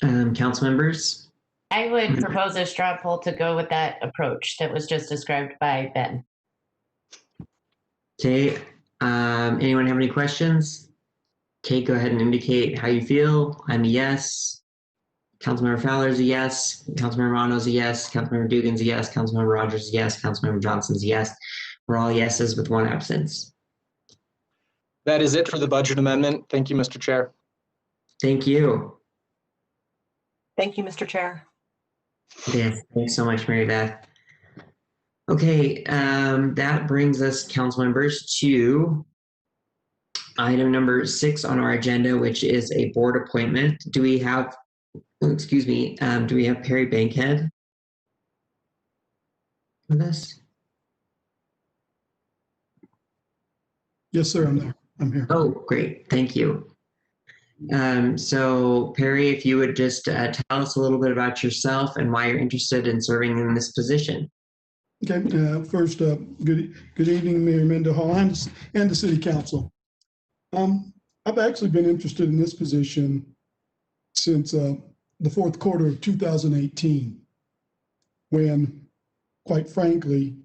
Council members? I would propose a straw poll to go with that approach that was just described by Ben. Okay, anyone have any questions? Okay, go ahead and indicate how you feel. I'm a yes. Councilmember Fowler is a yes. Councilmember Romano is a yes. Councilmember Dugan's a yes. Councilmember Rogers is a yes. Councilmember Johnson's a yes. We're all yeses with one absence. That is it for the budget amendment. Thank you, Mr. Chair. Thank you. Thank you, Mr. Chair. Yes, thanks so much, Mary Beth. Okay, that brings us, council members, to item number 6 on our agenda, which is a board appointment. Do we have, excuse me, do we have Perry Bankhead with us? Yes, sir, I'm there. I'm here. Oh, great, thank you. So Perry, if you would just tell us a little bit about yourself and why you're interested in serving in this position. Okay, first, good evening, Mayor Mendenhall and the City Council. I've actually been interested in this position since the fourth quarter of 2018, when, quite frankly,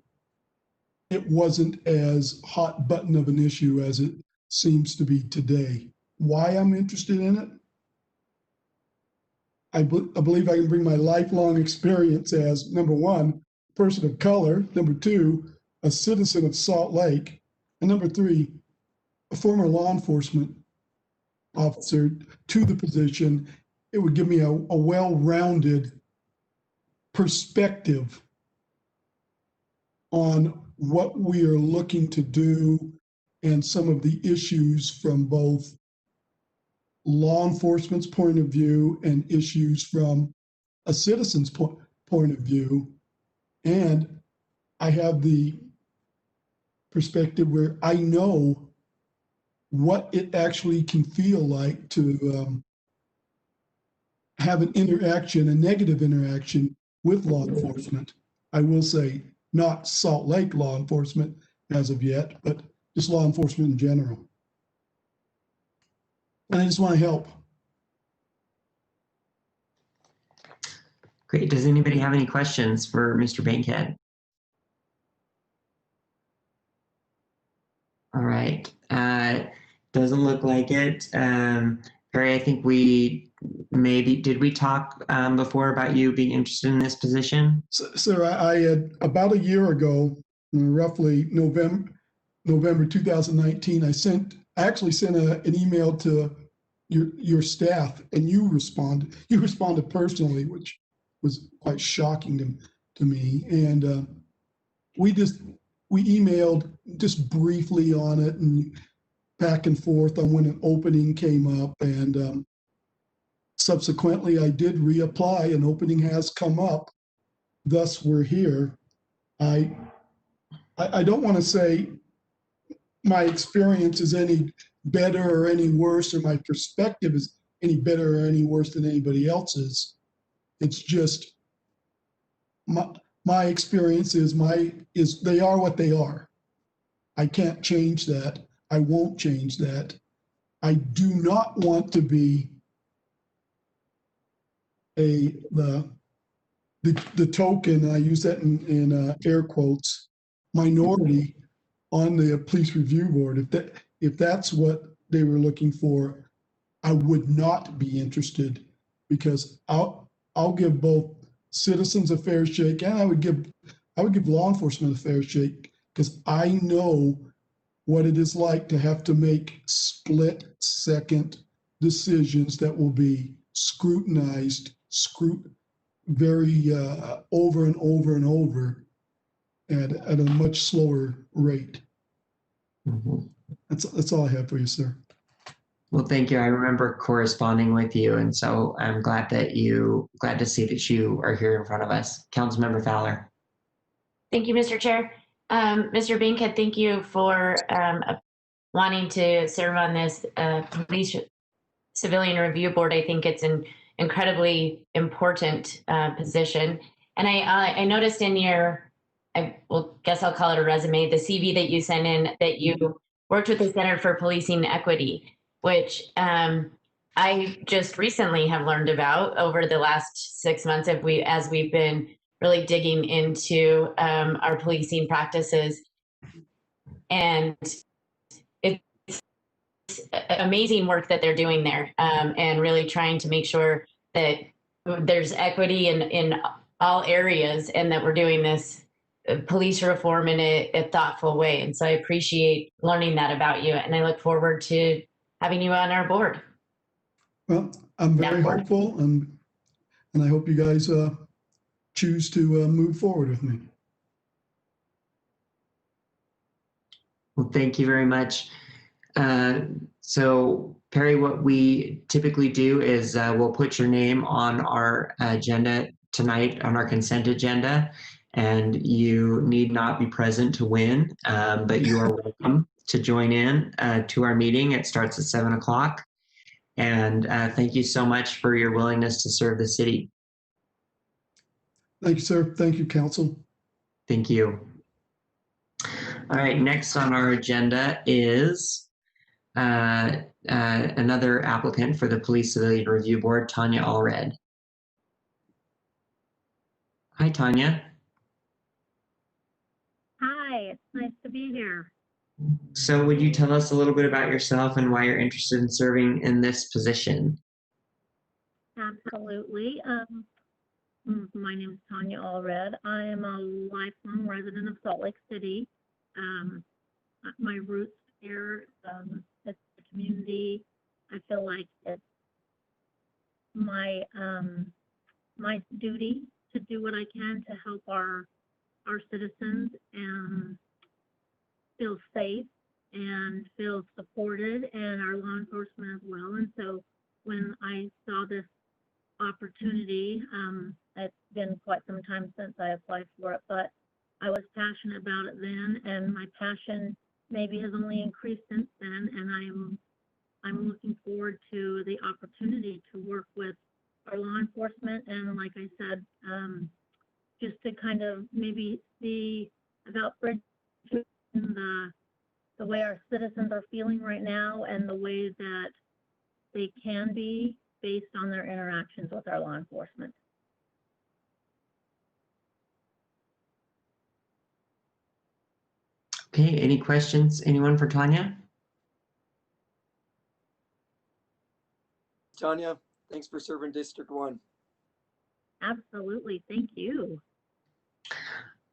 it wasn't as hot button of an issue as it seems to be today. Why I'm interested in it? I believe I can bring my lifelong experience as, number one, a person of color, number two, a citizen of Salt Lake, and number three, a former law enforcement officer to the position. It would give me a well-rounded perspective on what we are looking to do and some of the issues from both law enforcement's point of view and issues from a citizen's point of view. And I have the perspective where I know what it actually can feel like to have an interaction, a negative interaction with law enforcement. I will say not Salt Lake law enforcement as of yet, but just law enforcement in general. And I just want to help. Great. Does anybody have any questions for Mr. Bankhead? All right. Doesn't look like it. Barry, I think did we talk before about you being interested in this position? Sir, I had about a year ago, roughly November 2019, I actually sent an email to your staff, and you responded. You responded personally, which was quite shocking to me. And we emailed just briefly on it and back and forth on when an opening came up. And subsequently, I did reapply. An opening has come up. Thus, we're here. I don't want to say my experience is any better or any worse, or my perspective is any better or any worse than anybody else's. It's just my experience is they are what they are. I can't change that. I won't change that. I do not want to be the token, I use that in air quotes, minority on the police review board. If that's what they were looking for, I would not be interested, because I'll give both citizens a fair shake, and I would give law enforcement a fair shake, because I know what it is like to have to make split-second decisions that will be scrutinized, very over and over and over at a much slower rate. Mm-hmm. That's all I have for you, sir. Well, thank you. I remember corresponding with you, and so I'm glad to see that you are here in front of us. Councilmember Fowler. Thank you, Mr. Chair. Mr. Bankhead, thank you for wanting to serve on this Police Civilian Review Board. I think it's an incredibly important position. And I noticed in your, guess I'll call it a resume, the CV that you sent in, that you worked with the Center for Policing Equity, which I just recently have learned about over the last 6 months as we've been really digging into our policing practices. And it's amazing work that they're doing there, and really trying to make sure that there's equity in all areas, and that we're doing this police reform in a thoughtful way. And so I appreciate learning that about you, and I look forward to having you on our board. Well, I'm very hopeful, and I hope you guys choose to move forward with me. Well, thank you very much. So, Perry, what we typically do is we'll put your name on our agenda tonight, on our consent agenda, and you need not be present to win, but you are welcome to join in to our meeting. It starts at 7 o'clock. And thank you so much for your willingness to serve the city. Thank you, sir. Thank you, council. Thank you. All right, next on our agenda is another applicant for the Police Civilian Review Board, Tanya Allred. Hi, Tanya. Hi, it's nice to be here. So would you tell us a little bit about yourself and why you're interested in serving in this position? Absolutely. My name is Tanya Allred. I am a lifelong resident of Salt Lake City. My roots here, it's the community. I feel like it's my my duty to do what I can to help our citizens and feel safe and feel supported, and our law enforcement as well. And so when I saw this opportunity, it's been quite some time since I applied for it, but I was passionate about it then, and my passion maybe has only increased since then, and I'm looking forward to the opportunity to work with our law enforcement, and like I said, just to kind of maybe see about bridging the way our citizens are feeling right now and the way that they can be based on their interactions with our law enforcement. Okay, any questions? Anyone for Tanya? Tanya, thanks for serving District 1. Absolutely, thank you.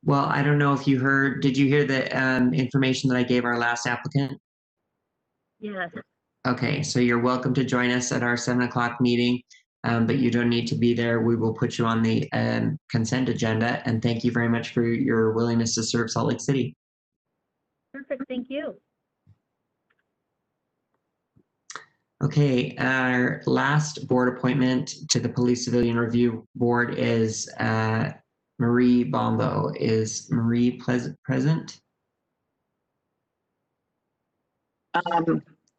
Well, I don't know if you heard, did you hear the information that I gave our last applicant? Yes. Okay, so you're welcome to join us at our 7 o'clock meeting, but you don't need to be there. We will put you on the consent agenda, and thank you very much for your willingness to serve Salt Lake City. Perfect, thank you. Okay, our last board appointment to the Police Civilian Review Board is Marie Bombo. Is Marie present?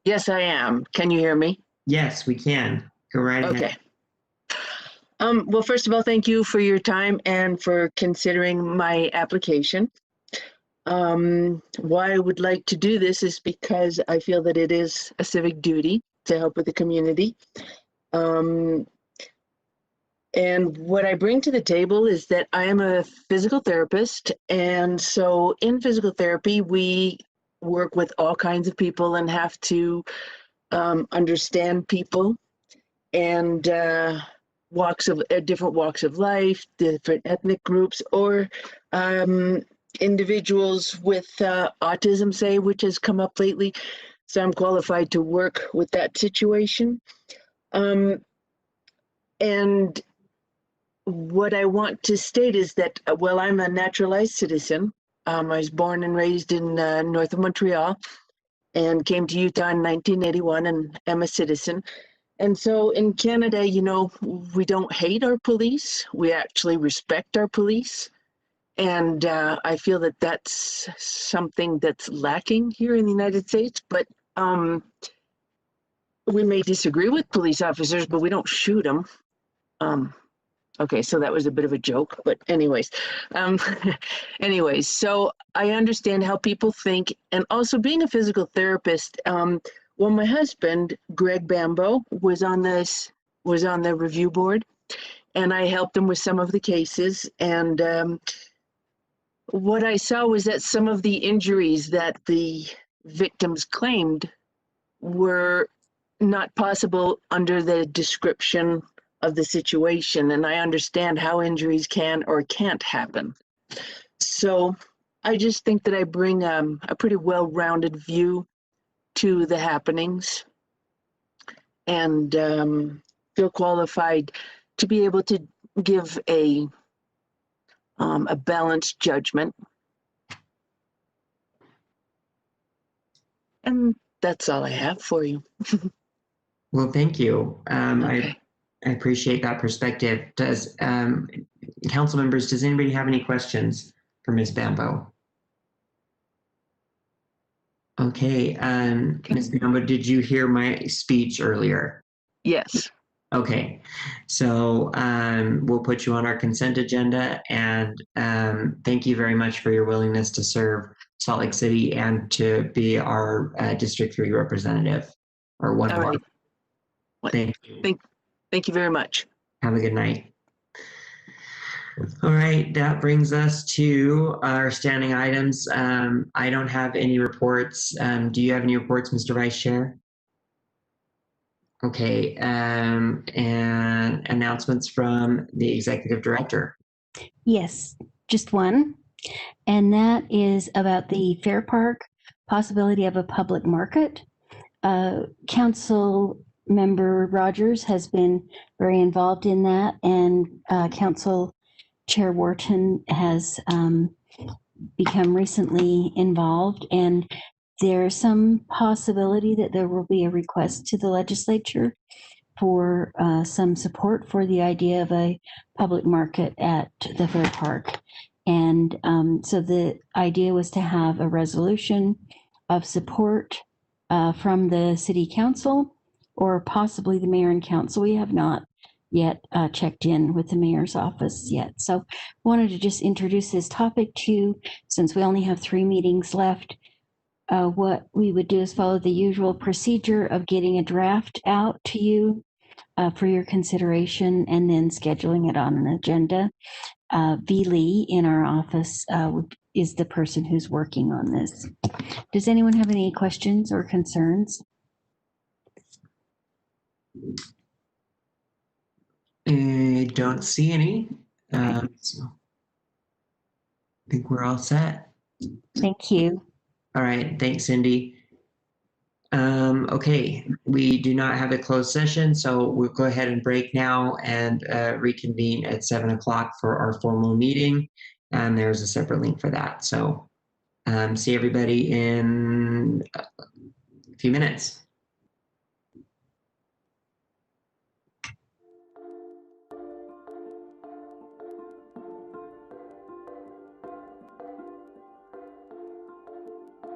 Yes, I am. Can you hear me? Yes, we can. Go right ahead. Okay. Well, first of all, thank you for your time and for considering my application. Why I would like to do this is because I feel that it is a civic duty to help with the community. And what I bring to the table is that I am a physical therapist. And so in physical therapy, we work with all kinds of people and have to understand people and different walks of life, different ethnic groups, or individuals with autism, say, which has come up lately. So I'm qualified to work with that situation. And what I want to state is that, well, I'm a naturalized citizen. I was born and raised in north of Montreal and came to Utah in 1981 and am a citizen. And so in Canada, you know, we don't hate our police. We actually respect our police. And I feel that that's something that's lacking here in the United States. But we may disagree with police officers, but we don't shoot them. Okay, so that was a bit of a joke, but anyways, so I understand how people think, and also being a physical therapist. Well, my husband, Greg Bambo, was on the review board, and I helped him with some of the cases. And what I saw was that some of the injuries that the victims claimed were not possible under the description of the situation, and I understand how injuries can or can't happen. So I just think that I bring a pretty well-rounded view to the happenings, and feel qualified to be able to give a balanced judgment. And that's all I have for you. Well, thank you. Okay. I appreciate that perspective. Does council members, does anybody have any questions for Ms. Bambo? Okay, Ms. Bambo, did you hear my speech earlier? Yes. Okay, so we'll put you on our consent agenda, and thank you very much for your willingness to serve. Salt Lake City and to be our District 3 representative, or one All of our. right. Thank you. Thank you very much. Have a good night. All right, that brings us to our standing items. I don't have any reports. Do you have any reports, Mr. Vice Chair? Okay, and announcements from the Executive Director. Yes, just one. And that is about the Fair Park possibility of a public market. Council Member Rogers has been very involved in that, and Council Chair Wharton has become recently involved, and there's some possibility that there will be a request to the legislature for some support for the idea of a public market at the Fair Park. And so the idea was to have a resolution of support from the City Council or possibly the Mayor and Council. We have not yet checked in with the Mayor's office yet. So wanted to just introduce this topic to you since we only have 3 meetings left. What we would do is follow the usual procedure of getting a draft out to you for your consideration and then scheduling it on an agenda. V. Lee in our office is the person who's working on this. Does anyone have any questions or concerns? I don't see any. So I think we're all set. Thank you. All right, thanks, Cindy. Okay, we do not have a closed session, so we'll go ahead and break now and reconvene at 7 o'clock for our formal meeting. And there's a separate link for that. So see everybody in a few minutes.